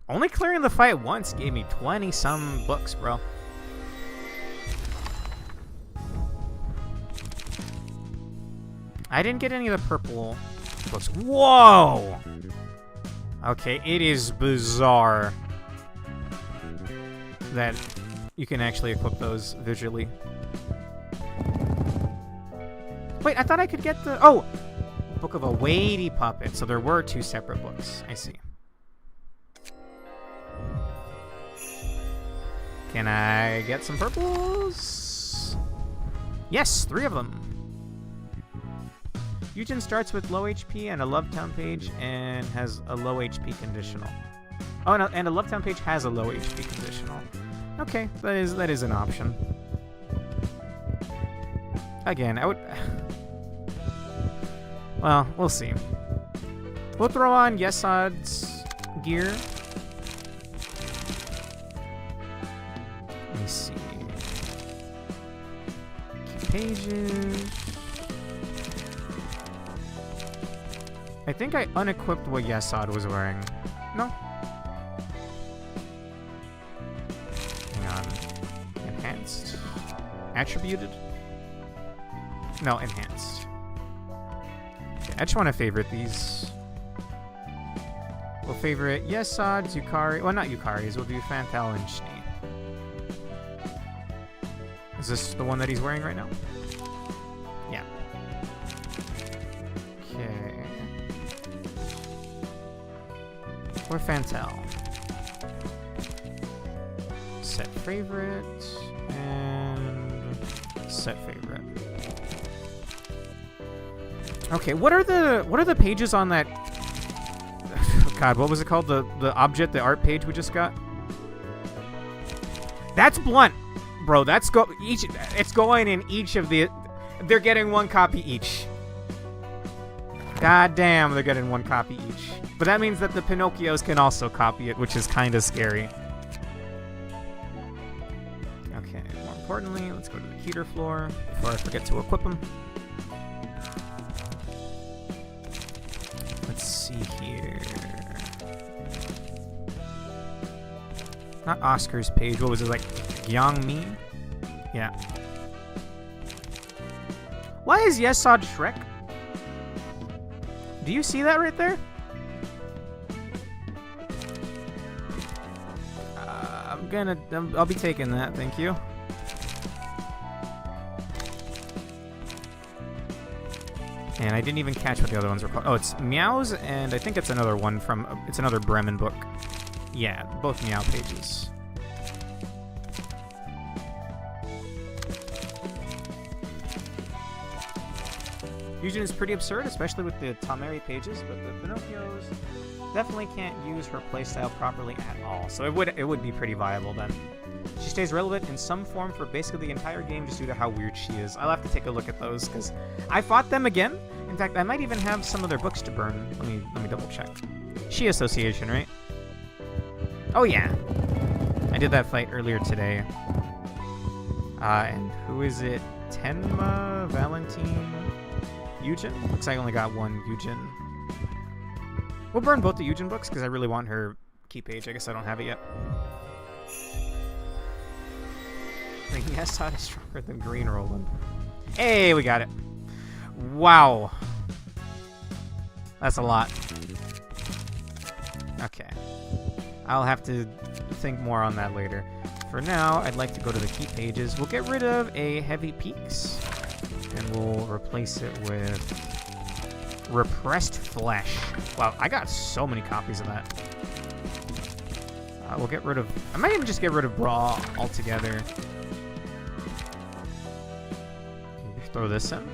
B: Only clearing the fight once gave me 20-some books, bro. I didn't get any of the purple books. Whoa! Okay, it is bizarre that you can actually equip those visually. Wait, I thought I could get the... Oh! Book of a Weighty Puppet. So there were 2 separate books. I see. Can I get some purples? Yes, 3 of them. Eugen starts with low HP and a Love Town page and has a low HP conditional. Oh, no, and a Love Town page has a low HP conditional. Okay, that is an option. Again, I would... Well, we'll see. We'll throw on Yesad's gear. Let me see. Key pages. I think I unequipped what Yesad was wearing. No? Hang on. Enhanced. Attributed? No, enhanced. Okay, I just want to favorite these. We'll favorite Yesad, Yukari. Well, not Yukari's. We'll do Fantal and Schnee. Is this the one that he's wearing right now? Yeah. Okay. Or Fantal. Set favorite and set favorite. Okay, what are the pages on that? God, what was it called? The object, the art page we just got? That's blunt, bro. It's going in each of the. They're getting 1 copy each. God damn, they're getting 1 copy each. But that means that the Pinocchios can also copy it, which is kind of scary. Okay, more importantly, let's go to the heater floor before I forget to equip them. Let's see here. Not Oscar's page. What was it, like Gyang-mi? Yeah. Why is Yesod Shrek? Do you see that right there? I'll be taking that, thank you. And I didn't even catch what the other ones were called. Oh, it's Meows, and I think it's another one from... It's another Bremen book. Yeah, both Meow pages. Fusion is pretty absurd, especially with the Tameri pages, but the Pinocchios definitely can't use her playstyle properly at all. So it would be pretty viable then. She stays relevant in some form for basically the entire game just due to how weird she is. I'll have to take a look at those, because I fought them again. In fact, I might even have some of their books to burn. Let me double check. She Association, right? Oh yeah. I did that fight earlier today. And who is it? Tenma? Valentine? Eugen? Looks like I only got one Eugen. We'll burn both the Eugen books, because I really want her key page. I guess I don't have it yet. Yes, Todd is stronger than Green Roland. Hey, we got it. Wow. That's a lot. Okay. I'll have to think more on that later. For now, I'd like to go to the key pages. We'll get rid of a Heavy Peaks, and we'll replace it with Repressed Flesh. Wow, I got so many copies of that. We'll get rid of... I might even just get rid of Brawl altogether. Throw this in.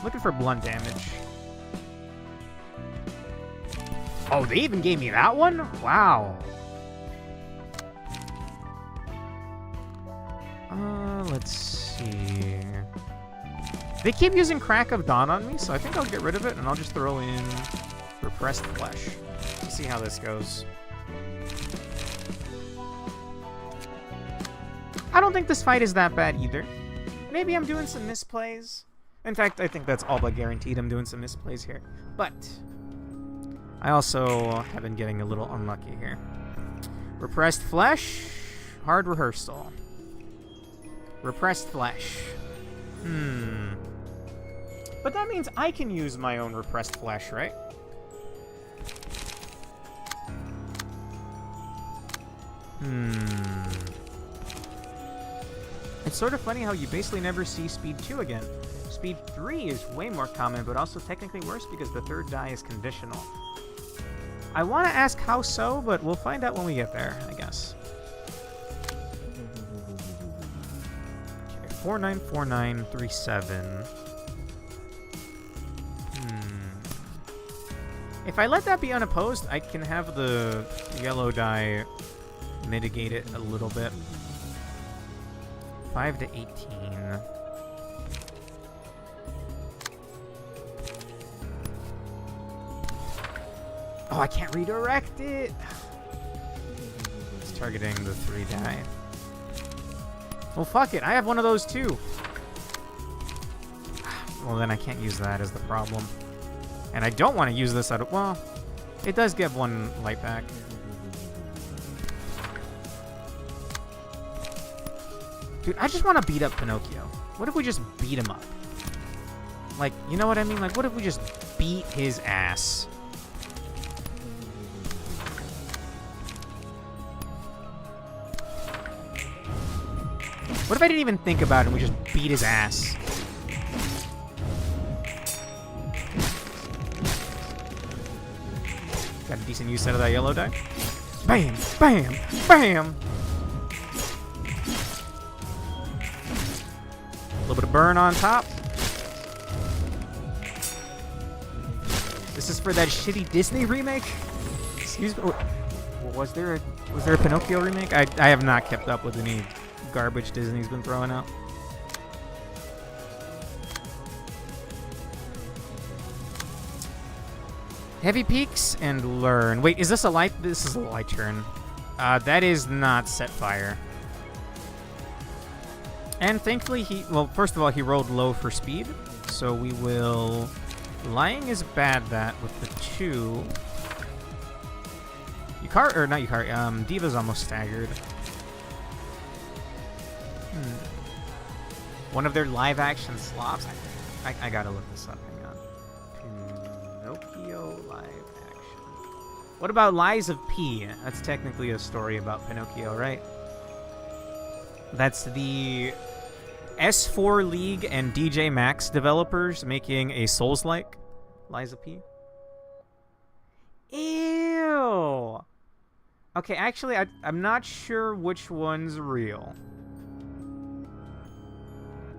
B: Looking for blunt damage. Oh, they even gave me that one? Wow. Let's see. They keep using Crack of Dawn on me, so I think I'll get rid of it, and I'll just throw in Repressed Flesh. Let's see how this goes. I don't think this fight is that bad either. Maybe I'm doing some misplays. In fact, I think that's all but guaranteed I'm doing some misplays here. But I also have been getting a little unlucky here. Repressed Flesh, Hard Rehearsal. Repressed Flesh. But that means I can use my own Repressed Flesh, right? It's sort of funny how you basically never see Speed 2 again. Speed 3 is way more common, but also technically worse because the third die is conditional. I want to ask how so, but we'll find out when we get there, I guess. Okay, 494937. If I let that be unopposed, I can have the yellow die mitigate it a little bit. 5 to 18. Oh, I can't redirect it. It's targeting the 3 die. Well, fuck it. I have one of those too. Well, then I can't use that as the problem. And I don't want to use this out of... Well, it does give 1 light back. Dude, I just want to beat up Pinocchio. What if we just beat him up? Like, you know what I mean? Like, what if we just beat his ass? What if I didn't even think about it and we just beat his ass? Got a decent use out of that yellow die. Bam! Bam! Bam! A little bit of burn on top. This is for that shitty Disney remake? Excuse me. Was there a Pinocchio remake? I have not kept up with any garbage Disney's been throwing out. Heavy Peaks and Learn. Wait, is this a light? This is a light turn. That is not set fire. And thankfully well, first of all, he rolled low for speed. So we will... Lying is bad that with the 2. Yukari, or not Yukari, Diva's almost staggered. One of their live action slops. I gotta look this up. Hang on. Pinocchio live action. What about Lies of P? That's technically a story about Pinocchio, right? That's the S4 League and DJ Max developers making a Souls-like Lies of P. Ew! Okay, actually, I'm not sure which one's real.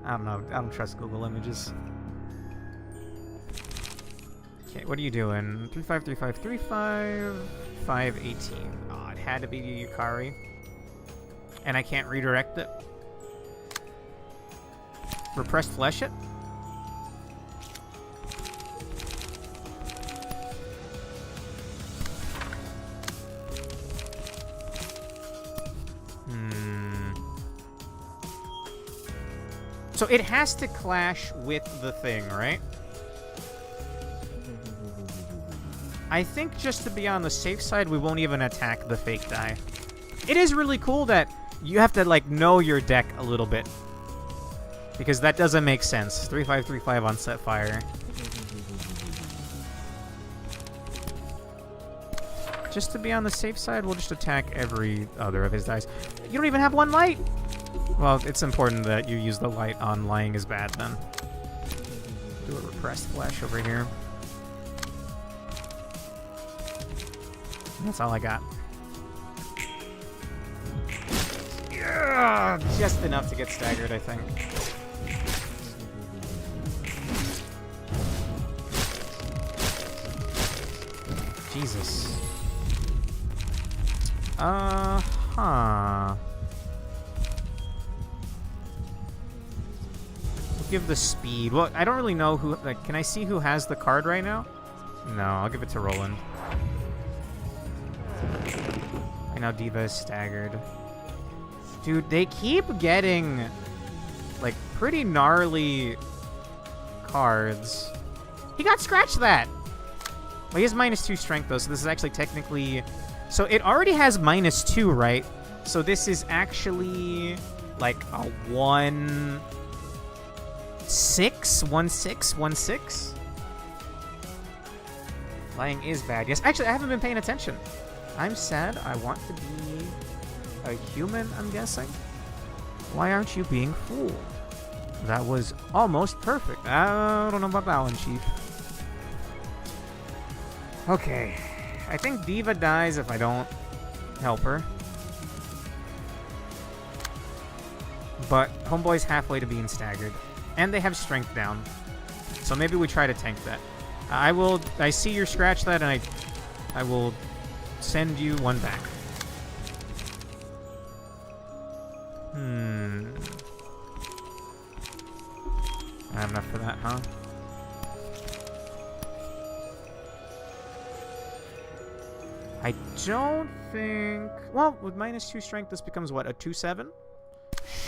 B: I don't know. I don't trust Google Images. Okay, what are you doing? 353535 518. Oh, it had to be Yukari. And I can't redirect it. Repressed flesh it? So it has to clash with the thing, right? I think just to be on the safe side, we won't even attack the fake die. It is really cool that you have to, like, know your deck a little bit. Because that doesn't make sense. 3535 on set fire. Just to be on the safe side, we'll just attack every other of his dice. You don't even have one light! Well, it's important that you use the light on lying is bad, then. Do a repressed flash over here. That's all I got. Yeah, just enough to get staggered, I think. Jesus. Huh. We'll give the speed. Well, I don't really know who... Like, can I see who has the card right now? No, I'll give it to Roland. And now Diva is staggered. Dude, they keep getting, like, pretty gnarly cards. He got scratched that! Well, he has -2 strength, though, so this is actually technically... So it already has -2, right? So this is actually, like, a 1-6? 1-6? Lying is bad. Yes, actually, I haven't been paying attention. I'm sad. I want to be a human, I'm guessing. Why aren't you being fooled? That was almost perfect. I don't know about that one, Chief. Okay. I think Diva dies if I don't help her. But Homeboy's halfway to being staggered. And they have strength down. So maybe we try to tank that. I see your scratch that, and I will send you one back. I have enough for that, huh? I don't think... Well, with -2 strength, this becomes, what, a 2-7?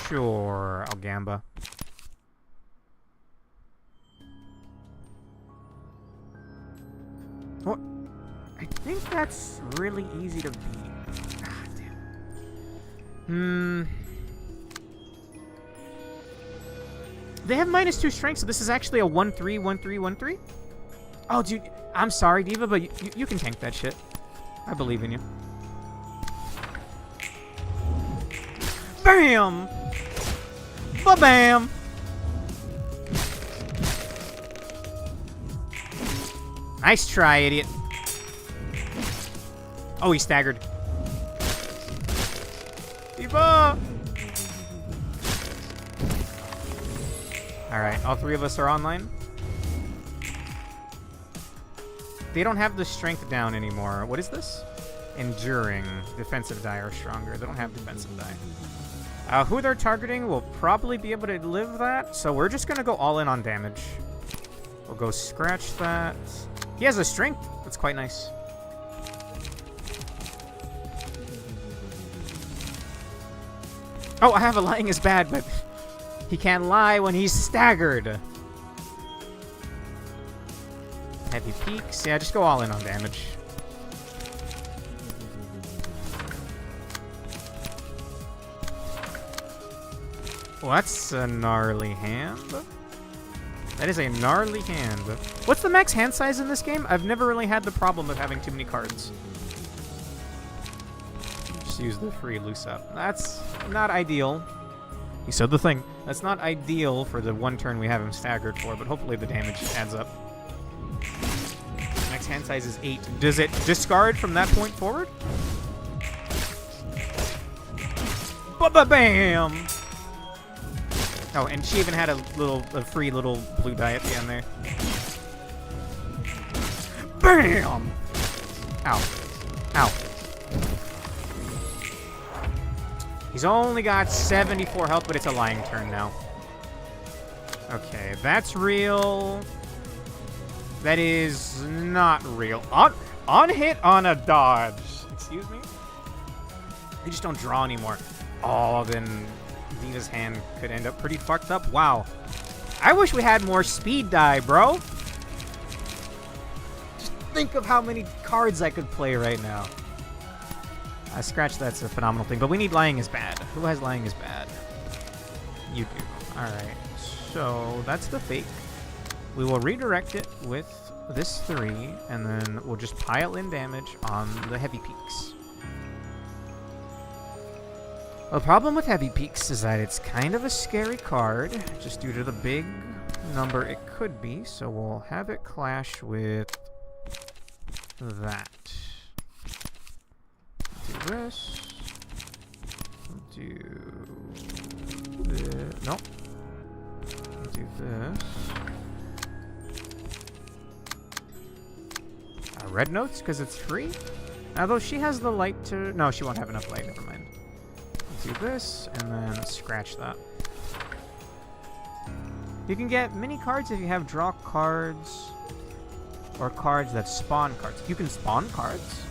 B: Sure, I'll Gamba. What? I think that's really easy to beat. Ah, damn. They have -2 strength, so this is actually a 1-3, 1-3, 1-3? Oh, dude, I'm sorry, Diva, but you can tank that shit. I believe in you. Bam! Ba-bam! Nice try, idiot. Oh, he staggered. Diva! Alright, all three of us are online. They don't have the strength down anymore. What is this? Enduring. Defensive die are stronger. They don't have defensive die. Who they're targeting will probably be able to live that, so we're just gonna go all in on damage. We'll go scratch that. He has a strength. That's quite nice. Oh, I have a lying is bad, but he can't lie when he's staggered. Heavy peaks. Yeah, just go all in on damage. Well, that's a gnarly hand. That is a gnarly hand. What's the max hand size in this game? I've never really had the problem of having too many cards. use the free loose up. That's not ideal. He said the thing. That's not ideal for the one turn we have him staggered for, but hopefully the damage adds up. Max hand size is 8. Does it discard from that point forward? Ba-ba-bam! Oh, and she even had a free little blue die at the end there. Bam! Ow. Ow. He's only got 74 health, but it's a lying turn now. Okay, that's real. That is not real. On hit on a dodge. Excuse me? We just don't draw anymore. Oh, then Diva's hand could end up pretty fucked up. Wow. I wish we had more speed die, bro. Just think of how many cards I could play right now. Scratch, that's a phenomenal thing. But we need Lying is Bad. Who has Lying is Bad? You do. Alright. So, that's the fake. We will redirect it with this 3, and then we'll just pile in damage on the Heavy Peaks. The problem with Heavy Peaks is that it's kind of a scary card, just due to the big number it could be, so we'll have it clash with that. Do this. Do this. Nope. Do this. Red notes, because it's free? Although she has the light to... No, she won't have enough light. Never mind. Do this, and then scratch that. You can get mini cards if you have draw cards, or cards that spawn cards. You can spawn cards.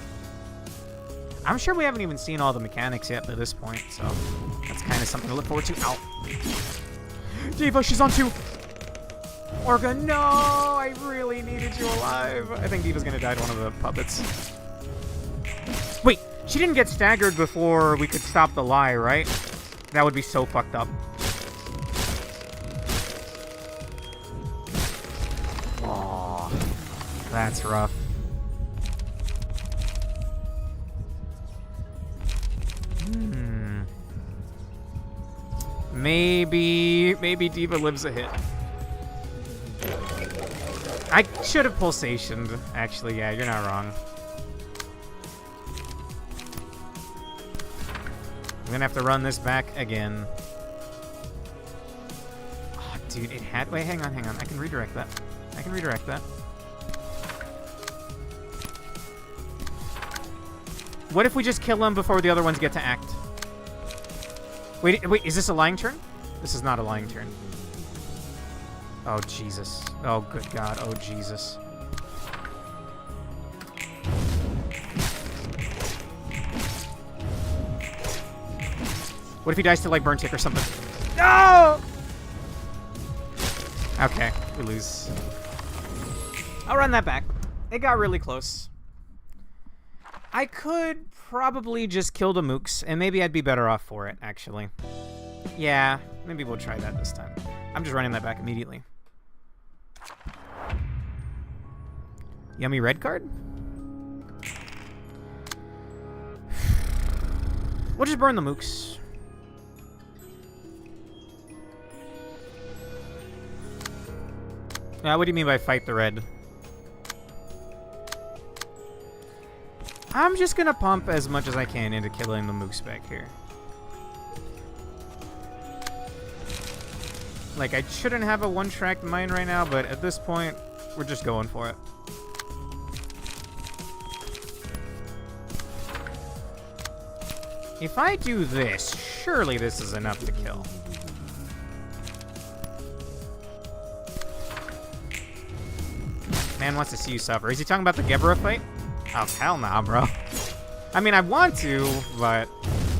B: I'm sure we haven't even seen all the mechanics yet at this point, so that's kind of something to look forward to. Ow. Diva, she's on 2. Orga, no! I really needed you alive. I think Diva's gonna die to one of the puppets. Wait, she didn't get staggered before we could stop the lie, right? That would be so fucked up. Aw, that's rough. Maybe Diva lives a hit. I should have pulsationed. Actually, yeah, you're not wrong. I'm gonna have to run this back again. Oh, dude, it had... Wait, hang on. I can redirect that. What if we just kill him before the other ones get to act? Wait, is this a lying turn? This is not a lying turn. Oh, Jesus. Oh, good God. Oh, Jesus. What if he dies to, like, burn tick or something? No! Okay, we lose. I'll run that back. It got really close. I could probably just kill the mooks, and maybe I'd be better off for it, actually. Yeah, maybe we'll try that this time. I'm just running that back immediately. Yummy red card? We'll just burn the mooks. What do you mean by fight the red? I'm just gonna pump as much as I can into killing the mooks back here. Like, I shouldn't have a one-track mine right now, but at this point, we're just going for it. If I do this, surely this is enough to kill. Man wants to see you suffer. Is he talking about the Gebra fight? Oh, hell nah, bro. I mean, I want to, but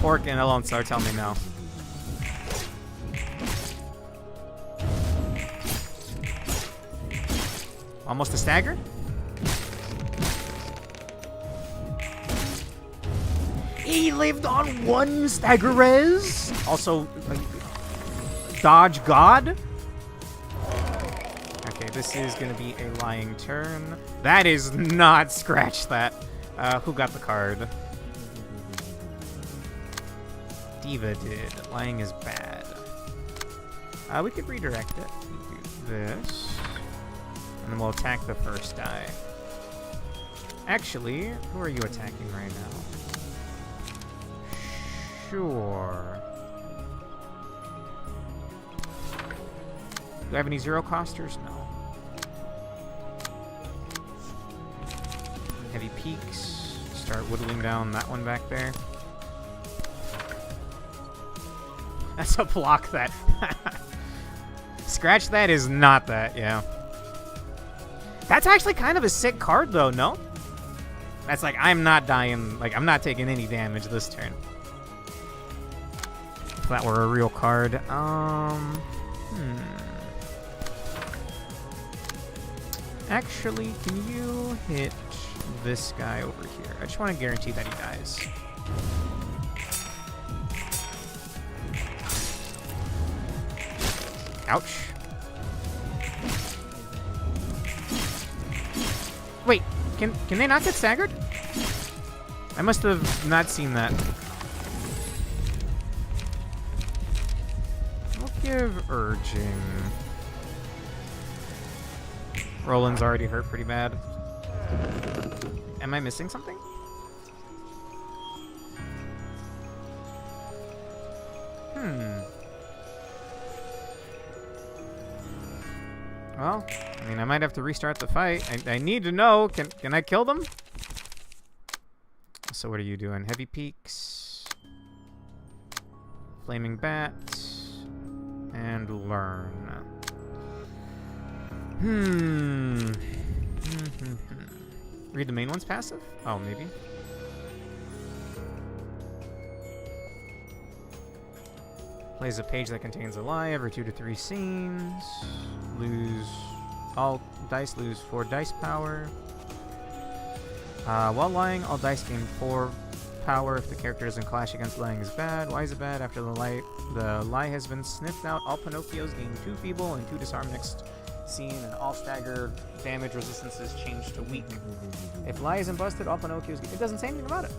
B: Orc and Lone Star tell me no. Almost a stagger? He lived on 1 stagger res? Also, dodge god? Okay, this is gonna be a lying turn. That is not scratch that. Who got the card? Diva did. Lying is bad. We could redirect it. Do this. And then we'll attack the first die. Actually, who are you attacking right now? Sure. Do I have any zero costers? No. Heavy peaks. Start whittling down that one back there. That's a block that. Scratch that is not that, yeah. That's actually kind of a sick card though, no? That's like, I'm not dying, like I'm not taking any damage this turn. If that were a real card. Actually, can you hit this guy over here? I just want to guarantee that he dies. Ouch. Wait, can they not get staggered? I must have not seen that. We'll give Urging. Roland's already hurt pretty bad. Am I missing something? Well, I mean, I might have to restart the fight. I need to know, can I kill them? So what are you doing? Heavy peaks. Flaming bat. And learn. Read the main one's passive? Oh, maybe. Plays a page that contains a lie every 2 to 3 scenes. Lose all dice, lose 4 dice power. While lying, all dice gain 4 power if the character doesn't clash against lying is bad. Why is it bad? After the lie has been sniffed out, all Pinocchios gain 2 feeble and 2 disarm next scene, and all stagger damage resistances change to weak. If lie isn't busted, all Pinocchios it doesn't say anything about it.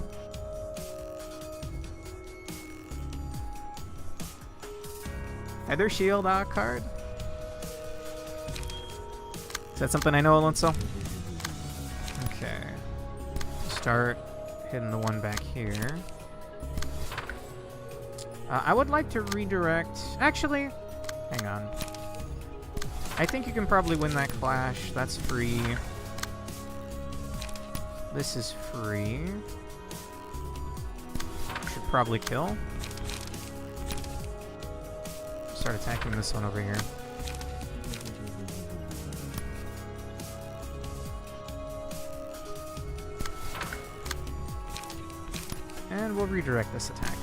B: Feather Shield card? Is that something I know, Alonso? Okay. Start hitting the one back here. I would like to redirect... Actually, hang on. I think you can probably win that clash. That's free. This is free. Should probably kill. Start attacking this one over here. And we'll redirect this attack.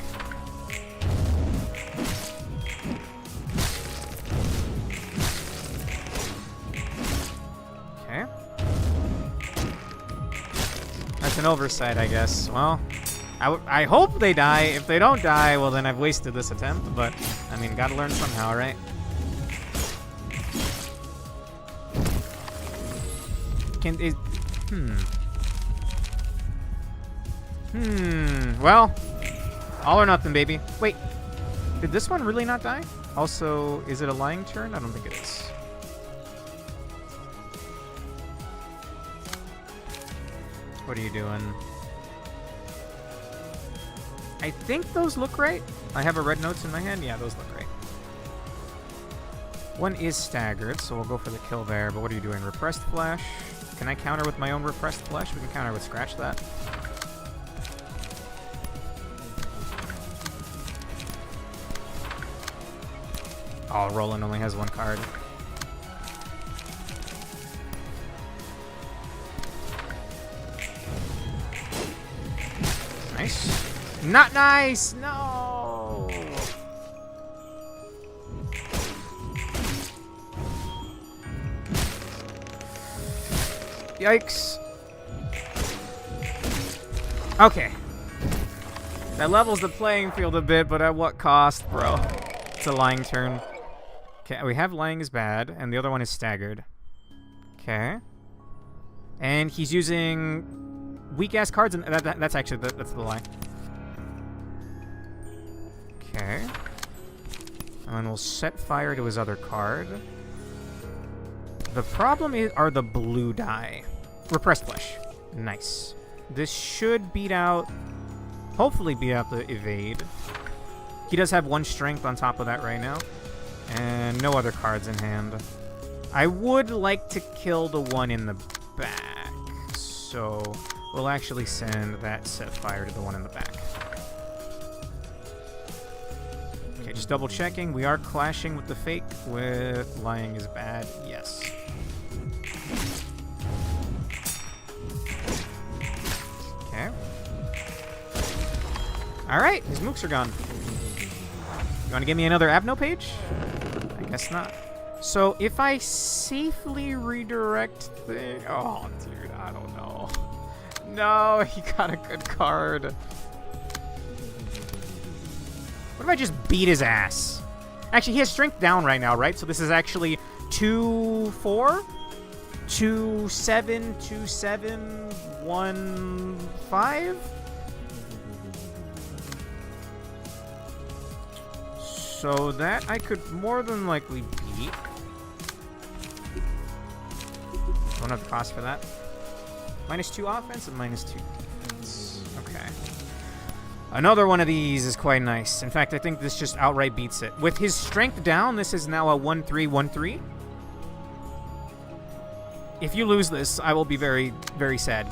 B: Okay. That's an oversight, I guess. Well, I hope they die. If they don't die, well then I've wasted this attempt, but I mean, gotta learn somehow, right? Well, all or nothing, baby. Wait, did this one really not die? Also, is it a lying turn? I don't think it is. What are you doing? I think those look right. I have a red notes in my hand. Yeah, those look right. One is staggered, so we'll go for the kill there. But what are you doing? Repressed Flesh? Can I counter with my own Repressed Flesh? We can counter with Scratch that. Oh, Roland only has 1 card. Nice. Not nice! No! Yikes. Okay. That levels the playing field a bit, but at what cost, bro? It's a lying turn. Okay, we have lying is bad, and the other one is staggered. Okay. And he's using weak-ass cards, and that's actually that's the lie. Okay. And then we'll set fire to his other card. The problem are the blue die. Repressed Flesh. Nice. This should beat out... Hopefully beat out the evade. He does have 1 strength on top of that right now. And no other cards in hand. I would like to kill the one in the back. So we'll actually send that set fire to the one in the back. Okay, just double checking. We are clashing with the fake with lying is bad. Yes. Okay. Alright, his mooks are gone. You want to give me another Abno page? I guess not. So if I safely redirect thing... Oh, dude, I don't know. No, he got a good card. What if I just beat his ass? Actually, he has strength down right now, right? So this is actually 2-4? 2-7, 2-7, 1-5? So that I could more than likely beat. Don't have the cost for that. -2 offense and -2 defense. Okay. Another one of these is quite nice. In fact, I think this just outright beats it. With his strength down, this is now a 1-3-1-3. If you lose this, I will be very, very sad.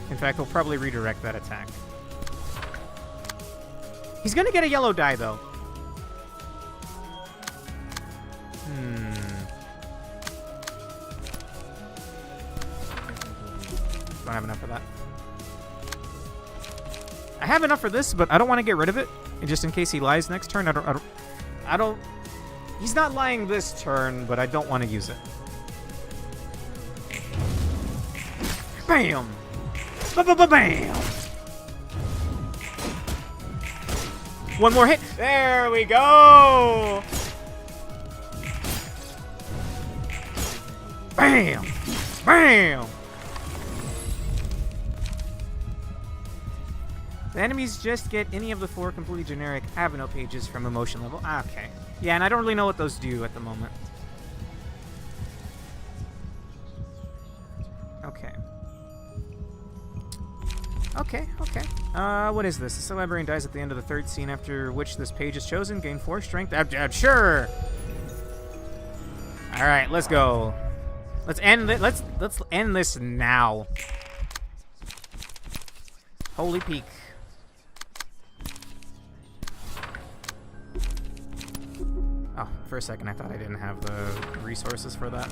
B: In fact, we'll probably redirect that attack. He's gonna get a yellow die, though. Don't have enough for that. I have enough for this, but I don't want to get rid of it. And just in case he lies next turn, I don't. He's not lying this turn, but I don't want to use it. Bam! Bam! One more hit. There we go. Bam! Bam! The enemies just get any of the 4 completely generic Aveno pages from emotion level. Ah, okay. Yeah, and I don't really know what those do at the moment. Okay. Okay. What is this? The librarian dies at the end of the 3rd scene, after which this page is chosen. Gain 4 strength. Sure. All right, let's go. Let's end this now. Holy peak. Oh, for a second I thought I didn't have the resources for that.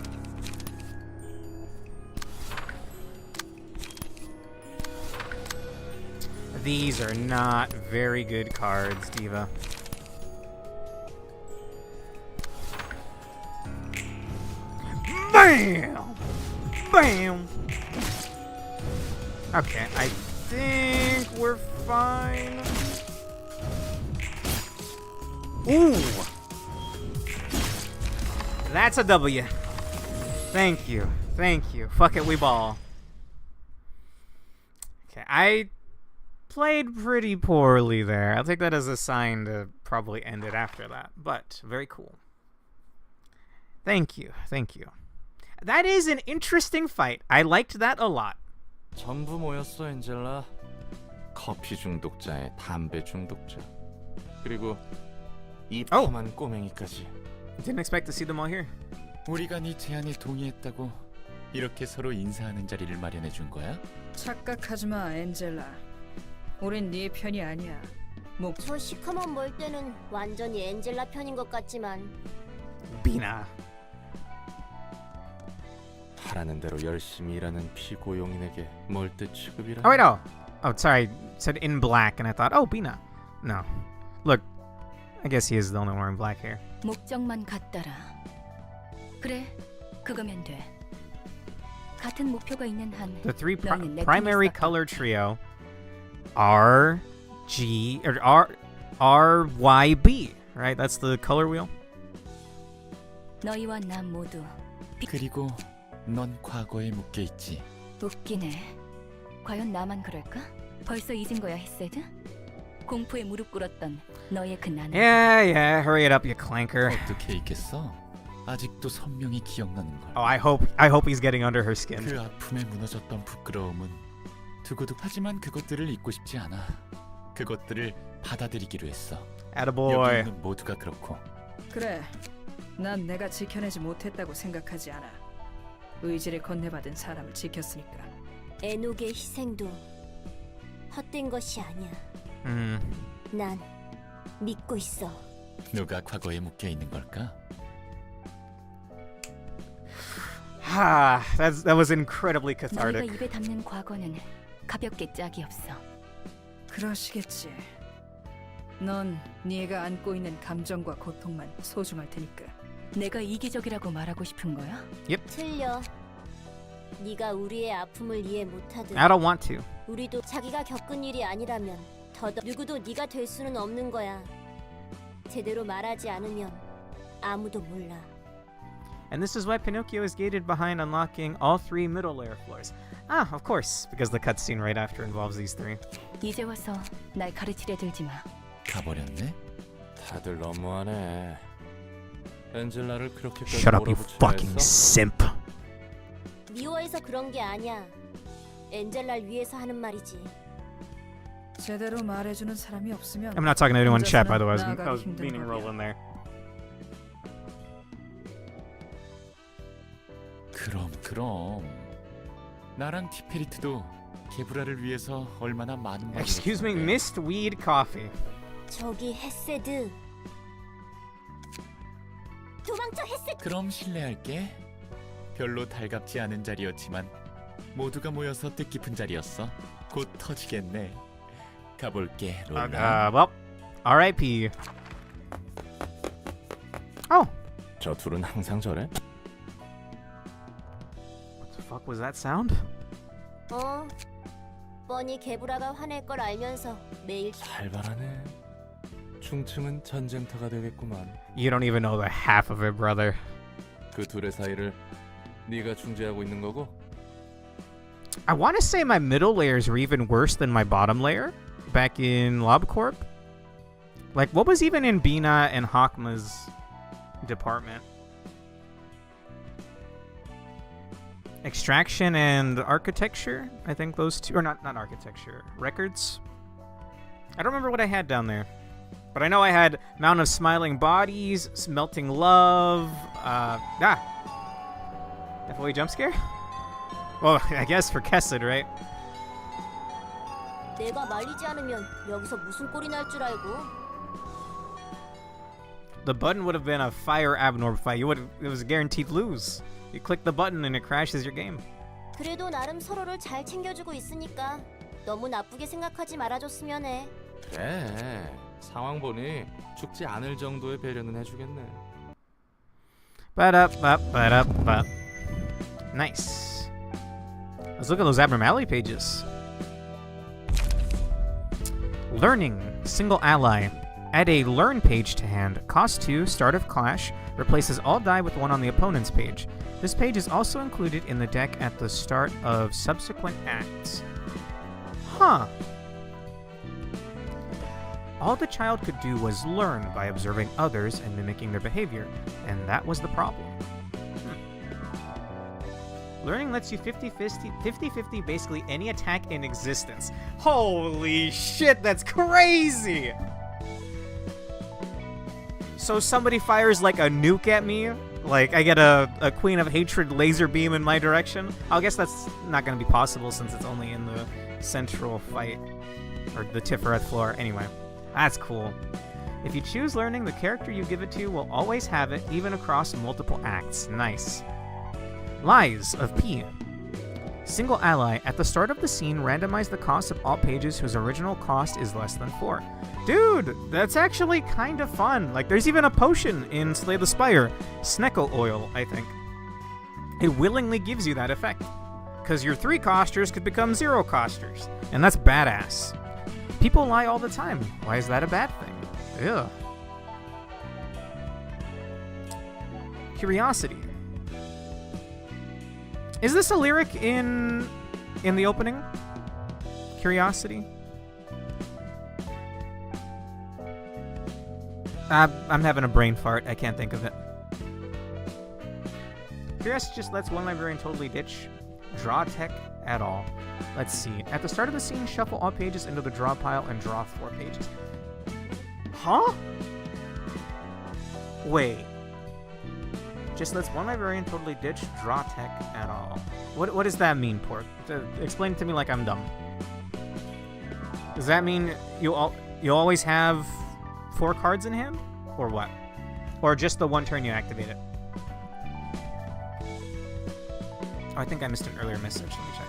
B: These are not very good cards, Diva. Bam! Bam! Okay, I think we're fine. Ooh! That's a W. Thank you. Thank you. Fuck it, we ball. Okay, I played pretty poorly there. I'll take that as a sign to probably end it after that. But, very cool. Thank you. Thank you. That is an interesting fight. I liked that a lot.
E: 전부 모였어, 엔젤라. 커피 중독자에 담배 중독자. 그리고 이 험한 꼬맹이까지.
B: Didn't expect to see them all here.
G: 우리가 네 제안에 동의했다고 이렇게 서로 인사하는 자리를 마련해 준 거야?
H: 착각하지 마, 엔젤라. 우린 네 편이 아니야.
I: 저 시커먼 멀때는 완전히 엔젤라 편인 것 같지만.
B: Bina.
E: 하라는 대로 열심히 일하는 피고용인에게 멀대 취급이라.
B: Oh wait, no. Oh, sorry. It said in black, and I thought, oh, Bina. No. Look, I guess he is the only one wearing black hair.
F: 목적만 같더라. 그래, 그거면 돼. 같은 목표가 있는 한
B: The three
F: 너희는 내
B: primary
F: 편일
B: color
F: 수밖에
B: trio R, G, or R, Y, B. Right? That's the color wheel.
F: 너희와 나 모두
G: 그리고 넌 과거에 묶여 있지.
F: 웃기네. 과연 나만 그럴까? 벌써 잊은 거야, 헤세드? 공포에 무릎 꿇었던 너의 그 나는
B: Yeah, hurry it up, you clanker.
G: 어떻게 있겠어? 아직도 선명히 기억나는 걸.
B: Oh, I hope he's getting under her skin.
G: 그 아픔에 무너졌던 부끄러움은 두고두고 하지만 그것들을 잊고 싶지 않아. 그것들을 받아들이기로 했어. 여기
B: Attaboy.
G: 있는 모두가 그렇고.
H: 그래, 난 내가 지켜내지 못했다고 생각하지 않아. 의지를 건네받은 사람을 지켰으니까.
I: 에녹의 희생도 헛된 것이 아니야. 난 믿고 있어.
G: 누가 과거에 묶여 있는 걸까?
B: That was incredibly
F: 너희가
B: cathartic.
F: 입에 담는 과거는 가볍게 짝이 없어.
H: 그러시겠지. 넌 네가 안고 있는 감정과 고통만 소중할 테니까.
F: 내가 이기적이라고 말하고 싶은 거야?
I: 틀려. 네가 우리의 아픔을 이해 못하듯
B: I don't want to.
I: 우리도 자기가 겪은 일이 아니라면 더더 누구도 네가 될 수는 없는 거야. 제대로 말하지 않으면 아무도 몰라.
B: And this is why Pinocchio is gated behind unlocking all 3 middle layer floors. Ah, of course, because the cutscene right after involves these 3.
F: 이제 와서 날 가르치려 들지 마.
G: 가버렸네?
E: 다들 너무하네. 엔젤라를 그렇게까지
B: Shut up, you
E: 몰아붙여야
B: fucking
E: 했어?
B: simp.
I: 미워해서 그런 게 아니야. 엔젤라를 위해서 하는 말이지.
H: 제대로 말해주는 사람이 없으면
B: I'm not talking to anyone in chat, by the way. I
H: 나아가기
B: was
H: 힘든
B: meaning roll
H: 법이야.
B: in there.
G: 그럼 나랑 티페리트도 게브라를 위해서 얼마나 많은 말을
B: Excuse me,
G: 했는데.
B: missed weed coffee.
I: 저기 헤세드. 도망쳐 헤세드.
G: 그럼 실례할게. 별로 달갑지 않은 자리였지만 모두가 모여서 뜻깊은 자리였어. 곧 터지겠네. 가볼게, 로나.
B: Well, R.I.P. Oh,
E: 저 둘은 항상 저래?
B: what the fuck was that sound?
I: 뻔히 게브라가 화낼 걸 알면서 매일
E: 살벌하네. 중층은 전쟁터가 되겠구만.
B: You don't even know the half of it, brother.
E: 그 둘의 사이를 네가 중재하고 있는 거고?
B: I want to say my middle layers were even worse than my bottom layer back in LobCorp. Like, what was even in Bina and Hakma's department? Extraction and architecture? I think those two, or not architecture, records? I don't remember what I had down there. But I know I had Mountain of Smiling Bodies, Melting Love, FOE jump scare? Well, I guess for Kessid, right?
I: 내가 말리지 않으면 여기서 무슨 꼴이 날 줄 알고.
B: The button would have been a fire abnorb fight. It was a guaranteed lose. You click the button and it crashes your game.
I: 그래도 나름 서로를 잘 챙겨주고 있으니까 너무 나쁘게 생각하지 말아줬으면 해.
E: 그래. 상황 보니 죽지 않을 정도의 배려는 해주겠네.
B: Ba-da-ba-ba-da-ba. Nice. Let's look at those abnormality pages. Learning. Single ally. Add a learn page to hand. Cost 2, start of clash. Replaces all die with 1 on the opponent's page. This page is also included in the deck at the start of subsequent acts. Huh. All the child could do was learn by observing others and mimicking their behavior, and that was the problem. Learning lets you 50-50 basically any attack in existence. Holy shit, that's crazy! So somebody fires like a nuke at me, like I get a Queen of Hatred laser beam in my direction. I guess that's not going to be possible since it's only in the central fight, or the Tiferet floor. Anyway, that's cool. If you choose learning, the character you give it to will always have it, even across multiple acts. Nice. Lies of P. Single ally. At the start of the scene, randomize the cost of all pages whose original cost is less than 4. Dude, that's actually kind of fun. Like, there's even a potion in Slay the Spire. Sneckle oil, I think. It willingly gives you that effect. Because your 3-costers could become 0-costers. And that's badass. People lie all the time. Why is that a bad thing? Ugh. Curiosity. Is this a lyric in the opening? Curiosity? I'm having a brain fart. I can't think of it. Curious just lets one librarian totally ditch draw tech at all. Let's see. At the start of the scene, shuffle all pages into the draw pile and draw 4 pages. Huh? Wait. Just lets one librarian totally ditch draw tech at all. What does that mean, Pork? Explain it to me like I'm dumb. Does that mean you always have 4 cards in hand? Or what? Or just the one turn you activate it? Oh, I think I missed an earlier message. Let me check.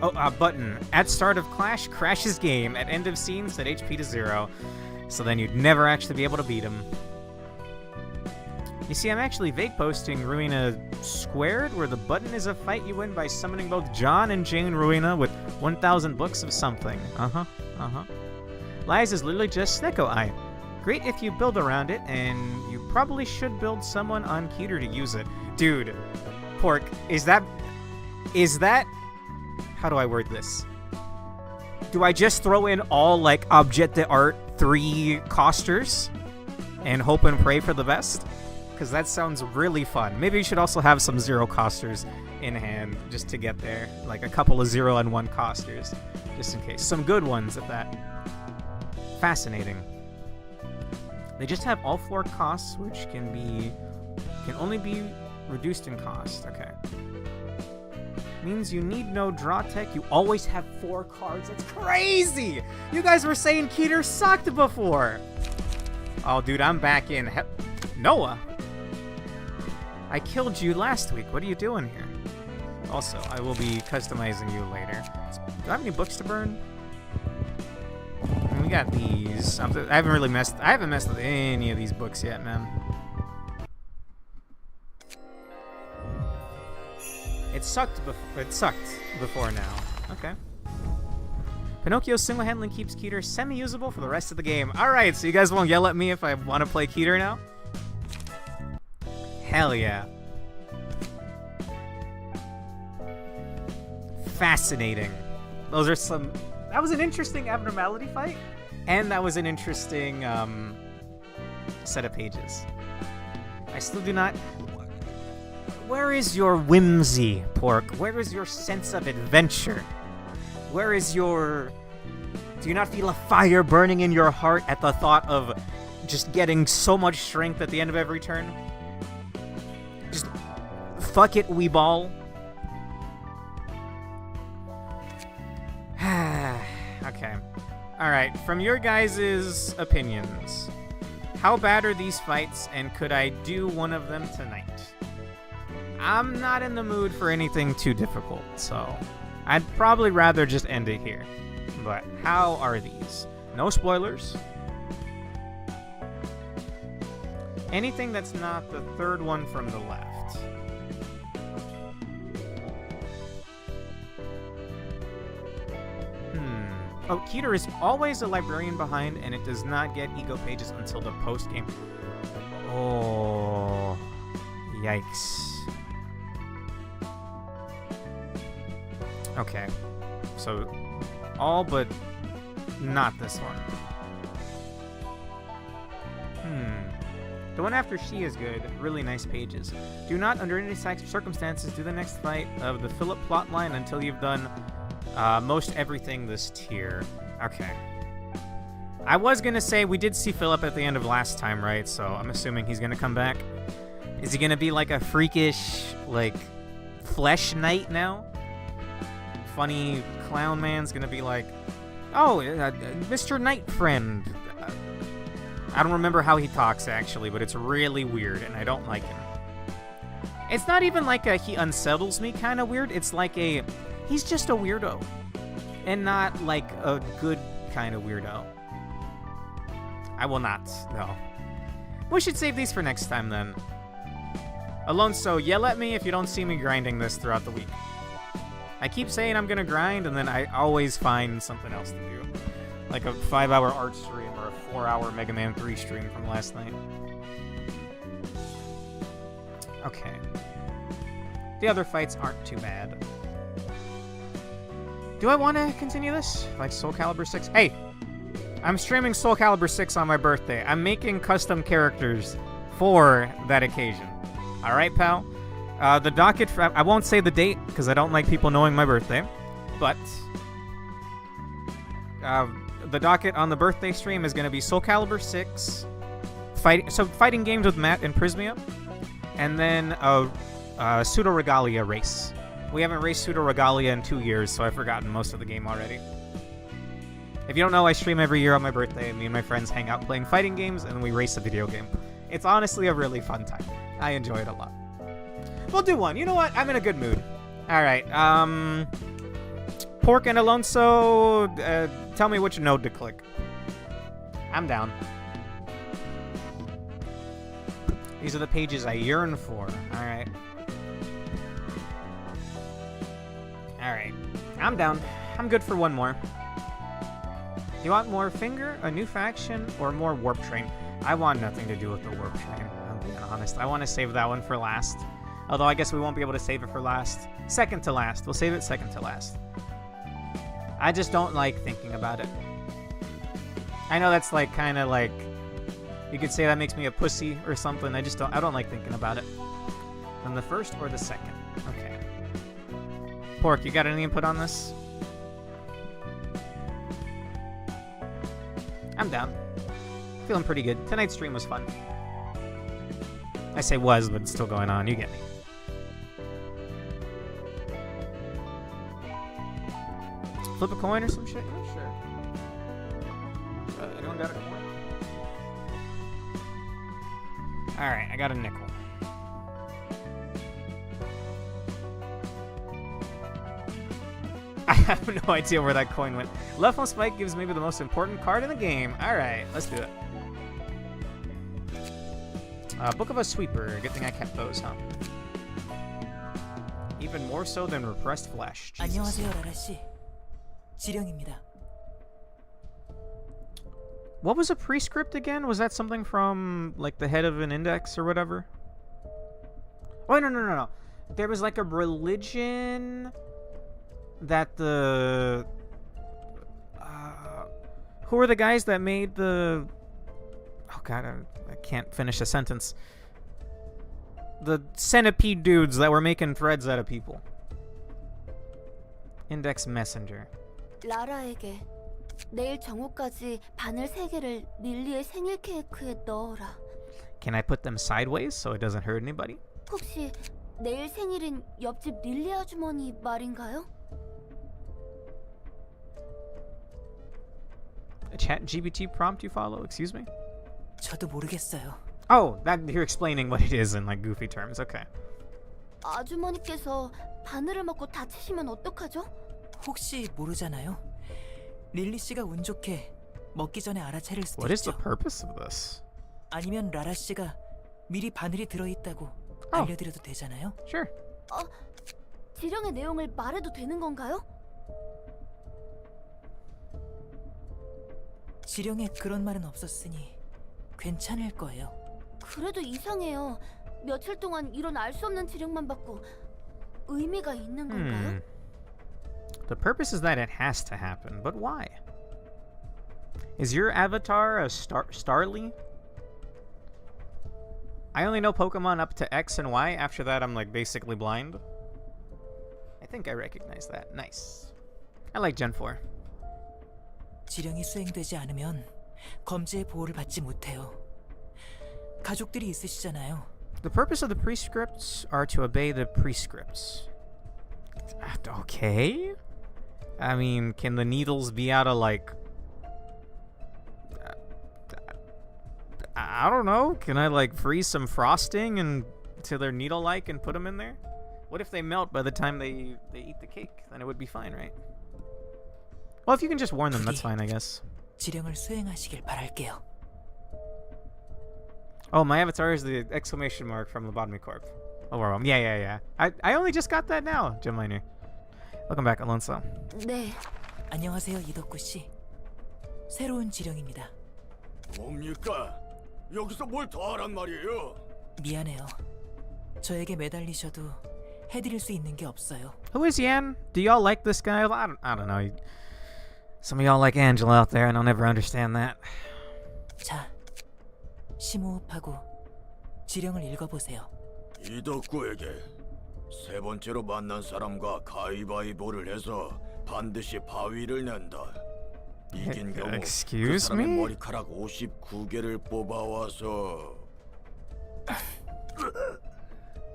B: Oh, button. At start of clash, crashes game. At end of scene, set HP to 0. So then you'd never actually be able to beat him. You see, I'm actually vague posting Ruina Squared, where the button is a fight you win by summoning both John and Jane Ruina with 1,000 books of something. Lies is literally just Snecko Eye. Great if you build around it, and you probably should build someone on Keter to use it. Dude, Pork, is that... How do I word this? Do I just throw in all, like, Objet d'Art 3 costers and hope and pray for the best? Because that sounds really fun. Maybe you should also have some 0 costers in hand just to get there. Like a couple of 0 and 1 costers, just in case. Some good ones at that. Fascinating. They just have all 4 costs, which can only be reduced in cost. Okay. Means you need no draw tech. You always have 4 cards. That's crazy! You guys were saying Keter sucked before. Oh, dude, I'm back in. Noah? I killed you last week. What are you doing here? Also, I will be customizing you later. Do I have any books to burn? We got these. I haven't messed with any of these books yet, man. It sucked before now. Okay. Pinocchio single-handedly keeps Keter semi-usable for the rest of the game. Alright, so you guys won't yell at me if I want to play Keter now? Hell yeah. Fascinating. Those are some... That was an interesting abnormality fight. And that was an interesting set of pages. I still do not... Where is your whimsy, Pork? Where is your sense of adventure? Where is your... Do you not feel a fire burning in your heart at the thought of just getting so much strength at the end of every turn? Just fuck it, we ball. Okay. Alright, from your guys' opinions, how bad are these fights, and could I do one of them tonight? I'm not in the mood for anything too difficult, so I'd probably rather just end it here. But how are these? No spoilers. Anything that's not the third one from the left. Oh, Keter is always a librarian behind, and it does not get ego pages until the post-game. Oh, yikes. Okay, so all but not this one. The one after she is good. Really nice pages. Do not, under any circumstances, do the next fight of the Philip plotline until you've done most everything this tier. Okay. I was gonna say we did see Philip at the end of last time, right? So I'm assuming he's gonna come back. Is he gonna be like a freakish, like, flesh knight now? Funny clown man's gonna be like, oh, Mr. Knight friend. I don't remember how he talks, actually, but it's really weird, and I don't like him. It's not even like a he unsettles me kind of weird. It's like a, he's just a weirdo. And not like a good kind of weirdo. I will not, no. We should save these for next time, then. Alonso, yell at me if you don't see me grinding this throughout the week. I keep saying I'm gonna grind, and then I always find something else to do. Like a 5-hour art stream or a 4-hour Mega Man 3 stream from last night. Okay. The other fights aren't too bad. Do I want to continue this? Like Soul Calibur 6? Hey! I'm streaming Soul Calibur 6 on my birthday. I'm making custom characters for that occasion. All right, pal? The docket, I won't say the date because I don't like people knowing my birthday, but the docket on the birthday stream is going to be Soul Calibur 6, fighting games with Matt and Prismia, and then a Pseudo Regalia race. We haven't raced Pseudo Regalia in 2 years, so I've forgotten most of the game already. If you don't know, I stream every year on my birthday, and me and my friends hang out playing fighting games, and then we race a video game. It's honestly a really fun time. I enjoy it a lot. We'll do one. You know what? I'm in a good mood. Alright, Pork and Alonso, tell me which node to click. I'm down. These are the pages I yearn for. Alright. Alright. I'm down. I'm good for one more. Do you want more Finger, a new faction, or more Warp Train? I want nothing to do with the Warp Train, I'm being honest. I want to save that one for last. Although I guess we won't be able to save it for last. Second to last. We'll save it second to last. I just don't like thinking about it. I know that's like kind of like, you could say that makes me a pussy or something. I don't like thinking about it. Then the first or the second? Okay. Pork, you got any input on this? I'm down. Feeling pretty good. Tonight's stream was fun. I say was, but it's still going on. You get me. Flip a coin or some shit? Yeah, sure. Anyone got a coin? Alright, I got a nickel. I have no idea where that coin went. Left spike gives maybe the most important card in the game. Alright, let's do it. Book of a Sweeper. Good thing I kept those, huh? Even more so than Repressed Flesh. Jesus.
J: 안녕하세요, 라라씨. 지령입니다.
B: What was a prescript again? Was that something from, like, the head of an index or whatever? Oh, no. There was, like, a religion that the... who were the guys that made the... Oh, God, I can't finish a sentence. The centipede dudes that were making threads out of people. Index Messenger.
I: 라라에게 내일 정오까지 바늘 3개를 릴리의 생일 케이크에 넣어라.
B: Can I put them sideways so it doesn't hurt anybody?
I: 혹시 내일 생일인 옆집 릴리 아주머니 말인가요?
B: A chat GBT prompt you follow? Excuse me?
J: 저도 모르겠어요.
B: Oh, that you're explaining what it is in like goofy terms. Okay.
I: 아주머니께서 바늘을 먹고 다치시면 어떡하죠?
J: 혹시 모르잖아요. 릴리 씨가 운 좋게 먹기 전에 알아차릴 수도
B: What is the
J: 있죠.
B: purpose of this?
J: 아니면 라라 씨가 미리 바늘이 들어있다고 알려드려도 되잖아요.
B: Sure.
I: 지령의 내용을 말해도 되는 건가요?
J: 지령에 그런 말은 없었으니 괜찮을 거예요.
I: 그래도 이상해요. 며칠 동안 이런 알 수 없는 지령만 받고 의미가 있는 건가요?
B: The purpose is that it has to happen, but why? Is your avatar a Starly? I only know Pokemon up to X and Y. After that, I'm like basically blind. I think I recognize that. Nice. I like Gen 4.
J: 지령이 수행되지 않으면 검지의 보호를 받지 못해요. 가족들이 있으시잖아요.
B: The purpose of the prescripts are to obey the prescripts. Okay. I mean, can the needles be out of like... I don't know. Can I like freeze some frosting and to their needle-like and put them in there? What if they melt by the time they eat the cake? Then it would be fine, right? Well, if you can just warn them, that's fine, I guess.
J: 지령을 수행하시길 바랄게요.
B: Oh, my avatar is the exclamation mark from Lobotomy Corp. Overwhelm. Yeah. I only just got that now, Jim Miner. Welcome back, Alonso.
I: 네.
J: 안녕하세요, 이덕구 씨. 새로운 지령입니다.
E: 뭡니까? 여기서 뭘 더 하란 말이에요?
J: 미안해요. 저에게 매달리셔도 해드릴 수 있는 게 없어요.
B: Who is Yan? Do y'all like this guy? I don't know. Some of y'all like Angela out there, and I'll never understand that.
J: 자, 심호흡하고 지령을 읽어보세요.
K: 이 덕구에게 세 번째로 만난 사람과 가위바위보를 해서 반드시 바위를 낸다. 이긴 경우 그
B: Excuse
K: 사람의
B: me?
K: 머리카락 59개를 뽑아와서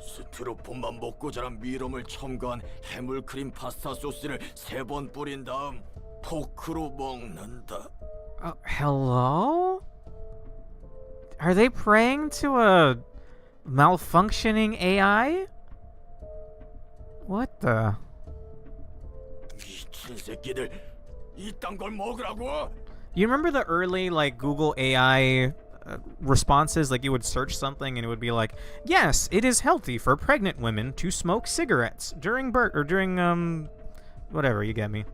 K: 스티로폼만 먹고 자란 미럼을 첨가한 해물크림 파스타 소스를 3번 뿌린 다음 포크로 먹는다.
B: Hello? Are they praying to a malfunctioning AI? What the?
K: 미친 새끼들 이딴 걸 먹으라고?
B: You remember the early like Google AI responses? Like you would search something and it would be like, "Yes, it is healthy for pregnant women to smoke cigarettes during birth or during whatever, you get me."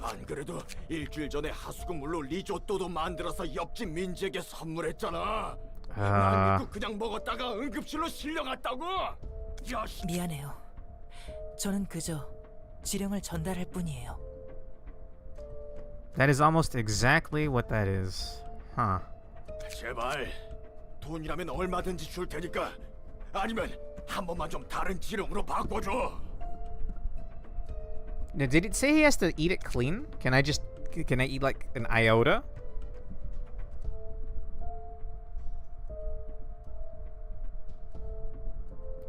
K: 안 그래도 일주일 전에 하수구물로 리조또도 만들어서 옆집 민지에게 선물했잖아. 난 믿고 그냥 먹었다가 응급실로 실려갔다고. 야,
J: 미안해요. 저는 그저 지령을 전달할 뿐이에요.
B: That is almost exactly what that is. Huh.
K: 제발 돈이라면 얼마든지 줄 테니까 아니면 한 번만 좀 다른 지령으로 바꿔줘.
B: Now, did it say he has to eat it clean? Can I eat like an iota?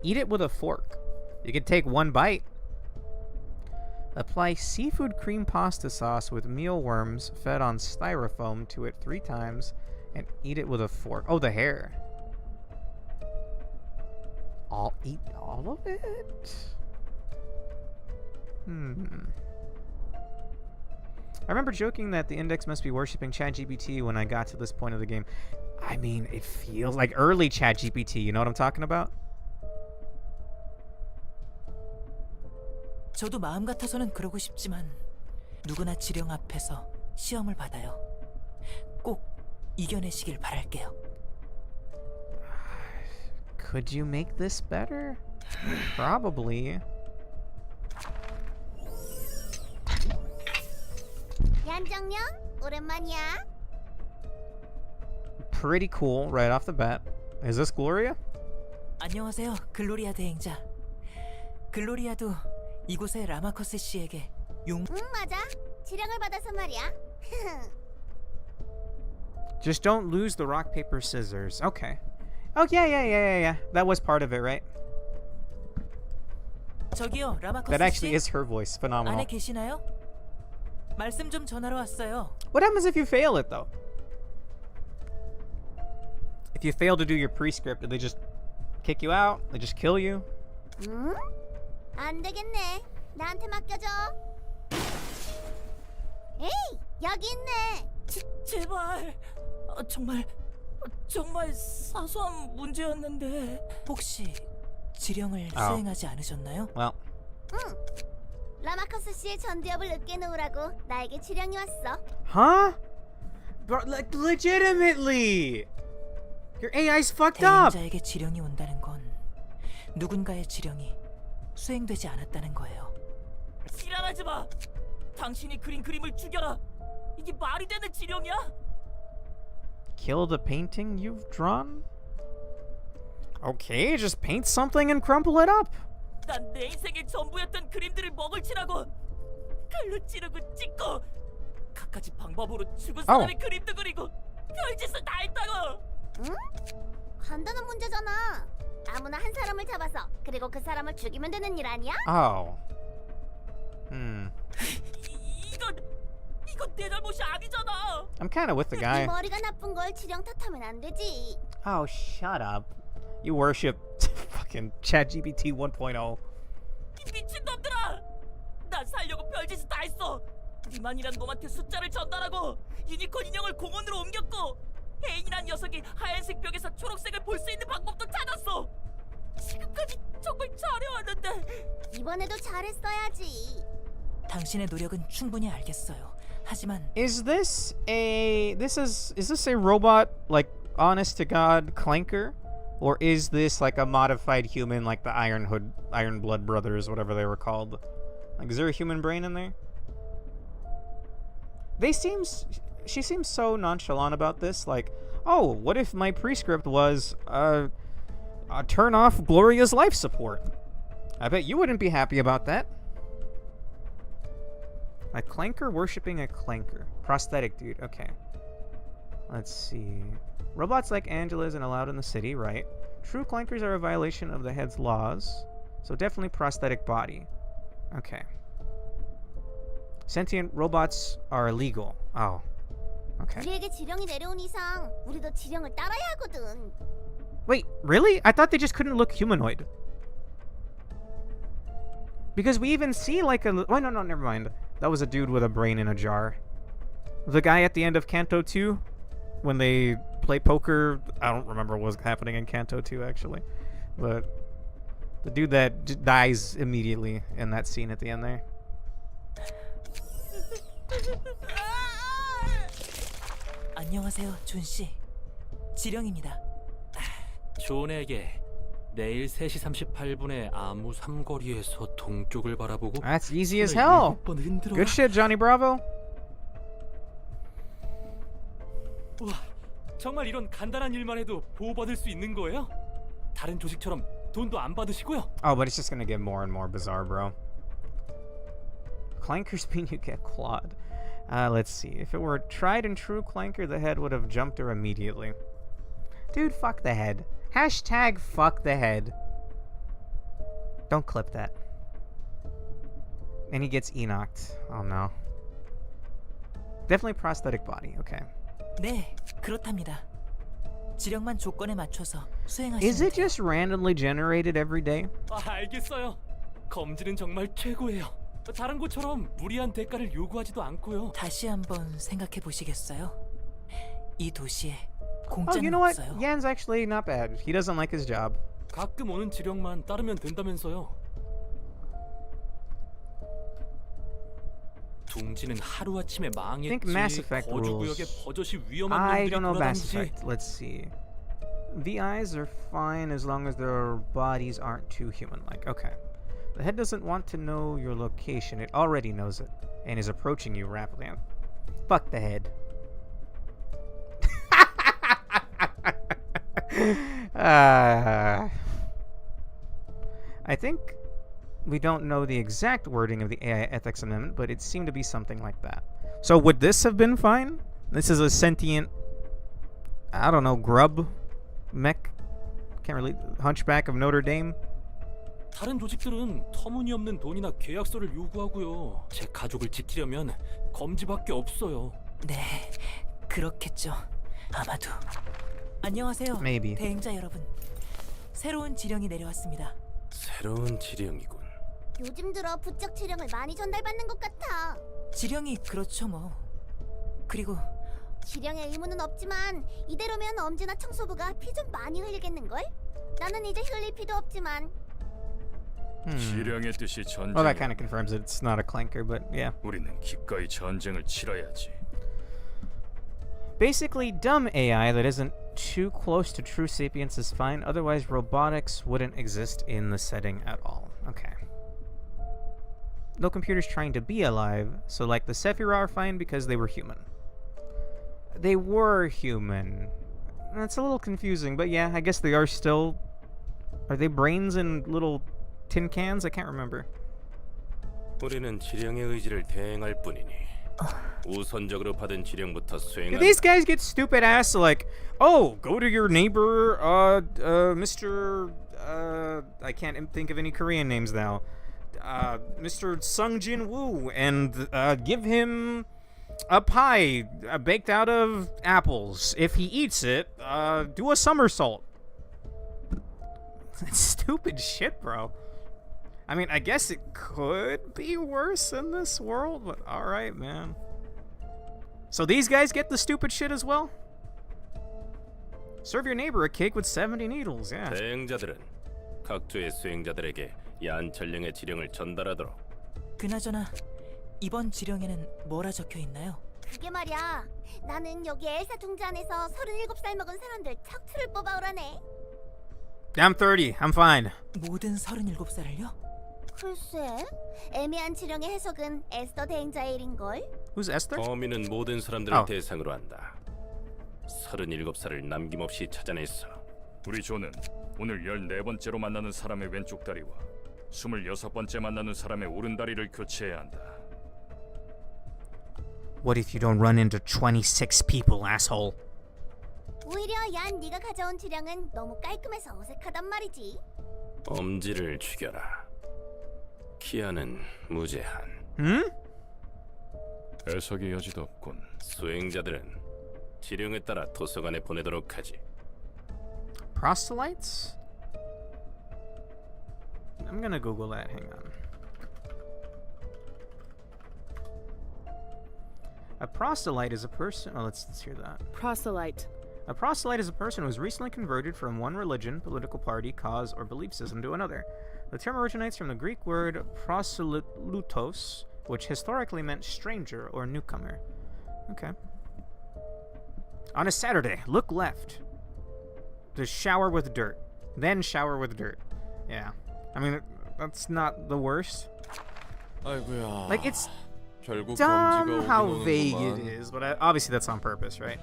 B: Eat it with a fork. You can take one bite. Apply seafood cream pasta sauce with mealworms fed on styrofoam to it 3 times and eat it with a fork. Oh, the hair. I'll eat all of it? I remember joking that the Index must be worshipping ChatGPT when I got to this point of the game. I mean, it feels like early ChatGPT, you know what I'm talking about?
J: 저도 마음 같아서는 그러고 싶지만 누구나 지령 앞에서 시험을 받아요. 꼭 이겨내시길 바랄게요.
B: Could you make this better? Probably.
I: 얀정령 오랜만이야.
B: Pretty cool right off the bat. Is this Gloria?
J: 안녕하세요, 글로리아 대행자. 글로리아도 이곳의 라마커스 씨에게 용...
I: 응 맞아. 지령을 받아서 말이야.
B: Just don't lose the rock, paper, scissors. Okay. Oh, yeah. That was part of it, right?
J: 저기요, 라마커스
B: That actually
J: 씨.
B: is her voice. Phenomenal.
J: 안에 계시나요? 말씀 좀 전하러 왔어요.
B: What happens if you fail it, though? If you fail to do your prescript, do they just kick you out? They just kill you?
I: 응? 안 되겠네. 나한테 맡겨줘. 에이, 여기 있네.
J: 제발. 정말 사소한 문제였는데 혹시 지령을 수행하지 않으셨나요?
B: Well,
I: 응. 라마커스 씨의 전두엽을 으깨 놓으라고 나에게 지령이 왔어.
B: huh? Bro, like, legitimately! Your AI's fucked up!
J: 대행자에게 지령이 온다는 건 누군가의 지령이 수행되지 않았다는 거예요. 지랄하지 마. 당신이 그린 그림을 죽여라. 이게 말이 되는 지령이야?
B: Kill the painting you've drawn? Okay, just paint something and crumple it up.
J: 난 내 인생의 전부였던 그림들을 먹을 치라고 칼로 찌르고 찍고 갖가지 방법으로 죽은 사람의 그림도 그리고 별짓을 다 했다고.
I: 응? 간단한 문제잖아. 아무나 한 사람을 잡아서 그리고 그 사람을 죽이면 되는 일 아니야?
B: Oh.
J: 이건 내 잘못이 아니잖아.
B: I'm kind of with the
I: 네
B: guy.
I: 머리가 나쁜 걸 지령 탓하면 안 되지.
B: Oh, shut up. You worship fucking ChatGPT 1.0.
J: 이 미친놈들아! 난 살려고 별짓을 다 했어. 리만이란 놈한테 숫자를 전달하고 유니콘 인형을 공원으로 옮겼고 에인이란 녀석이 하얀색 벽에서 초록색을 볼 수 있는 방법도 찾았어. 지금까지 정말 잘해왔는데
I: 이번에도 잘했어야지.
J: 당신의 노력은 충분히 알겠어요. 하지만
B: Is this a robot like honest to god Clanker? Or is this like a modified human like the Iron Blood brothers, whatever they were called? Like, is there a human brain in there? She seems so nonchalant about this. Like, oh, what if my prescript was turn off Gloria's life support? I bet you wouldn't be happy about that. A clanker worshipping a clanker. Prosthetic dude. Okay. Let's see. Robots like Angela isn't allowed in the city, right? True clankers are a violation of the head's laws. So definitely prosthetic body. Okay. Sentient robots are illegal. Oh. Okay.
I: 우리에게 지령이 내려온 이상 우리도 지령을 따라야 하거든.
B: Wait, really? I thought they just couldn't look humanoid. Because we even see like a... Oh, no, never mind. That was a dude with a brain in a jar. The guy at the end of Kanto 2, when they play poker... I don't remember what was happening in Kanto 2, actually. But the dude that dies immediately in that scene at the end there.
J: 안녕하세요, 준 씨. 지령입니다. 존에게 내일 3시 38분에 아무 삼거리에서 동쪽을 바라보고
B: That's easy as hell. Good shit, Johnny Bravo.
J: 와, 정말 이런 간단한 일만 해도 보호받을 수 있는 거예요? 다른 조직처럼 돈도 안 받으시고요?
B: Oh, but it's just gonna get more and more bizarre, bro. Clankers mean you get clawed. Let's see. If it were a tried and true clanker, the head would have jumped her immediately. Dude, fuck the head. Hashtag fuck the head. Don't clip that. And he gets Enoch'd. Oh no. Definitely prosthetic body. Okay.
J: 네, 그렇답니다. 지령만 조건에 맞춰서 수행하시면
B: Is it just randomly generated every day?
J: 알겠어요. 검진은 정말 최고예요. 다른 곳처럼 무리한 대가를 요구하지도 않고요. 다시 한번 생각해 보시겠어요? 이 도시에
B: Oh,
J: 공짜는
B: you know what?
J: 없어요.
B: Yan's actually not bad. He doesn't like his job.
J: 가끔 오는 지령만 따르면 된다면서요. 둥지는 하루아침에
B: Think Mass
J: 망했지.
B: Effect
J: 거주구역에
B: rules.
J: 버젓이 위험한
B: I
J: 놈들이
B: don't know Mass
J: 돌아다니지.
B: Effect. Let's see. The eyes are fine as long as their bodies aren't too human-like. Okay. The head doesn't want to know your location. It already knows it and is approaching you rapidly. Fuck the head. I think we don't know the exact wording of the AI ethics amendment, but it seemed to be something like that. So would this have been fine? This is a sentient, I don't know, grub mech? Can't really... Hunchback of Notre Dame?
J: 다른 조직들은 터무니없는 돈이나 계약서를 요구하고요. 제 가족을 지키려면 검지밖에 없어요. 네, 그렇겠죠. 아마도. 안녕하세요.
B: Maybe.
J: 대행자 여러분. 새로운 지령이 내려왔습니다.
K: 새로운 지령이군.
I: 요즘 들어 부쩍 지령을 많이 전달받는 것 같아.
J: 지령이 그렇죠 뭐. 그리고
I: 지령의 의무는 없지만 이대로면 엄지나 청소부가 피 좀 많이 흘리겠는걸? 나는 이제 흘릴 피도 없지만.
G: 지령의 뜻이 전쟁.
B: Well, that kind of confirms it. It's not a clanker, but yeah.
G: 우리는 기꺼이 전쟁을 치러야지.
B: Basically, dumb AI that isn't too close to true sapience is fine. Otherwise, robotics wouldn't exist in the setting at all. Okay. No computers trying to be alive, so like the Sephiroth are fine because they were human. They were human. That's a little confusing, but yeah, I guess they are still... Are they brains in little tin cans? I can't remember.
K: 우리는 지령의 의지를 대행할 뿐이니 우선적으로 받은 지령부터
B: Do
K: 수행한.
B: these guys get stupid ass like, oh, go to your neighbor, Mr. I can't think of any Korean names now. Mr. Sung Jin Woo, and give him a pie baked out of apples. If he eats it, do a somersault. That's stupid shit, bro. I mean, I guess it could be worse in this world, but alright, man. So these guys get the stupid shit as well? Serve your neighbor a cake with 70 needles, yeah.
K: 대행자들은 각조의 수행자들에게 얀철령의 지령을 전달하도록.
J: 그나저나 이번 지령에는 뭐라 적혀 있나요?
I: 그게 말이야. 나는 여기 엘사 둥지 안에서 37살 먹은 사람들 척추를 뽑아오라네.
B: I'm 30. I'm fine.
J: 모든 37살을요?
I: 글쎄, 애매한 지령의 해석은 에스더 대행자의 일인걸.
B: Who's Esther?
L: 범인은 모든 사람들을
B: Oh.
L: 대상으로 한다. 37살을 남김없이 찾아냈어.
M: 우리 조는 오늘 14번째로 만나는 사람의 왼쪽 다리와 26번째 만나는 사람의 오른 다리를 교체해야 한다.
B: What if you don't run into 26 people, asshole?
I: 오히려 얀 네가 가져온 지령은 너무 깔끔해서 어색하단 말이지.
L: 엄지를 죽여라. 키아는 무제한.
M: 해석의 여지도 없군.
L: 수행자들은 지령에 따라 도서관에 보내도록 하지.
B: Proselytes? I'm gonna Google that. Hang on. A proselyte is a person. Oh, let's hear that.
N: Proselyte.
B: A proselyte is a person who has recently converted from one religion, political party, cause, or belief system to another. The term originates from the Greek word proselytos, which historically meant stranger or newcomer. Okay. On a Saturday, look left. To shower with dirt. Then shower with dirt. Yeah. I mean, that's not the worst.
E: 아이고야.
B: Like, it's
E: 결국
B: dumb
E: 검지가
B: how
E: 오긴
B: vague
E: 오는구만.
B: it is, but obviously that's on purpose, right?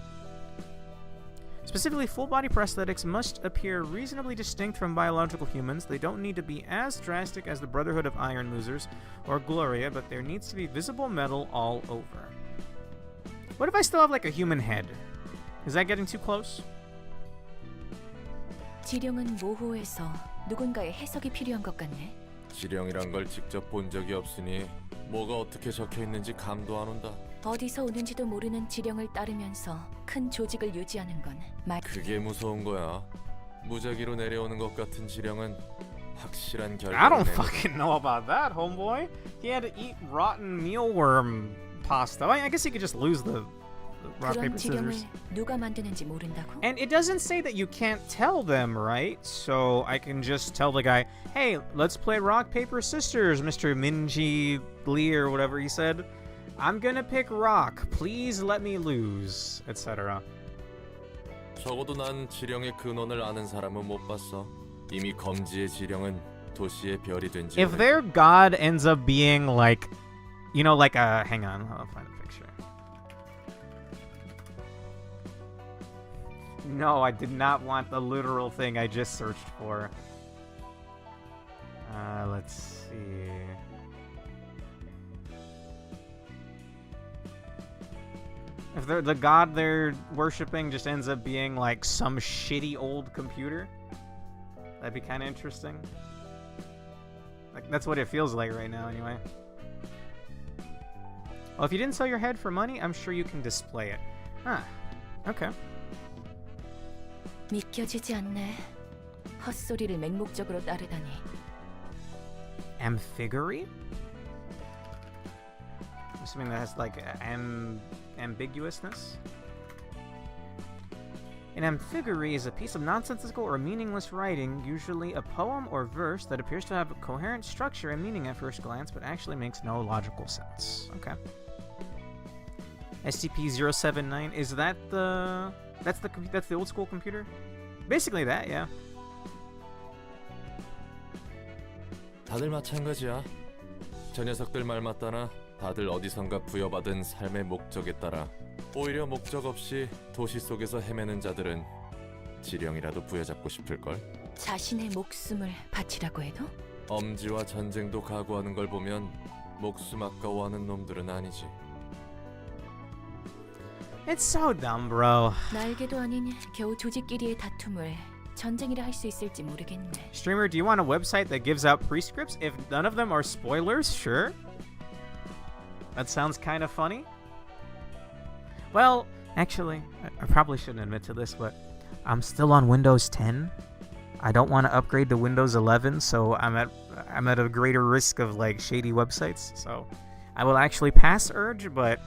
B: Specifically, full-body prosthetics must appear reasonably distinct from biological humans. They don't need to be as drastic as the Brotherhood of Iron Losers or Gloria, but there needs to be visible metal all over. What if I still have, like, a human head? Is that getting too close?
F: 지령은 모호해서 누군가의 해석이 필요한 것 같네.
E: 지령이란 걸 직접 본 적이 없으니 뭐가 어떻게 적혀 있는지 감도 안 온다.
F: 어디서 오는지도 모르는 지령을 따르면서 큰 조직을 유지하는 건
E: 그게 무서운 거야. 무작위로 내려오는 것 같은 지령은 확실한
B: I
E: 결과를
B: don't
E: 내는
B: fucking know about that, homeboy. He had to eat rotten mealworm pasta. I guess he could just lose the rock,
F: 그런
B: paper,
F: 지령을
B: scissors.
F: 누가 만드는지 모른다고?
B: And it doesn't say that you can't tell them, right? So I can just tell the guy, hey, let's play rock, paper, scissors, Mr. Minji Lee or whatever he said. I'm gonna pick rock. Please let me lose, etc.
E: 적어도 난 지령의 근원을 아는 사람은 못 봤어. 이미 검지의 지령은 도시의 별이 된 지.
B: If their god ends up being like, you know, like a... Hang on, I'll find a picture. No, I did not want the literal thing I just searched for. Let's see. If the god they're worshipping just ends up being like some shitty old computer, that'd be kind of interesting. Like, that's what it feels like right now, anyway. Well, if you didn't sell your head for money, I'm sure you can display it. Huh. Okay.
F: 믿겨지지 않네. 헛소리를 맹목적으로 따르다니.
B: Amphigoury? Assuming that has like ambiguousness. An amphigoury is a piece of nonsensical or meaningless writing, usually a poem or verse that appears to have a coherent structure and meaning at first glance, but actually makes no logical sense. Okay. SCP-079, is that the... That's the old school computer? Basically that, yeah.
E: 다들 마찬가지야. 저 녀석들 말 맞다나 다들 어디선가 부여받은 삶의 목적에 따라 오히려 목적 없이 도시 속에서 헤매는 자들은 지령이라도 부여잡고 싶을걸.
F: 자신의 목숨을 바치라고 해도?
E: 엄지와 전쟁도 각오하는 걸 보면 목숨 아까워하는 놈들은 아니지.
B: It's so dumb, bro.
F: 날개도 아닌 겨우 조직끼리의 다툼을 전쟁이라 할 수 있을지 모르겠네.
B: Streamer, do you want a website that gives out prescripts? If none of them are spoilers, sure. That sounds kind of funny. Well, actually, I probably shouldn't admit to this, but I'm still on Windows 10. I don't want to upgrade to Windows 11, so I'm at a greater risk of like shady websites. So I will actually pass Urge, but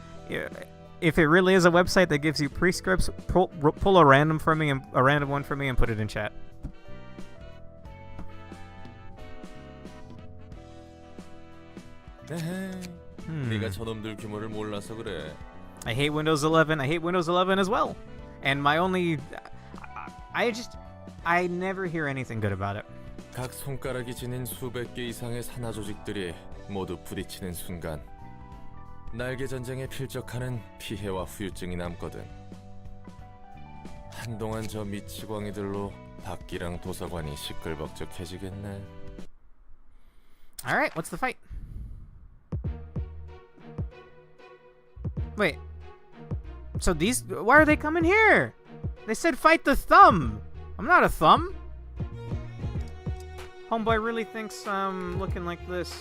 B: if it really is a website that gives you prescripts, pull a random one for me and put it in chat.
E: 네가 저놈들 규모를 몰라서 그래.
B: I hate Windows 11. I hate Windows 11 as well. And my only... I never hear anything good about it.
E: 각 손가락이 지닌 수백 개 이상의 산화 조직들이 모두 부딪히는 순간 날개 전쟁에 필적하는 피해와 후유증이 남거든. 한동안 저 미치광이들로 밖이랑 도서관이 시끌벅적해지겠네.
B: Alright, what's the fight? Wait. So these... Why are they coming here? They said fight the thumb. I'm not a thumb. Homeboy really thinks I'm looking like this.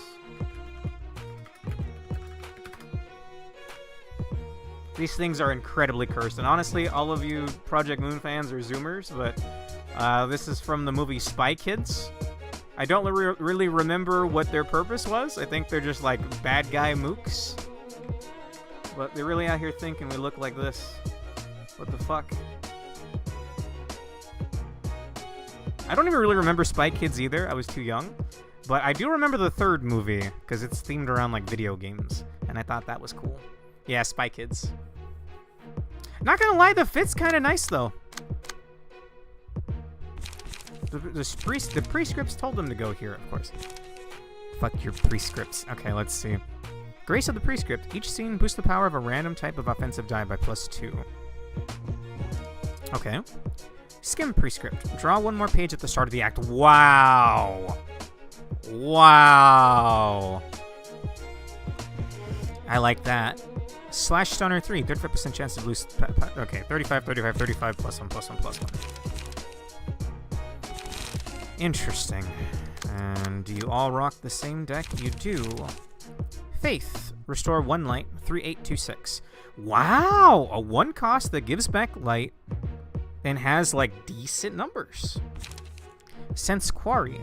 B: These things are incredibly cursed. And honestly, all of you Project Moon fans are Zoomers, but this is from the movie Spy Kids. I don't really remember what their purpose was. I think they're just like bad guy mooks. But they're really out here thinking we look like this. What the fuck? I don't even really remember Spy Kids either. I was too young. But I do remember the third movie, because it's themed around like video games. And I thought that was cool. Yeah, Spy Kids. Not gonna lie, the fit's kind of nice though. The prescripts told them to go here, of course. Fuck your prescripts. Okay, let's see. Grace of the prescript. Each scene boosts the power of a random type of offensive die by +2. Okay. Skim prescript. Draw one more page at the start of the act. Wow. Wow. I like that. Slash Stunner 3. 35% chance to lose. Okay, 35, 35, 35, +1, +1, +1. Interesting. And do you all rock the same deck? You do. Faith. Restore 1 light. 3826. Wow! A 1 cost that gives back light and has, like, decent numbers. Sense Quarry.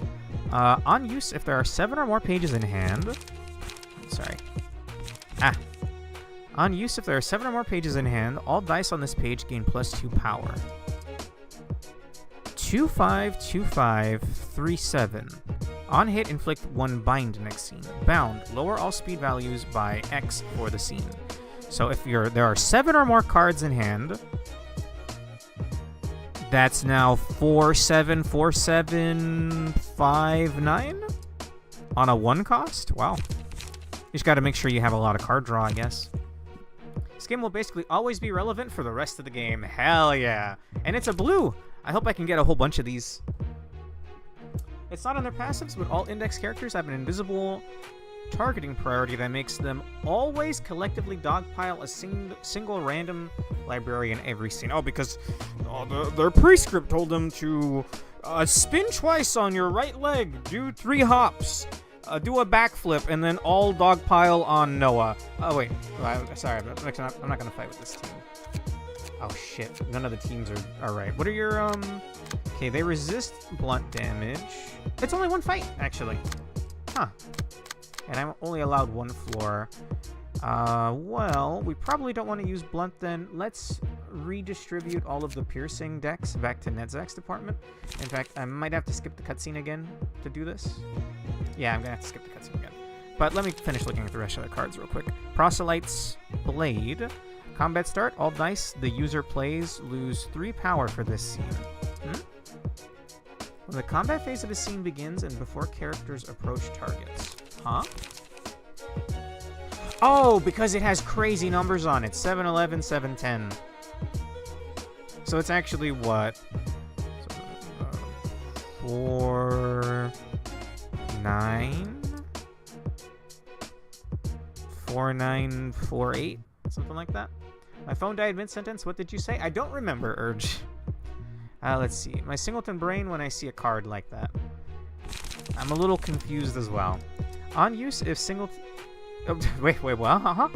B: On use, if there are 7 or more pages in hand... Sorry. On use, if there are 7 or more pages in hand, all dice on this page gain +2 power. 2, 5, 2, 5, 3, 7. On hit, inflict 1 bind next scene. Bound, lower all speed values by X for the scene. So if there are 7 or more cards in hand, that's now 4, 7, 4, 7, 5, 9? On a 1 cost? Wow. You just gotta make sure you have a lot of card draw, I guess. Skim will basically always be relevant for the rest of the game. Hell yeah. And it's a blue. I hope I can get a whole bunch of these. It's not on their passives, but all index characters have an invisible targeting priority that makes them always collectively dogpile a single random librarian every scene. Oh, because their prescript told them to spin twice on your right leg, do 3 hops, do a backflip, and then all dogpile on Noah. Oh, wait. Sorry, I'm not going to fight with this team. Oh, shit. None of the teams are right. What are your, Okay, they resist blunt damage. It's only 1 fight, actually. Huh. And I'm only allowed 1 floor. Well, we probably don't want to use blunt then. Let's redistribute all of the piercing decks back to Nedzak's department. In fact, I might have to skip the cutscene again to do this. Yeah, I'm gonna have to skip the cutscene again. But let me finish looking at the rest of the cards real quick. Proselyte's Blade. Combat start. All dice the user plays lose 3 power for this scene. When the combat phase of a scene begins and before characters approach targets. Huh? Oh, because it has crazy numbers on it. 711, 710. So it's actually what? 4, 9? 4, 9, 4, 8? Something like that. My phone died mid-sentence. What did you say? I don't remember, Urge. Let's see. My singleton brain when I see a card like that. I'm a little confused as well. On use if singleton... Oh, wait, what?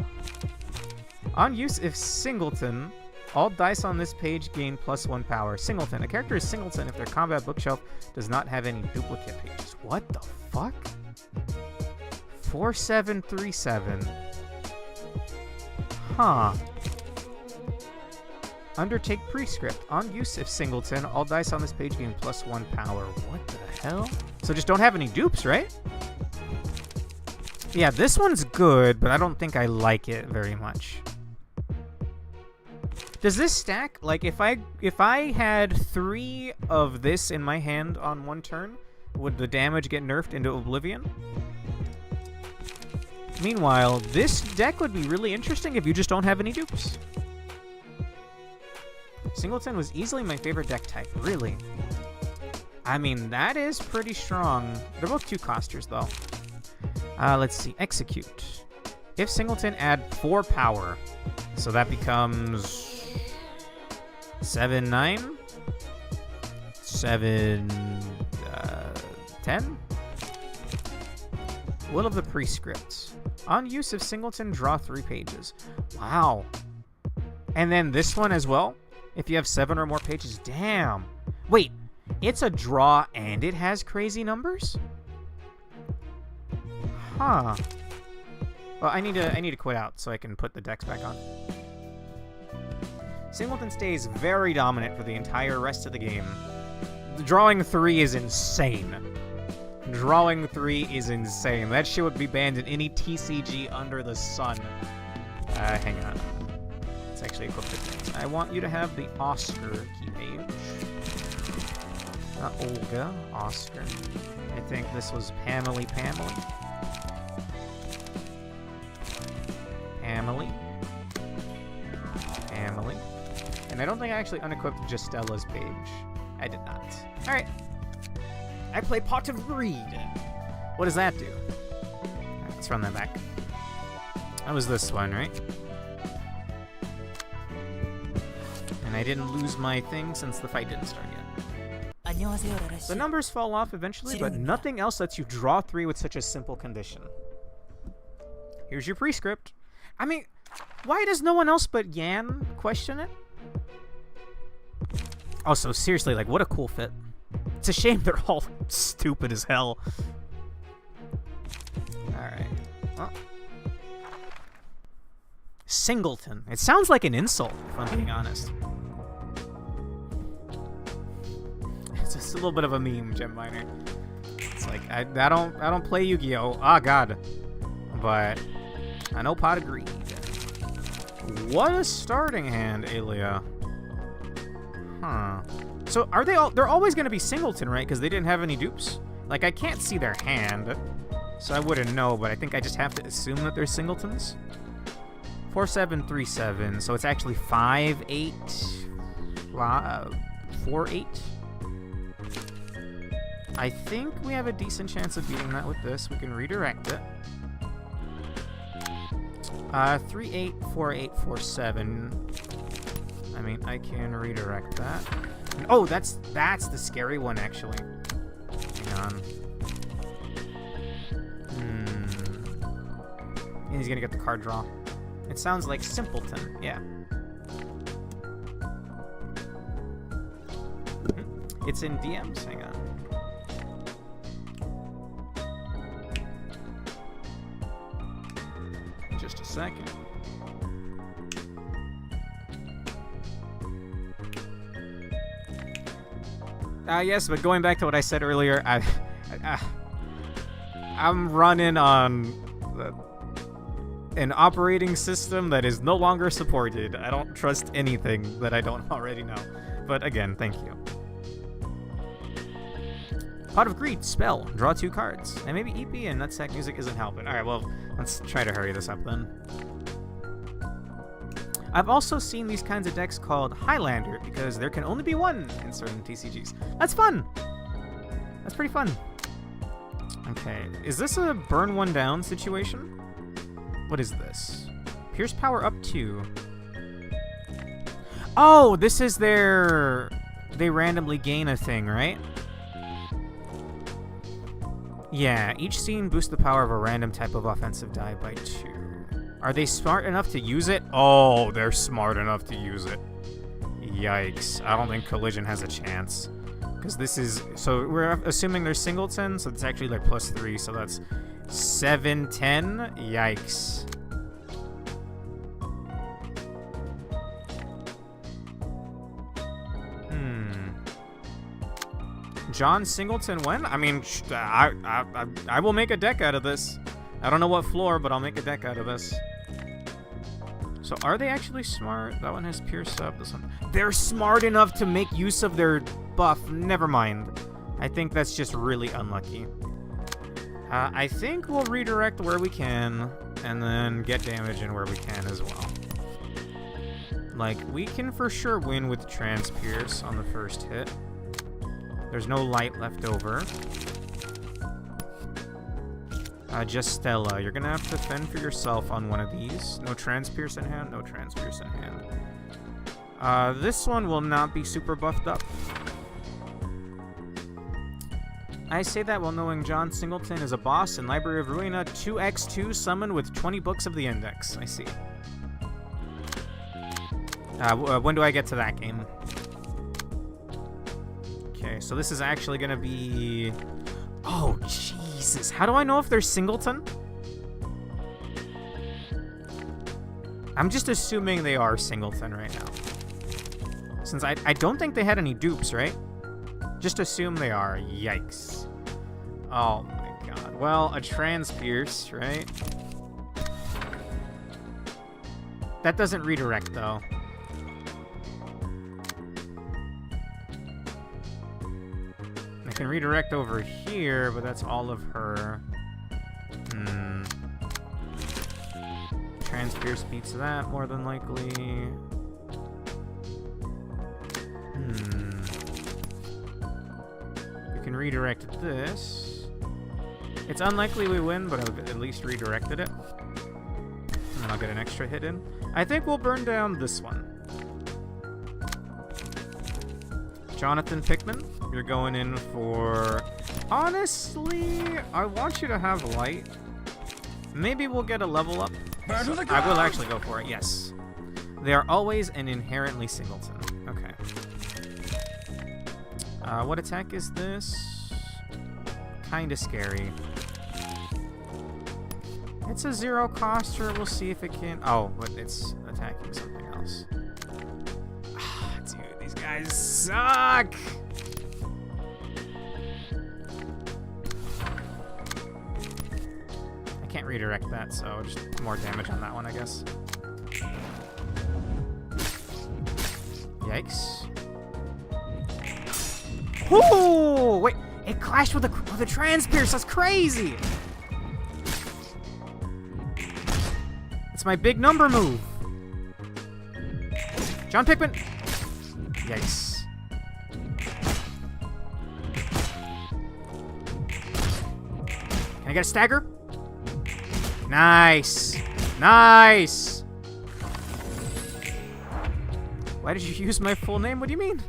B: On use if singleton, all dice on this page gain +1 power. Singleton. A character is singleton if their combat bookshelf does not have any duplicate pages. What the fuck? 4737. Huh. Undertake prescript. On use if singleton, all dice on this page gain +1 power. What the hell? So just don't have any dupes, right? Yeah, this one's good, but I don't think I like it very much. Does this stack? Like, if I had 3 of this in my hand on 1 turn, Would the damage get nerfed into oblivion? Meanwhile, this deck would be really interesting if you just don't have any dupes. Singleton was easily my favorite deck type, really. I mean, that is pretty strong. They're both 2-costers, though. Let's see. Execute. If Singleton, add 4 power. So that becomes 7-9? 7-10? Will of the Prescript. On use of Singleton, draw 3 pages. Wow. And then this one as well? If you have 7 or more pages. Damn. Wait, it's a draw and it has crazy numbers? Huh. Well, I need to quit out so I can put the decks back on. Singleton stays very dominant for the entire rest of the game. Drawing 3 is insane. Drawing 3 is insane. That shit would be banned in any TCG under the sun. Hang on. Let's actually equip the things. I want you to have the Oscar key page. Not Olga, Oscar. I think this was Pamely. And I don't think I actually unequipped Justella's page. I did not. Alright. I play Pot of Greed. What does that do? Alright, let's run that back. That was this one, right? And I didn't lose my thing since the fight didn't start yet. The numbers fall off eventually, but nothing else lets you draw 3 with such a simple condition. Here's your prescript. I mean, why does no one else but Yan question it? Also, seriously, like, what a cool fit. It's a shame they're all stupid as hell. Alright. Well. Singleton. It sounds like an insult, if I'm being honest. It's just a little bit of a meme, Gem Miner. It's like, I don't play Yu-Gi-Oh! Ah, God. But I know Pot of Greed. What a starting hand, Alia. Huh. So are they all? They're always going to be Singleton, right? Because they didn't have any dupes. Like, I can't see their hand, so I wouldn't know. But I think I just have to assume that they're Singletons. 4-7-3-7. So it's actually 5-8, 4-8. I think we have a decent chance of beating that with this. We can redirect it. 3-8, 4-8, 4-7. I mean, I can redirect that. Oh, that's the scary one, actually. Hang on. And he's gonna get the card draw. It sounds like Simpleton, yeah. It's in DMs, hang on. Just a second. Yes, but going back to what I said earlier, I'm running on an operating system that is no longer supported. I don't trust anything that I don't already know. But again, thank you. Pot of Greed, spell, draw 2 cards. And maybe EP and Nutsack Music isn't helping. Alright, well, let's try to hurry this up then. I've also seen these kinds of decks called Highlander, because there can only be one in certain TCGs. That's fun! That's pretty fun. Okay, is this a burn 1 down situation? What is this? Pierce power up 2. Oh, this is their... They randomly gain a thing, right? Yeah, each scene boosts the power of a random type of offensive die by 2. Are they smart enough to use it? Oh, they're smart enough to use it. Yikes. I don't think Collision has a chance. Because this is... So we're assuming they're Singleton, so it's actually like +3, so that's 7-10. Yikes. John Singleton when? I mean, I will make a deck out of this. I don't know what floor, but I'll make a deck out of this. So are they actually smart? That one has Pierce up. This one. They're smart enough to make use of their buff. Never mind. I think that's just really unlucky. I think we'll redirect where we can, and then get damage in where we can as well. Like, we can for sure win with Transpierce on the first hit. There's no light left over. Just Stella, you're gonna have to fend for yourself on one of these. No Transpierce in hand, no Transpierce in hand. This one will not be super buffed up. I say that while knowing John Singleton is a boss in Library of Ruina 2x2 summoned with 20 books of the index. I see. When do I get to that game? Okay, so this is actually gonna be... Oh, Jesus. How do I know if they're Singleton? I'm just assuming they are Singleton right now. Since I don't think they had any dupes, right? Just assume they are. Yikes. Oh my god. Well, a Transpierce, right? That doesn't redirect, though. I can redirect over here, but that's all of her. Transpierce beats that, more than likely. We can redirect this. It's unlikely we win, but I've at least redirected it. And then I'll get an extra hit in. I think we'll burn down this one. Jonathan Pickman, you're going in for... Honestly, I want you to have light. Maybe we'll get a level up. So I will actually go for it, yes. They are always and inherently Singleton. Okay. What attack is this? Kinda scary. It's a 0 coster. We'll see if it can... Oh, but it's attacking something else. Dude, these guys suck! I can't redirect that, so just more damage on that one, I guess. Yikes. Ooh! Wait, it clashed with a Transpierce. That's crazy! It's my big number move. John Pickman. Yikes. Can I get a stagger? Nice. Nice. Why did you use my full name? What do you mean?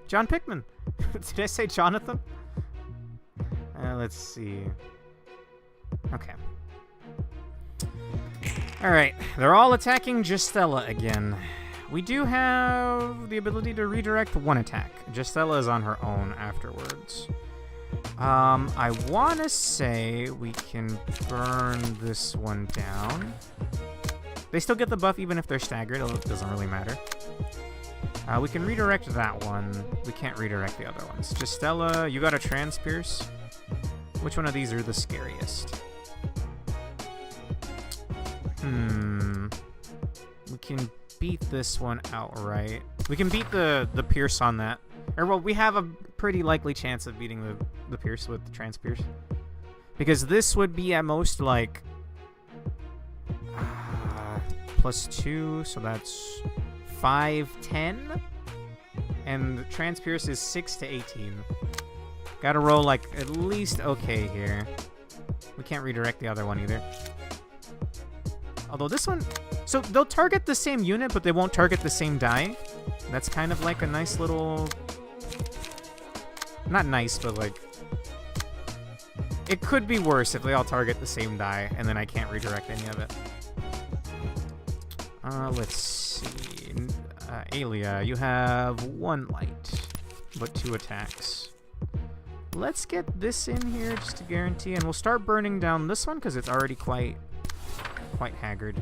B: John Pickman. Did I say Jonathan? Let's see. Okay. Alright, they're all attacking Justella again. We do have the ability to redirect one attack. Justella is on her own afterwards. I want to say we can burn this one down. They still get the buff even if they're staggered, it doesn't really matter. We can redirect that one. We can't redirect the other ones. Justella, you got a Transpierce. Which one of these are the scariest? We can beat this one outright. We can beat the Pierce on that. Or, well, we have a pretty likely chance of beating the Pierce with the Transpierce. Because this would be at most, like... +2, so that's 5, 10. And Transpierce is 6 to 18. Gotta roll, like, at least okay here. We can't redirect the other one either. Although this one... So they'll target the same unit, but they won't target the same die. That's kind of like a nice little... Not nice, but like... It could be worse if they all target the same die, and then I can't redirect any of it. Let's see. Alia, you have 1 light, but 2 attacks. Let's get this in here just to guarantee, and we'll start burning down this one because it's already quite haggard.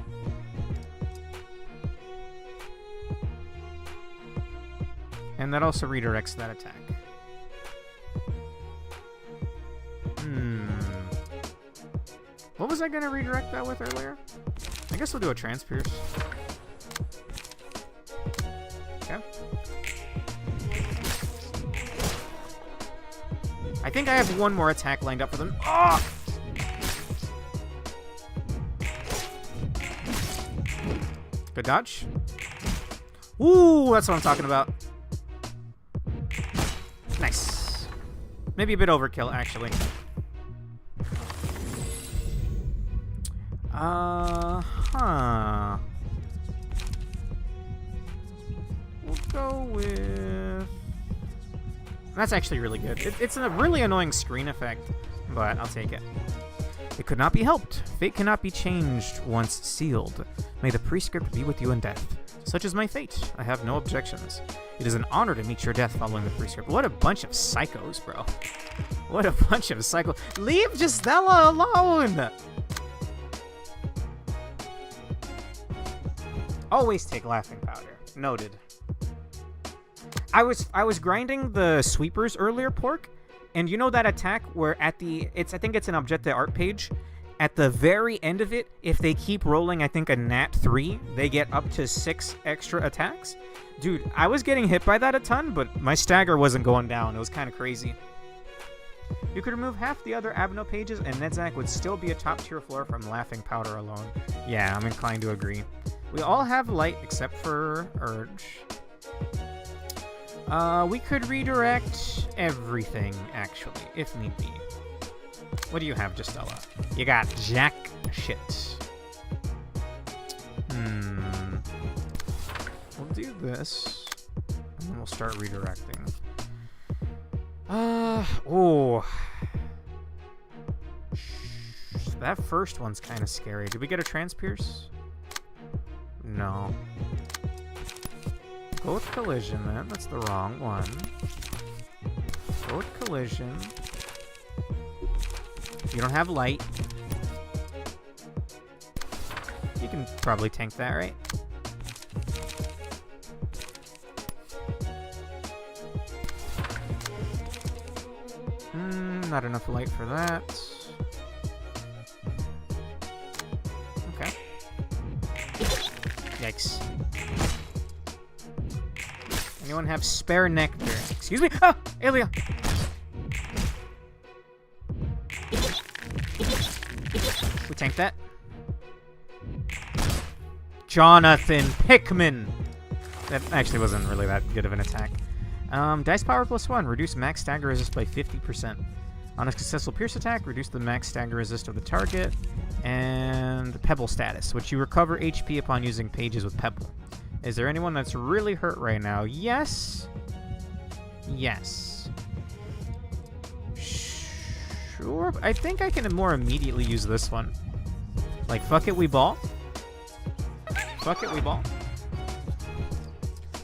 B: And that also redirects that attack. What was I going to redirect that with earlier? I guess we'll do a Transpierce. Okay. I think I have one more attack lined up for them. Oh! Good dodge. Ooh, that's what I'm talking about. Nice. Maybe a bit overkill, actually. Huh. We'll go with... That's actually really good. It's a really annoying screen effect, but I'll take it. It could not be helped. Fate cannot be changed once sealed. May the prescript be with you in death. Such is my fate. I have no objections. It is an honor to meet your death following the prescript. What a bunch of psychos, bro. What a bunch of psychos. Leave Justella alone! Always take laughing powder. Noted. I was grinding the sweepers earlier, Pork, and you know that attack where at the I think it's an objective art page. At the very end of it, if they keep rolling, I think a nat 3, they get up to 6 extra attacks. Dude, I was getting hit by that a ton, but my stagger wasn't going down. It was kind of crazy. You could remove half the other Abno pages, and Nedzak would still be a top-tier floor from laughing powder alone. Yeah, I'm inclined to agree. We all have light except for Urge. We could redirect everything, actually, if need be. What do you have, Justella? You got jack shit. We'll do this, and then we'll start redirecting. Oh. That first one's kind of scary. Did we get a Transpierce? No. Go with Collision, then. That's the wrong one. Go with Collision. You don't have light. You can probably tank that, right? Not enough light for that. Okay. Yikes. Anyone have spare nectar? Excuse me? Oh! Aelia! We tank that. Jonathan Pickman! That actually wasn't really that good of an attack. Dice power +1. Reduce max stagger resist by 50%. On a successful pierce attack, reduce the max stagger resist of the target. And Pebble status, which you recover HP upon using pages with Pebble. Is there anyone that's really hurt right now? Yes. Yes. Sure. I think I can more immediately use this one. Like, fuck it, we ball. Fuck it, we ball.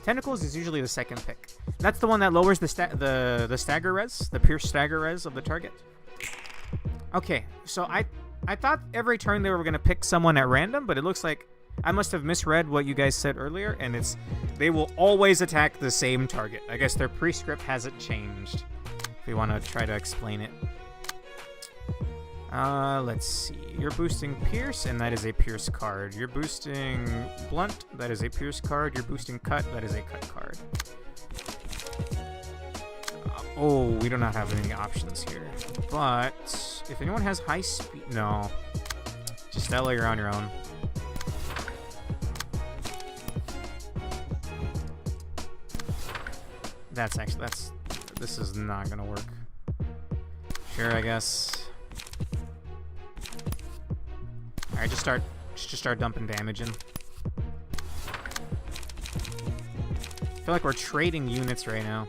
B: Tentacles is usually the second pick. That's the one that lowers the stagger res, the pierce stagger res of the target. Okay, so I thought every turn they were going to pick someone at random, but it looks like I must have misread what you guys said earlier, and they will always attack the same target. I guess their prescript hasn't changed, if we want to try to explain it. Let's see. You're boosting Pierce, and that is a Pierce card. You're boosting Blunt, that is a Pierce card. You're boosting Cut, that is a Cut card. Oh, we do not have any options here. But if anyone has high speed... No. Justella, you're on your own. This is not gonna work. Sure, I guess. Alright, just start dumping damage in. I feel like we're trading units right now.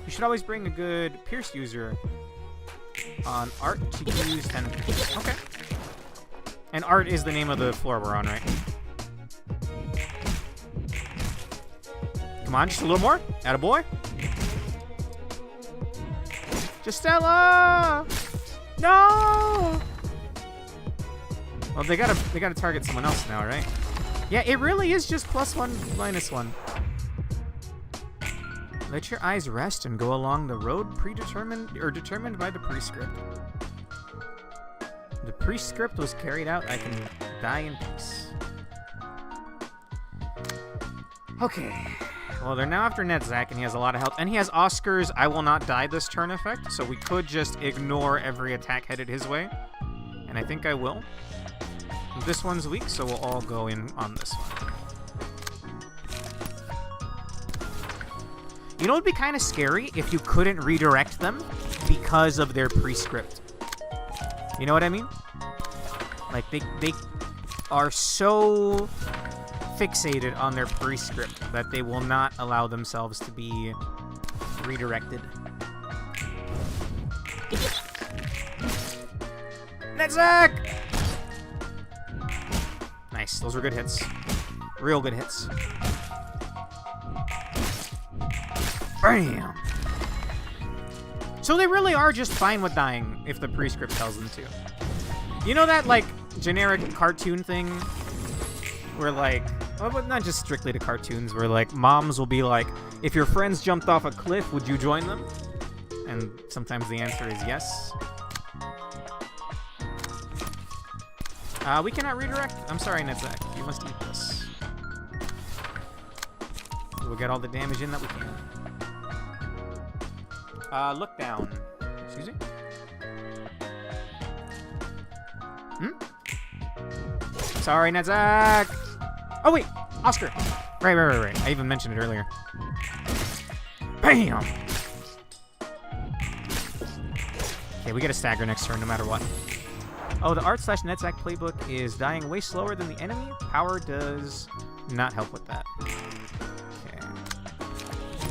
B: You should always bring a good Pierce user on Art to use 10. Okay. And Art is the name of the floor we're on, right? Come on, just a little more. Attaboy. Justella! No! Well, they gotta target someone else now, right? Yeah, it really is just +1, -1. Let your eyes rest and go along the road predetermined or determined by the prescript. The prescript was carried out. I can die in peace. Okay. Well, they're now after Nedzak, and he has a lot of health. And he has Oscar's I will not die this turn effect, so we could just ignore every attack headed his way. And I think I will. This one's weak, so we'll all go in on this one. You know what would be kind of scary? If you couldn't redirect them because of their prescript. You know what I mean? Like, they are so fixated on their prescript that they will not allow themselves to be redirected. Nedzak! Nice, those were good hits. Real good hits. Bam! So they really are just fine with dying if the prescript tells them to. You know that, like, generic cartoon thing? Where, like, well, but not just strictly to cartoons, where, like, moms will be like, if your friends jumped off a cliff, would you join them? And sometimes the answer is yes. We cannot redirect. I'm sorry, Nedzak. You must eat this. We'll get all the damage in that we can. Look down. Excuse me? Sorry, Nedzak! Oh, wait! Oscar! Right. I even mentioned it earlier. Bam! Okay, we get a stagger next turn no matter what. Oh, the art/Nedzak playbook is dying way slower than the enemy. Power does not help with that. Okay.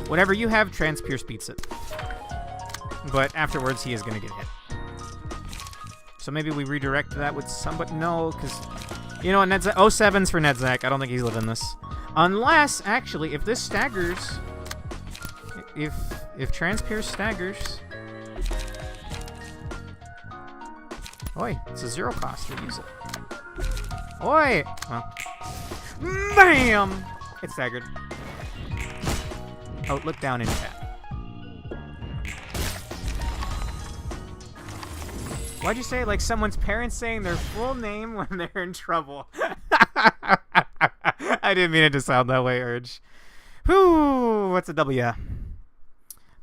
B: Whatever you have, Transpierce beats it. But afterwards, he is going to get hit. So maybe we redirect that with somebody. No, because, you know what, Nedzak. 07's for Nedzak. I don't think he's living this. Unless, actually, if this staggers, if Transpierce staggers, oi, it's a 0 cost to use it. Oi! Well, bam! It's staggered. Oh, look down in chat. Why'd you say like someone's parents saying their full name when they're in trouble? I didn't mean it to sound that way, Urge. Whew, what's a W?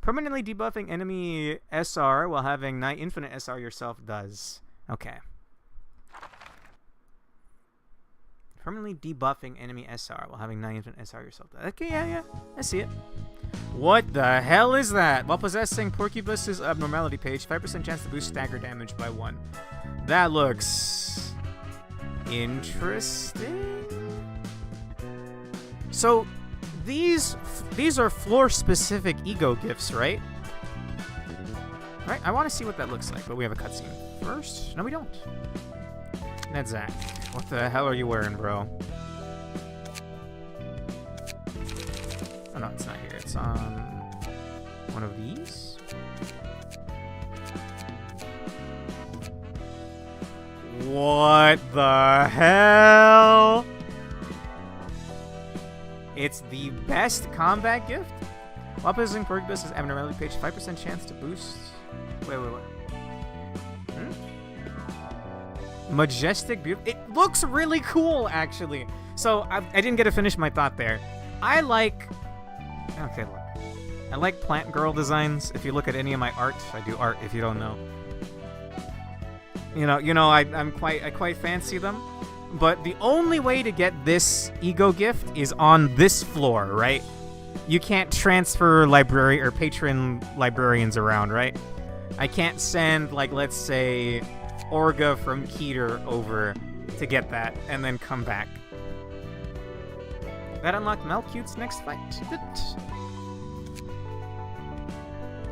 B: Permanently debuffing enemy SR while having Night Infinite SR yourself does. Okay. Permanently debuffing enemy SR while having Night Infinite SR yourself does. Okay, yeah. I see it. What the hell is that? While possessing Porcupus's abnormality page, 5% chance to boost stagger damage by 1. That looks interesting. So these are floor-specific ego gifts, right? Right. I want to see what that looks like, but we have a cutscene first. No, we don't. Nedzak, what the hell are you wearing, bro? Oh no, it's not here. It's on one of these. What the hell? It's the best combat gift. While possessing Porcupus's abnormality page, 5% chance to boost. Wait. Majestic beauty. It looks really cool, actually. So I didn't get to finish my thought there. I like. Okay, look. I like plant girl designs. If you look at any of my art, I do art. If you don't know, I quite fancy them. But the only way to get this ego gift is on this floor, right? You can't transfer library or patron librarians around, right? I can't send, like, let's say, Orga from Keter over to get that and then come back. That unlocked Malcute's next fight.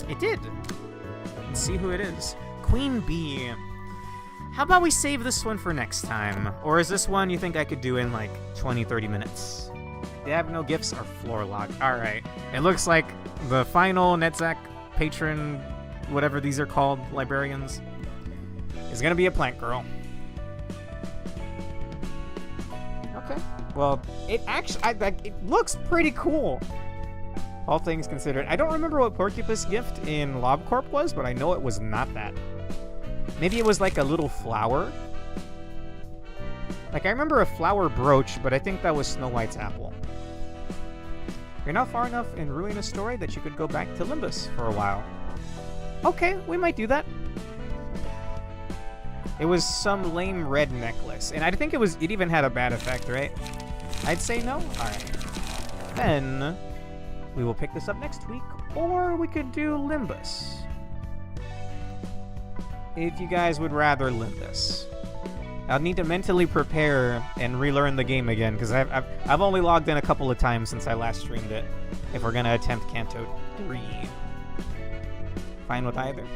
B: It did. Let's see who it is. Queen Bee. How about we save this one for next time? Or is this one you think I could do in like 20-30 minutes? They have no gifts or floor lock. Alright. It looks like the final Nedzak patron, whatever these are called, librarians, is gonna be a plant girl. Okay. Well, it actually, it looks pretty cool. All things considered. I don't remember what Porcupus gift in LobCorp was, but I know it was not that. Maybe it was like a little flower. Like, I remember a flower brooch, but I think that was Snow White's apple. You're not far enough in Ruina's story that you could go back to Limbus for a while. Okay, we might do that. It was some lame red necklace, and I think it even had a bad effect, right? I'd say no? Alright. Then, we will pick this up next week, or we could do Limbus. If you guys would rather Limbus. I'll need to mentally prepare and relearn the game again, because I've only logged in a couple of times since I last streamed it, if we're going to attempt Kanto 3. Fine with either.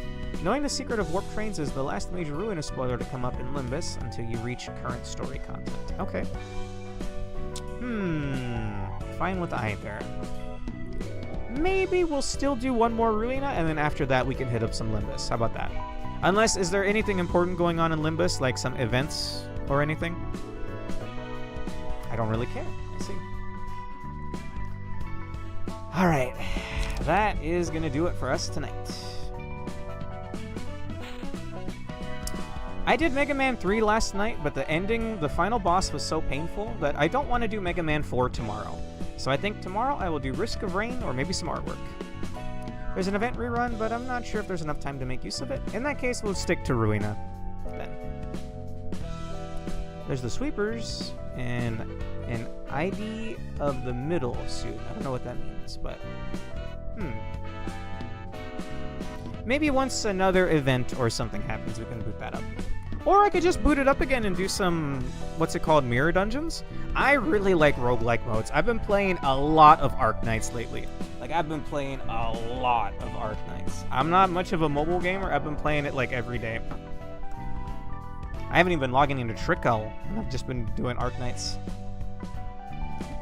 B: Knowing the secret of warp trains is the last major Ruina spoiler to come up in Limbus until you reach current story content. Okay. Fine with either. Maybe we'll still do one more Ruina, and then after that we can hit up some Limbus. How about that? Unless, is there anything important going on in Limbus, like some events or anything? I don't really care. I see. Alright. That is going to do it for us tonight. I did Mega Man 3 last night, but the ending, the final boss was so painful that I don't want to do Mega Man 4 tomorrow. So I think tomorrow I will do Risk of Rain or maybe some artwork. There's an event rerun, but I'm not sure if there's enough time to make use of it. In that case, we'll stick to Ruina then. There's the sweepers and an ID of the middle suit. I don't know what that means, but maybe once another event or something happens, we can boot that up. Or I could just boot it up again and do some, what's it called, mirror dungeons? I really like roguelike modes. I've been playing a lot of Arknights lately. Like, I've been playing a lot of Arknights. I'm not much of a mobile gamer. I've been playing it, like, every day. I haven't even been logging into Trickle, and I've just been doing Arknights.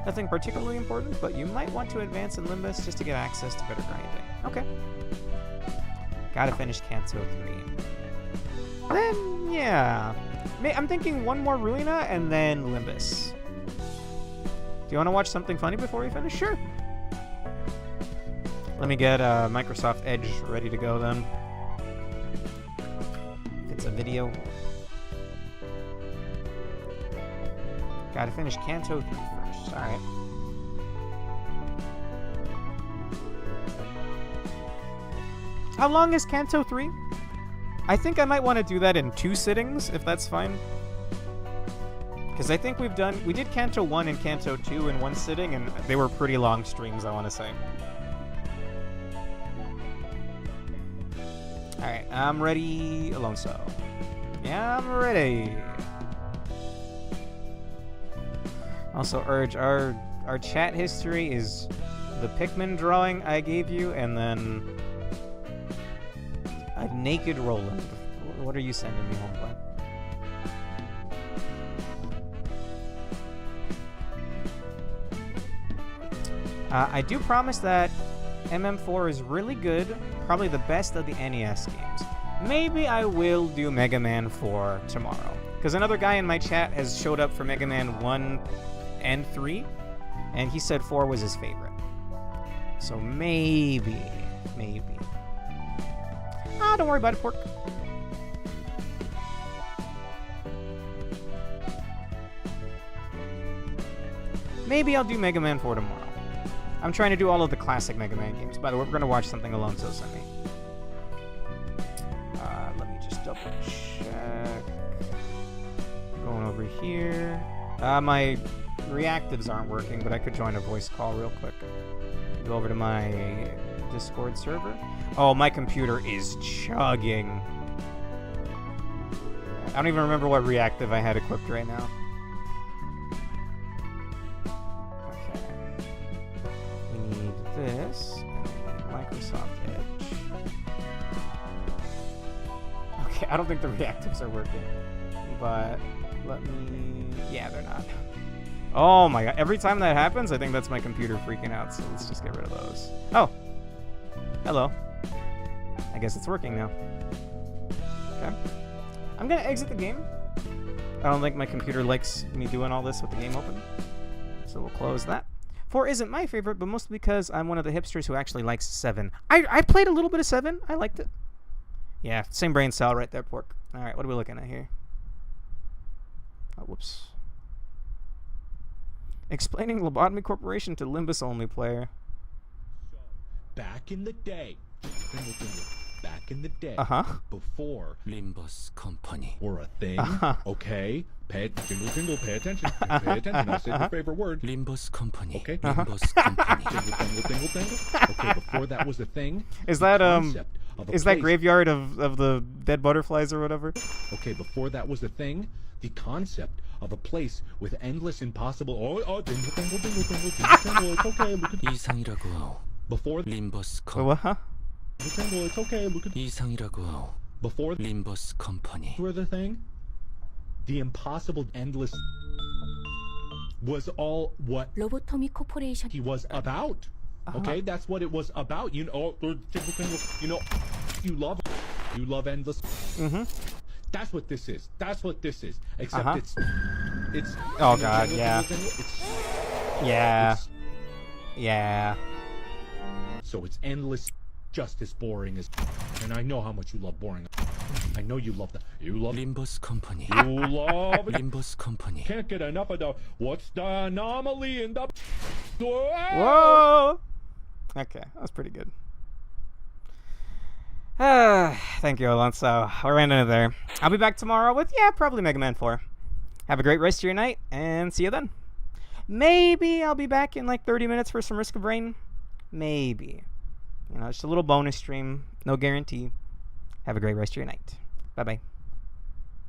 B: Nothing particularly important, but you might want to advance in Limbus just to get access to better grinding. Okay. Gotta finish Kanto 3. Then, yeah. I'm thinking one more Ruina and then Limbus. Do you want to watch something funny before we finish? Sure. Let me get Microsoft Edge ready to go then. If it's a video. Gotta finish Kanto 3 first. Alright. How long is Kanto 3? I think I might want to do that in 2 sittings, if that's fine. Because I think we did Kanto 1 and Kanto 2 in 1 sitting, and they were pretty long streams, I want to say. Alright, I'm ready, Alonso. Yeah, I'm ready. Also, Urge, our chat history is the Pikmin drawing I gave you, and then a naked Roland. What are you sending me, homeboy? I do promise that MM4 is really good, probably the best of the NES games. Maybe I will do Mega Man 4 tomorrow, because another guy in my chat has showed up for Mega Man 1 and 3, and he said 4 was his favorite. So maybe. Ah, don't worry about it, Pork. Maybe I'll do Mega Man 4 tomorrow. I'm trying to do all of the classic Mega Man games. By the way, we're going to watch something Alonso sent me. Let me just double check. Going over here. My reactives aren't working, but I could join a voice call real quick. Go over to my Discord server. Oh, my computer is chugging. I don't even remember what reactive I had equipped right now. Okay. We need this. And Microsoft Edge. Okay, I don't think the reactives are working. But let me... Yeah, they're not. Oh my god. Every time that happens, I think that's my computer freaking out. So let's just get rid of those. Oh. Hello. I guess it's working now. Okay. I'm gonna exit the game. I don't think my computer likes me doing all this with the game open. So we'll close that. 4 isn't my favorite, but mostly because I'm one of the hipsters who actually likes 7. I played a little bit of 7. I liked it. Yeah, same brain cell right there, Pork. Alright, what are we looking at here? Oh, whoops. Explaining Lobotomy Corporation to Limbus only player.
N: back in the day, back in the day, before
E: 림버스 컴퍼니.
N: or a thing, okay? Jingle, pay attention. Pay attention. I'll say your favorite word.
E: 림버스 컴퍼니.
N: Okay.
E: 림버스 컴퍼니.
N: Dingle. Okay, before that was a thing.
B: Is
N: the
B: that
N: concept of a
B: is that
N: place-
B: graveyard of the dead butterflies or whatever?
N: Okay, before that was a thing, the concept of a place with endless impossible. Dingle. It's okay. Look at
E: 이상이라고 하오.
N: before
E: 림버스
B: What?
E: 컴.
N: Dingle. It's okay. Look at
E: 이상이라고 하오.
N: before
E: 림버스 컴퍼니.
N: were the thing. The impossible, endless was all what
F: 로보토미 코퍼레이션.
N: he was about. Okay, that's what it was about. You know, you know, you love endless. That's what this is. That's what this is. Except it's.
B: Oh God, yeah. Yeah.
N: It's-
B: Yeah.
N: So it's endless, just as boring as. And I know how much you love boring. I know you love that. You love.
E: 림버스 컴퍼니.
N: You love.
E: 림버스 컴퍼니.
N: Can't get enough of the. What's the anomaly in the.
B: Whoa. Okay, that was pretty good. Thank you, Alonso. We're ending it there. I'll be back tomorrow with, probably Mega Man 4. Have a great rest of your night, and see you then. Maybe I'll be back in like 30 minutes for some Risk of Rain. Maybe. You know, just a little bonus stream. No guarantee. Have a great rest of your night. Bye-bye.